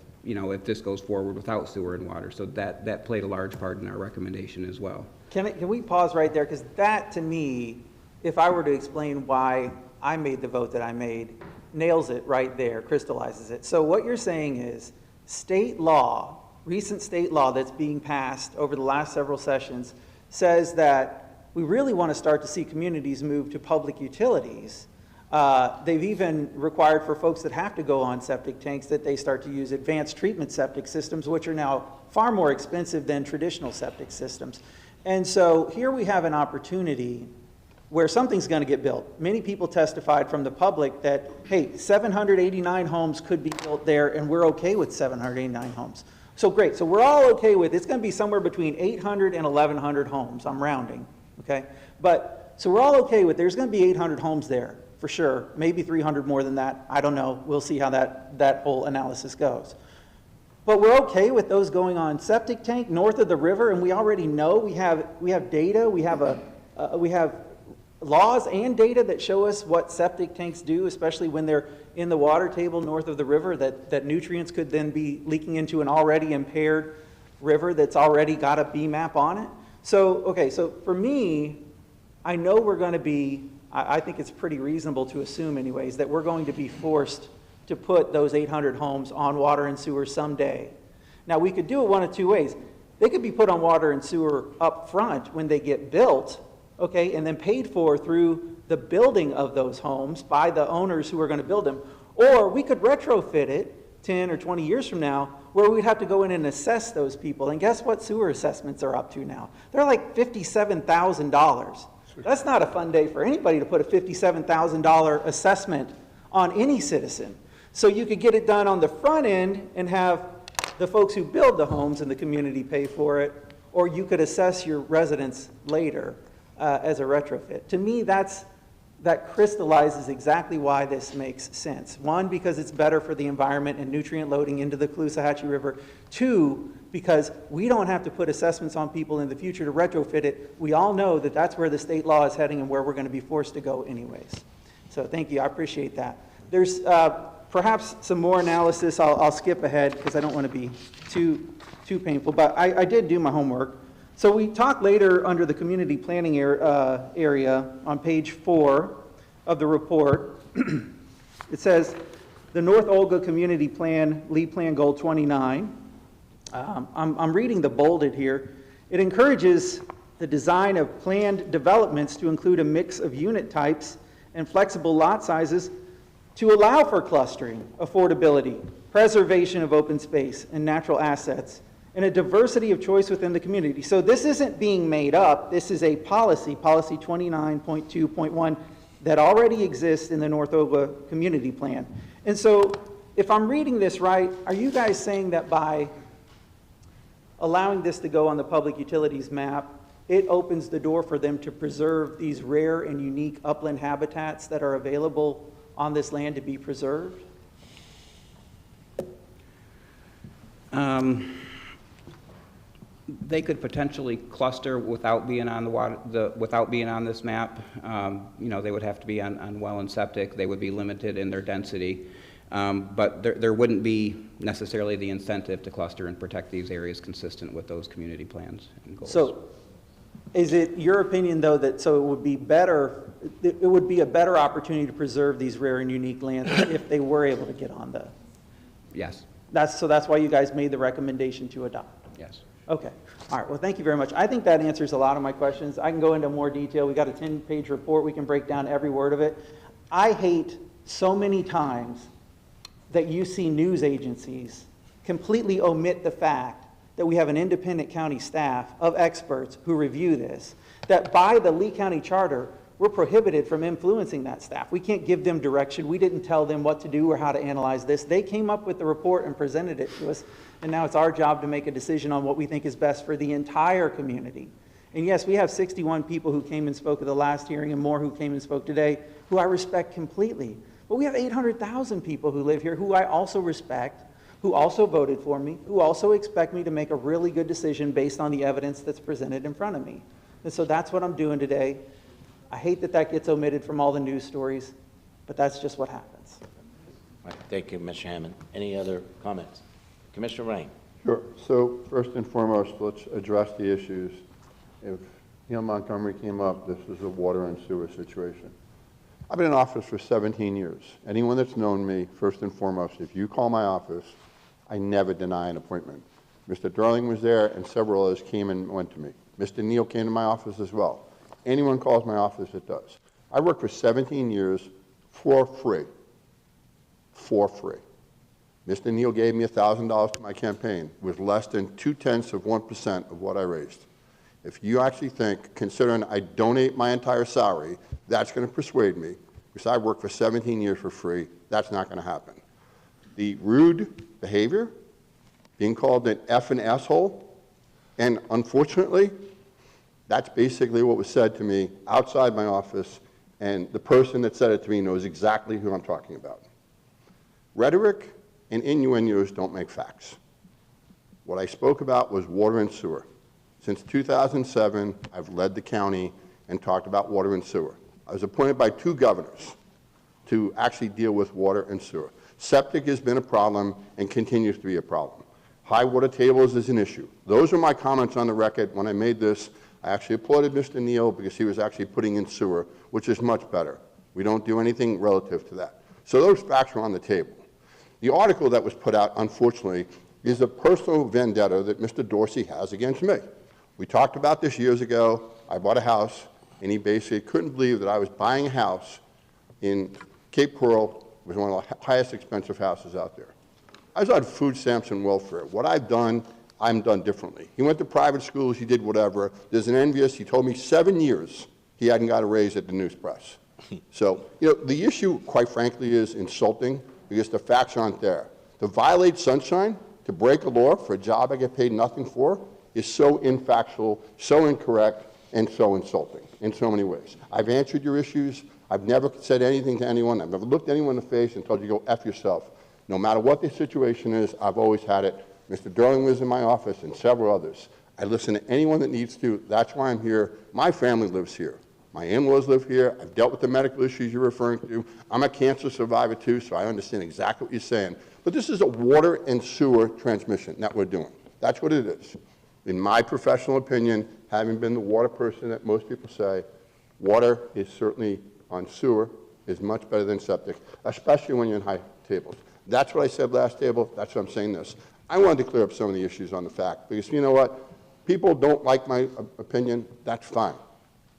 this goes forward without sewer and water. So that played a large part in our recommendation as well. Can we pause right there? Because that, to me, if I were to explain why I made the vote that I made, nails it right there, crystallizes it. So what you're saying is state law, recent state law that's being passed over the last several sessions, says that we really want to start to see communities move to public utilities, They've even required for folks that have to go on septic tanks that they start to use advanced treatment septic systems, which are now far more expensive than traditional septic systems. And so here we have an opportunity where something's going to get built. Many people testified from the public that, hey, 789 homes could be built there, and we're okay with 789 homes. So great. So we're all okay with it's going to be somewhere between 800 and 1,100 homes. I'm rounding, okay? But so we're all okay with there's going to be 800 homes there for sure. Maybe 300 more than that. I don't know. We'll see how that whole analysis goes. But we're okay with those going on septic tank north of the river, and we already know we have data. We have laws and data that show us what septic tanks do, especially when they're in the water table north of the river, that nutrients could then be leaking into an already impaired river that's already got a BMAP on it. So, okay, so for me, I know we're going to be, I think it's pretty reasonable to assume anyways, that we're going to be forced to put those 800 homes on water and sewer someday. Now, we could do it one of two ways. They could be put on water and sewer up front when they get built, okay, and then paid for through the building of those homes by the owners who are going to build them. Or we could retrofit it 10 or 20 years from now where we'd have to go in and assess those people. And guess what sewer assessments are up to now? They're like $57,000. That's not a fun day for anybody to put a $57,000 assessment on any citizen. So you could get it done on the front end and have the folks who build the homes in the community pay for it, or you could assess your residents later as a retrofit. To me, that crystallizes exactly why this makes sense. One, because it's better for the environment and nutrient loading into the Caloosahatchee River. Two, because we don't have to put assessments on people in the future to retrofit it. We all know that that's where the state law is heading and where we're going to be forced to go anyways. So thank you, I appreciate that. There's perhaps some more analysis. I'll skip ahead because I don't want to be too painful, but I did do my homework. So we talk later under the community planning area on page 4 of the report. It says the North Olga Community Plan, Lead Plan Goal 29. I'm reading the bolded here. It encourages the design of planned developments to include a mix of unit types and flexible lot sizes to allow for clustering, affordability, preservation of open space and natural assets, and a diversity of choice within the community. So this isn't being made up. This is a policy, policy 29.2.1, that already exists in the North Olga Community Plan. And so if I'm reading this right, are you guys saying that by allowing this to go on the public utilities map, it opens the door for them to preserve these rare and unique upland habitats that are available on this land to be preserved? They could potentially cluster without being on the water, without being on this map. You know, they would have to be on well and septic. They would be limited in their density. But there wouldn't be necessarily the incentive to cluster and protect these areas consistent with those community plans and goals. So is it your opinion, though, that so it would be better, it would be a better opportunity to preserve these rare and unique lands if they were able to get on the... Yes. So that's why you guys made the recommendation to adopt? Yes. Okay. All right. Well, thank you very much. I think that answers a lot of my questions. I can go into more detail. We got a 10-page report. We can break down every word of it. I hate so many times that you see news agencies completely omit the fact that we have an independent county staff of experts who review this, that by the Lee County Charter, we're prohibited from influencing that staff. We can't give them direction. We didn't tell them what to do or how to analyze this. They came up with the report and presented it to us, and now it's our job to make a decision on what we think is best for the entire community. And yes, we have 61 people who came and spoke at the last hearing and more who came and spoke today, who I respect completely. But we have 800,000 people who live here who I also respect, who also voted for me, who also expect me to make a really good decision based on the evidence that's presented in front of me. And so that's what I'm doing today. I hate that that gets omitted from all the news stories, but that's just what happens. All right, thank you, Mr. Hammond. Any other comments? Commissioner Rain. Sure. So first and foremost, let's address the issues. If Neil Montgomery came up, this is a water and sewer situation. I've been in office for 17 years. Anyone that's known me, first and foremost, if you call my office, I never deny an appointment. Mr. Darling was there, and several others came and went to me. Mr. Neal came to my office as well. Anyone calls my office, it does. I worked for 17 years for free. For free. Mr. Neal gave me $1,000 to my campaign, with less than 0.2% of what I raised. If you actually think, considering I donate my entire salary, that's going to persuade me, because I worked for 17 years for free, that's not going to happen. The rude behavior, being called an effing asshole, and unfortunately, that's basically what was said to me outside my office, and the person that said it to me knows exactly who I'm talking about. Rhetoric and innuendos don't make facts. What I spoke about was water and sewer. Since 2007, I've led the county and talked about water and sewer. I was appointed by 2 governors to actually deal with water and sewer. Septic has been a problem and continues to be a problem. High water tables is an issue. Those are my comments on the record. When I made this, I actually applauded Mr. Neal because he was actually putting in sewer, which is much better. We don't do anything relative to that. So those facts are on the table. The article that was put out, unfortunately, is a personal vendetta that Mr. Dorsey has against me. We talked about this years ago. I bought a house, and he basically couldn't believe that I was buying a house in Cape Coral. It was one of the highest expensive houses out there. I was on food stamps and welfare. What I've done, I'm done differently. He went to private schools, he did whatever. There's an envious, he told me 7 years he hadn't got a raise at the news press. So, the issue, quite frankly, is insulting because the facts aren't there. To violate sunshine, to break a law for a job I get paid nothing for, is so infactual, so incorrect, and so insulting in so many ways. I've answered your issues. I've never said anything to anyone. I've never looked anyone in the face and told you go F yourself. No matter what the situation is, I've always had it. Mr. Durling was in my office and several others. I listen to anyone that needs to. That's why I'm here. My family lives here. My in-laws live here. I've dealt with the medical issues you're referring to. I'm a cancer survivor too, so I understand exactly what you're saying. But this is a water and sewer transmission that we're doing. That's what it is. In my professional opinion, having been the water person that most people say, water is certainly on sewer is much better than septic, especially when you're in high tables. That's what I said last table. That's what I'm saying this. I wanted to clear up some of the issues on the fact, because you know what? People don't like my opinion. That's fine.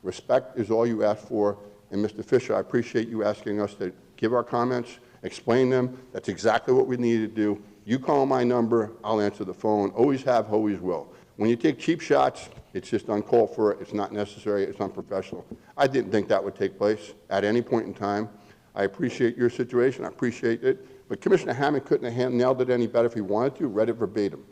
Respect is all you ask for. And Mr. Fisher, I appreciate you asking us to give our comments, explain them. That's exactly what we need to do. You call my number, I'll answer the phone. Always have, always will. When you take cheap shots, it's just uncalled for. It's not necessary. It's unprofessional. I didn't think that would take place at any point in time. I appreciate your situation. I appreciate it. But Commissioner Hammond couldn't have nailed it any better if he wanted to. Read it verbatim.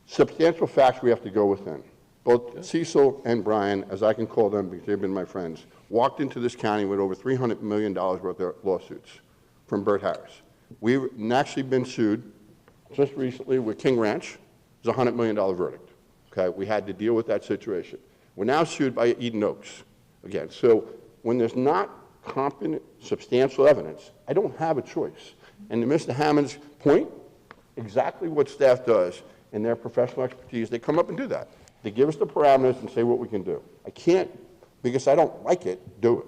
Substantial facts we have to go within. Both Cecil and Brian, as I can call them because they've been my friends, walked into this county with over $300 million worth of lawsuits from Bert Harris. We've actually been sued just recently with King Ranch. It was a $100 million verdict. Okay, we had to deal with that situation. We're now sued by Eden Oaks again. So when there's not competent, substantial evidence, I don't have a choice. And to Mr. Hammond's point, exactly what staff does in their professional expertise, they come up and do that. They give us the parameters and say what we can do. I can't, because I don't like it, do it.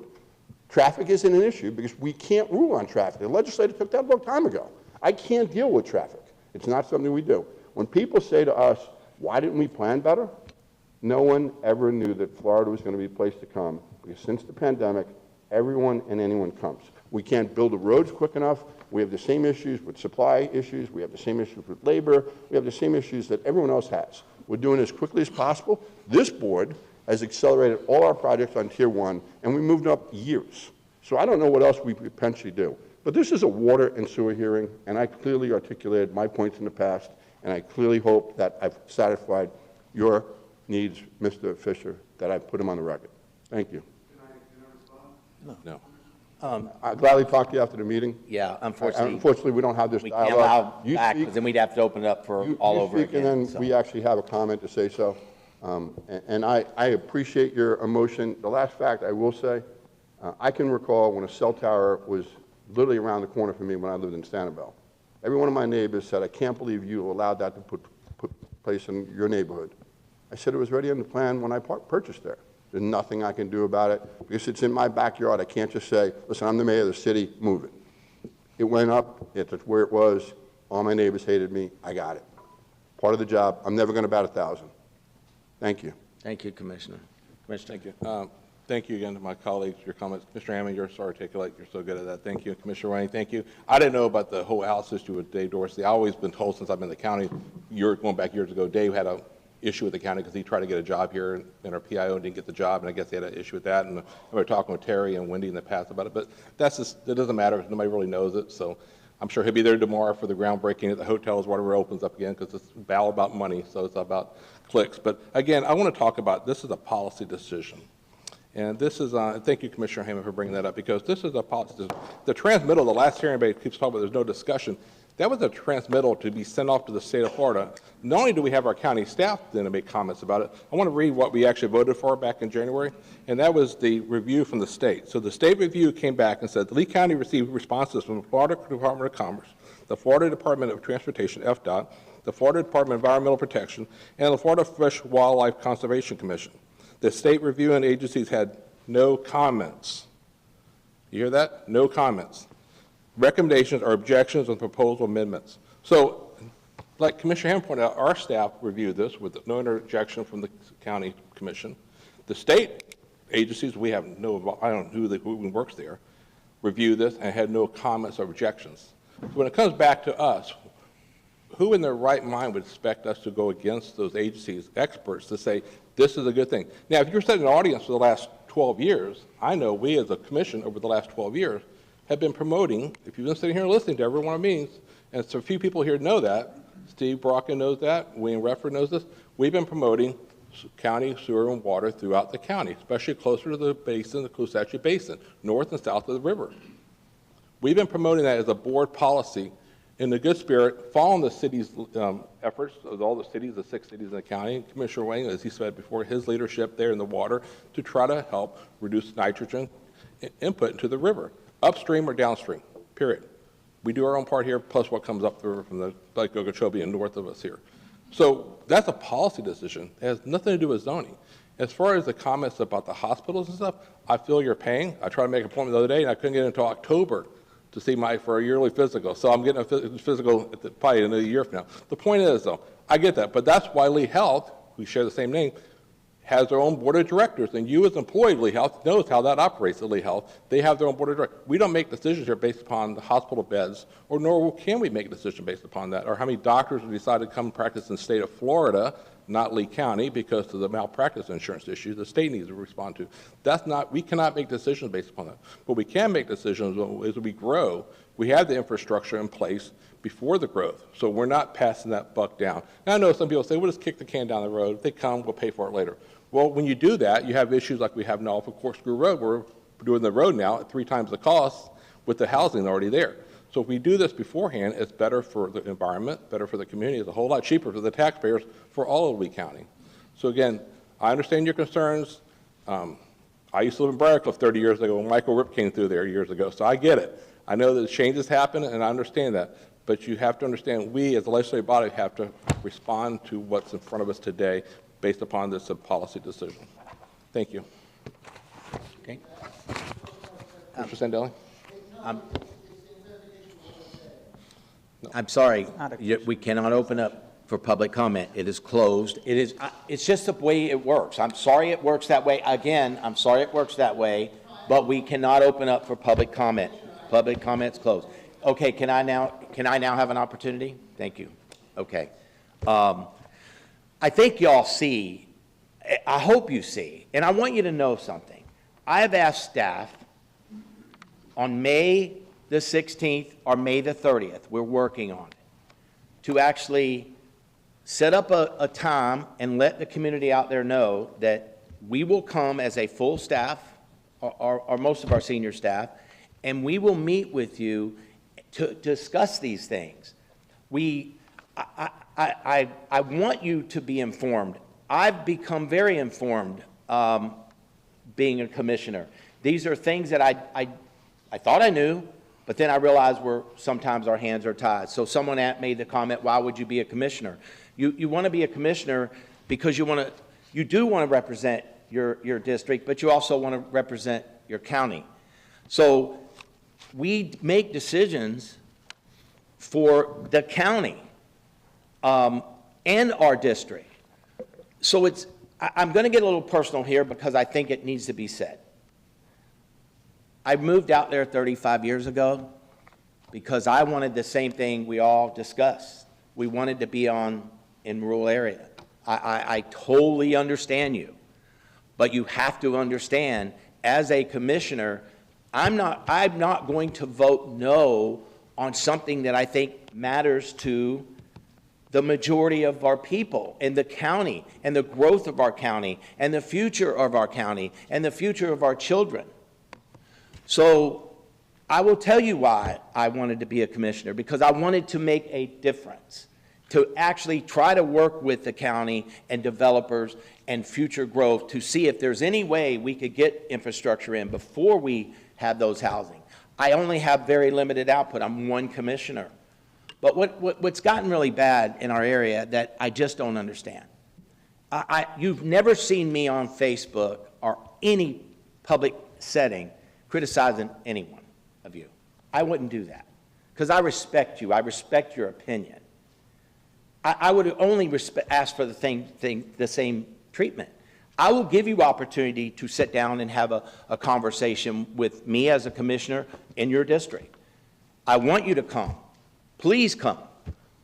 Traffic isn't an issue because we can't rule on traffic. The legislature took that a long time ago. I can't deal with traffic. It's not something we do. When people say to us, why didn't we plan better? No one ever knew that Florida was going to be a place to come, because since the pandemic, everyone and anyone comes. We can't build the roads quick enough. We have the same issues with supply issues. We have the same issues with labor. We have the same issues that everyone else has. We're doing it as quickly as possible. This board has accelerated all our projects on Tier 1, and we moved up years. So I don't know what else we could potentially do. But this is a water and sewer hearing, and I clearly articulated my points in the past, and I clearly hope that I've satisfied your needs, Mr. Fisher, that I've put them on the record. Thank you. No. I'll gladly talk to you after the meeting. Yeah, unfortunately. Unfortunately, we don't have this We can't dialogue. allow back, because then we'd have to open it up for all over speak, again. and then we actually have a comment to say so. And I appreciate your emotion. The last fact I will say, I can recall when a cell tower was literally around the corner from me when I lived in Sanibel. Every one of my neighbors said, I can't believe you allowed that to put place in your neighborhood. I said it was already on the plan when I purchased there. There's nothing I can do about it. Because it's in my backyard, I can't just say, listen, I'm the mayor of the city, move it. It went up, it's where it was, all my neighbors hated me, I got it. Part of the job, I'm never going to bat 1,000. Thank you. Thank you, Commissioner. Commissioner. Thank you. Thank you again to my colleagues for your comments. Commissioner Hammond, you're so articulate. You're so good at that. Thank you. Commissioner Wayne, thank you. I didn't know about the whole Alice issue with Dave Dorsey. I've always been told since I've been in the county, going back years ago, Dave had an issue with the county because he tried to get a job here in our PIO and didn't get the job, and I guess he had an issue with that. And we were talking with Terry and Wendy in the past about it, but that doesn't matter. Nobody really knows it. So I'm sure he'll be there tomorrow for the groundbreaking at the hotels, whatever opens up again, because it's a battle about money, so it's about clicks. But again, I want to talk about this is a policy decision. And this is, thank you, Commissioner Hammond, for bringing that up, because this is a policy decision. The transmittal, the last hearing everybody keeps talking about, there's no discussion. That was a transmittal to be sent off to the state of Florida. Not only do we have our county staff then to make comments about it, I want to read what we actually voted for back in January, and that was the review from the state. So the state review came back and said, Lee County received responses from the Florida Department of Commerce, the Florida Department of Transportation, FDOT, the Florida Department of Environmental Protection, and the Florida Fish and Wildlife Conservation Commission. The state reviewing agencies had no comments. You hear that? No comments. Recommendations or objections on proposal amendments. So, like Commissioner Hammond pointed out, our staff reviewed this with no interjection from the county commission. The state agencies, we have no, I don't know who works there, reviewed this and had no comments or objections. So when it comes back to us, who in their right mind would expect us to go against those agencies, experts, to say, this is a good thing? Now, if you're sitting in an audience for the last 12 years, I know we as a commission over the last 12 years have been promoting, if you've been sitting here listening to every one of our meetings, and so a few people here know that, Steve Brocken knows that, Wayne Redford knows this, we've been promoting county sewer and water throughout the county, especially closer to the basin, the Coosatchee Basin, north and south of the river. We've been promoting that as a board policy in the good spirit, following the city's efforts of all the cities, the 6 cities in the county, and Commissioner Wayne, as he said before, his leadership there in the water to try to help reduce nitrogen input into the river, upstream or downstream, period. We do our own part here, plus what comes up the river from the Lake Okeechobee and north of us here. So that's a policy decision. It has nothing to do with zoning. As far as the comments about the hospitals and stuff, I feel your pain. I tried to make an appointment the other day, and I couldn't get until October to see for a yearly physical. So I'm getting a physical probably in a year from now. The point is, though, I get that, but that's why Lee Health, we share the same name, has their own board of directors, and you as an employee of Lee Health knows how that operates at Lee Health. They have their own board of directors. We don't make decisions here based upon the hospital beds, or nor can we make a decision based upon that, or how many doctors have decided to come practice in the state of Florida, not Lee County, because of the malpractice insurance issue the state needs to respond to. We cannot make decisions based upon that. But we can make decisions as we grow. We have the infrastructure in place before the growth, so we're not passing that buck down. Now, I know some people say, we'll just kick the can down the road. If they come, we'll pay for it later. Well, when you do that, you have issues like we have now for Corkscrew Road. We're doing the road now at 3 times the cost with the housing already there. So if we do this beforehand, it's better for the environment, better for the community. It's a whole lot cheaper for the taxpayers for all of Lee County. So again, I understand your concerns. I used to live in Briarcliff 30 years ago when Michael Rip came through there years ago, so I get it. I know that changes happen, and I understand that. But you have to understand, we as a legislative body have to respond to what's in front of us today based upon this policy decision. Thank you. Okay. Mr. Sandelli? I'm sorry, we cannot open up for public comment. It is closed. It's just the way it works. I'm sorry it works that way. Again, I'm sorry it works that way, but we cannot open up for public comment. Public comment's closed. Okay, can I now have an opportunity? Thank you. Okay. I think y'all see, I hope you see, and I want you to know something. I have asked staff on May the 16th or May the 30th, we're working on it, to actually set up a time and let the community out there know that we will come as a full staff, or most of our senior staff, and we will meet with you to discuss these things. I want you to be informed. I've become very informed being a commissioner. These are things that I thought I knew, but then I realized sometimes our hands are tied. So someone made the comment, why would you be a commissioner? You want to be a commissioner because you do want to represent your district, but you also want to represent your county. So we make decisions for the county and our district. So I'm going to get a little personal here because I think it needs to be said. I moved out there 35 years ago because I wanted the same thing we all discussed. We wanted to be in rural area. I totally understand you, but you have to understand, as a commissioner, I'm not going to vote no on something that I think matters to the majority of our people in the county and the growth of our county and the future of our county and the future of our children. So I will tell you why I wanted to be a commissioner, because I wanted to make a difference, to actually try to work with the county and developers and future growth to see if there's any way we could get infrastructure in before we have those housing. I only have very limited output. I'm one commissioner. But what's gotten really bad in our area that I just don't understand, you've never seen me on Facebook or any public setting criticizing any one of you. I wouldn't do that because I respect you. I respect your opinion. I would only ask for the same treatment. I will give you opportunity to sit down and have a conversation with me as a commissioner in your district. I want you to come. Please come.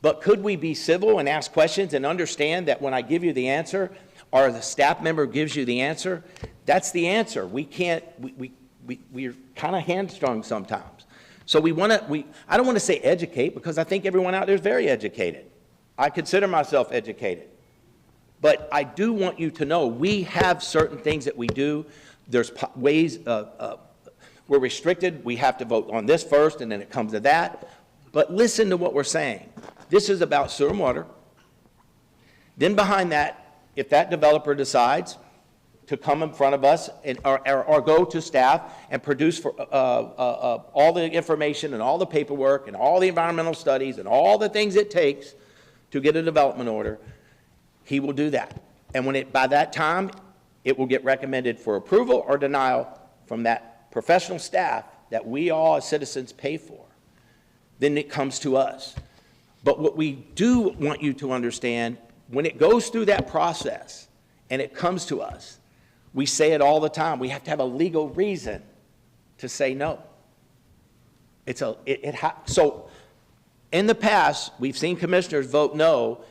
But could we be civil and ask questions and understand that when I give you the answer or the staff member gives you the answer, that's the answer. We can't, we're kind of hamstrung sometimes. So I don't want to say educate, because I think everyone out there is very educated. I consider myself educated. But I do want you to know we have certain things that we do. There's ways, we're restricted. We have to vote on this first, and then it comes to that. But listen to what we're saying. This is about sewer and water. Then behind that, if that developer decides to come in front of us or go to staff and produce all the information and all the paperwork and all the environmental studies and all the things it takes to get a development order, he will do that. And by that time, it will get recommended for approval or denial from that professional staff that we all as citizens pay for. Then it comes to us. But what we do want you to understand, when it goes through that process and it comes to us, we say it all the time, we have to have a legal reason to say no. So in the past, we've seen commissioners vote no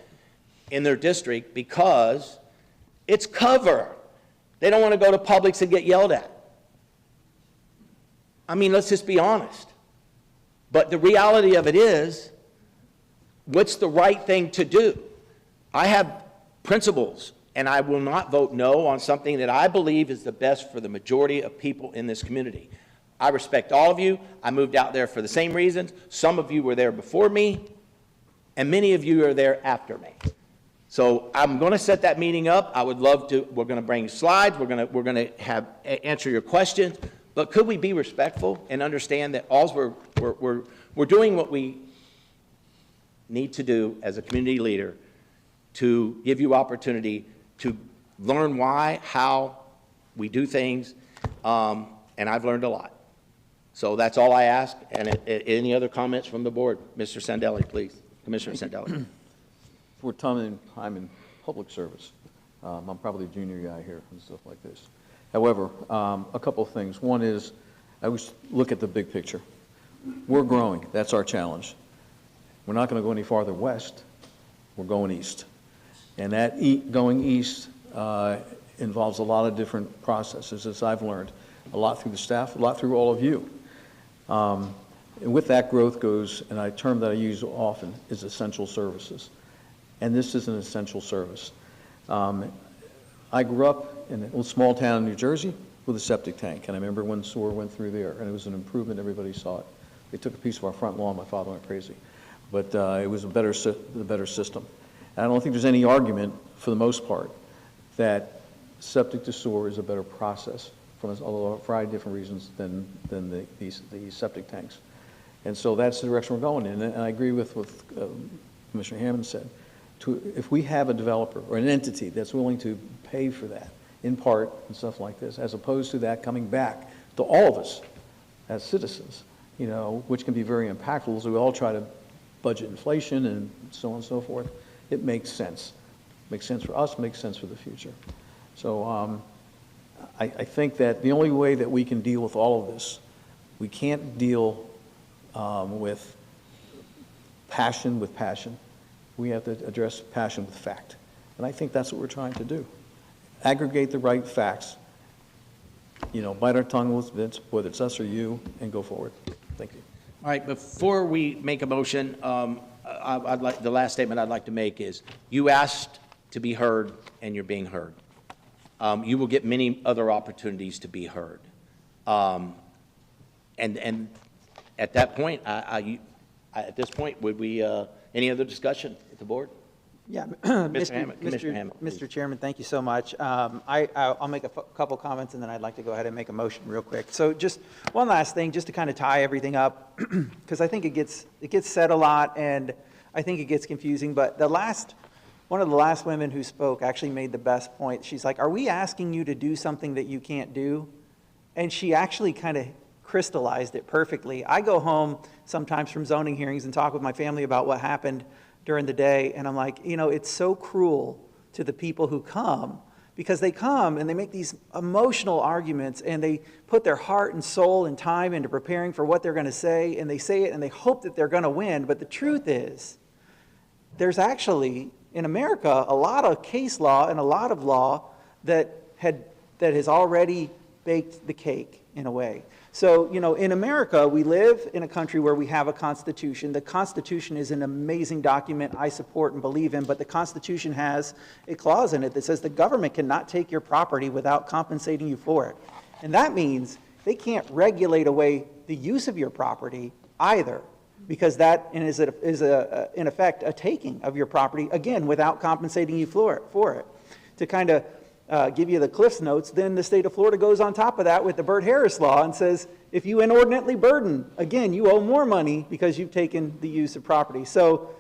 in their district because it's cover. They don't want to go to Publix and get yelled at. I mean, let's just be honest. But the reality of it is, what's the right thing to do? I have principles, and I will not vote no on something that I believe is the best for the majority of people in this community. I respect all of you. I moved out there for the same reasons. Some of you were there before me, and many of you are there after me. So I'm going to set that meeting up. I would love to. We're going to bring slides. We're going to answer your questions. But could we be respectful and understand that all we're doing what we need to do as a community leader to give you opportunity to learn why, how we do things, and I've learned a lot. So that's all I ask. And any other comments from the board? Mr. Sandelli, please. Commissioner Sandelli. For time in public service, I'm probably a junior guy here and stuff like this. However, a couple of things. One is, I always look at the big picture. We're growing. That's our challenge. We're not going to go any farther west. We're going east. And that going east involves a lot of different processes, as I've learned. A lot through the staff, a lot through all of you. And with that growth goes, and a term that I use often, is essential services. And this is an essential service. I grew up in a little small town in New Jersey with a septic tank, and I remember when sewer went through there, and it was an improvement. Everybody saw it. They took a piece of our front lawn. My father went crazy, but it was a better system. And I don't think there's any argument, for the most part, that septic to sewer is a better process from a variety of different reasons than the septic tanks. And so that's the direction we're going in. And I agree with what Commissioner Hammond said. If we have a developer or an entity that's willing to pay for that, in part, and stuff like this, as opposed to that coming back to all of us as citizens, you know, which can be very impactful as we all try to budget inflation and so on and so forth, it makes sense. Makes sense for us, makes sense for the future. So I think that the only way that we can deal with all of this, we can't deal with passion with passion. We have to address passion with fact. And I think that's what we're trying to do. Aggregate the right facts, bite our tongue whether it's us or you, and go forward. Thank you. All right, before we make a motion, the last statement I'd like to make is, you asked to be heard, and you're being heard. You will get many other opportunities to be heard. And at that point, at this point, would we, any other discussion at the board? Yeah, Commissioner Hammond, please. Mr. Chairman, thank you so much. I'll make a couple comments, and then I'd like to go ahead and make a motion real quick. So just one last thing, just to kind of tie everything up, because I think it gets said a lot, and I think it gets confusing. But one of the last women who spoke actually made the best point. She's like, "Are we asking you to do something that you can't do?" And she actually kind of crystallized it perfectly. I go home sometimes from zoning hearings and talk with my family about what happened during the day, and I'm like, it's so cruel to the people who come, because they come and they make these emotional arguments, and they put their heart and soul and time into preparing for what they're going to say, and they say it and they hope that they're going to win. But the truth is, there's actually, in America, a lot of case law and a lot of law that has already baked the cake in a way. So, in America, we live in a country where we have a Constitution. The Constitution is an amazing document I support and believe in, but the Constitution has a clause in it that says the government cannot take your property without compensating you for it. And that means they can't regulate away the use of your property either, because that is in effect a taking of your property, again, without compensating you for it. To kind of give you the Cliff's Notes, then the state of Florida goes on top of that with the Burt-Harris law and says, if you inordinately burden, again, you owe more money because you've taken the use of property. So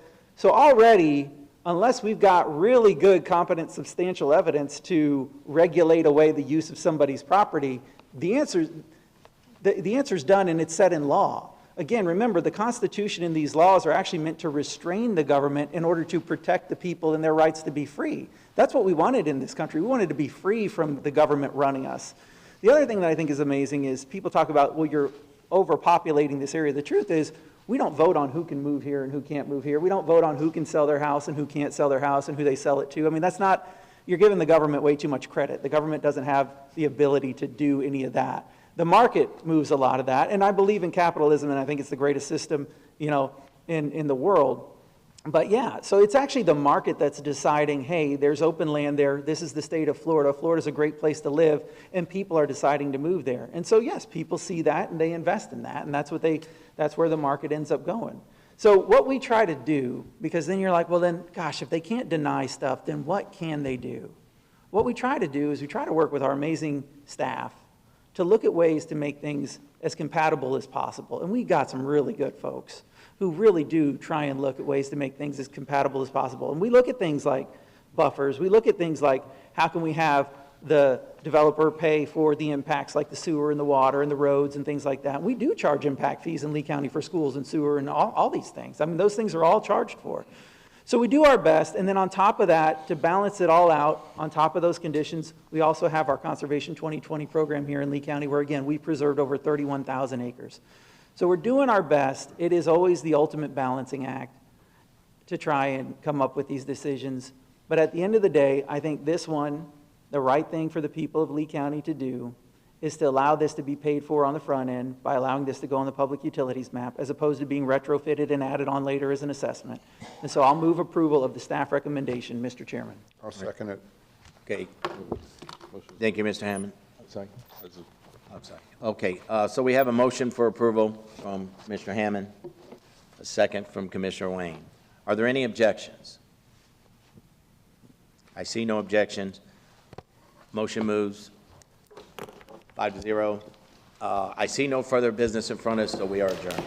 already, unless we've got really good, competent, substantial evidence to regulate away the use of somebody's property, the answer's done, and it's set in law. Again, remember, the Constitution and these laws are actually meant to restrain the government in order to protect the people and their rights to be free. That's what we wanted in this country. We wanted to be free from the government running us. The other thing that I think is amazing is people talk about, well, you're overpopulating this area. The truth is, we don't vote on who can move here and who can't move here. We don't vote on who can sell their house and who can't sell their house and who they sell it to. I mean, that's not, you're giving the government way too much credit. The government doesn't have the ability to do any of that. The market moves a lot of that, and I believe in capitalism, and I think it's the greatest system, in the world. But yeah, so it's actually the market that's deciding, hey, there's open land there. This is the state of Florida. Florida's a great place to live, and people are deciding to move there. And so yes, people see that and they invest in that, and that's where the market ends up going. So what we try to do, because then you're like, well then, gosh, if they can't deny stuff, then what can they do? What we try to do is we try to work with our amazing staff to look at ways to make things as compatible as possible. And we got some really good folks who really do try and look at ways to make things as compatible as possible. And we look at things like buffers. We look at things like, how can we have the developer pay for the impacts like the sewer and the water and the roads and things like that. We do charge impact fees in Lee County for schools and sewer and all these things. I mean, those things are all charged for. So we do our best, and then on top of that, to balance it all out, on top of those conditions, we also have our Conservation 2020 program here in Lee County, where again, we preserved over 31,000 acres. So we're doing our best. It is always the ultimate balancing act to try and come up with these decisions. But at the end of the day, I think this one, the right thing for the people of Lee County to do is to allow this to be paid for on the front end by allowing this to go on the public utilities map, as opposed to being retrofitted and added on later as an assessment. And so I'll move approval of the staff recommendation, Mr. Chairman. I'll second it. Okay. Thank you, Mr. Hammond. Sorry. I'm sorry. Okay, so we have a motion for approval from Mr. Hammond, a second from Commissioner Wayne. Are there any objections? I see no objections. Motion moves 5-0. I see no further business in front of us, so we are adjourned.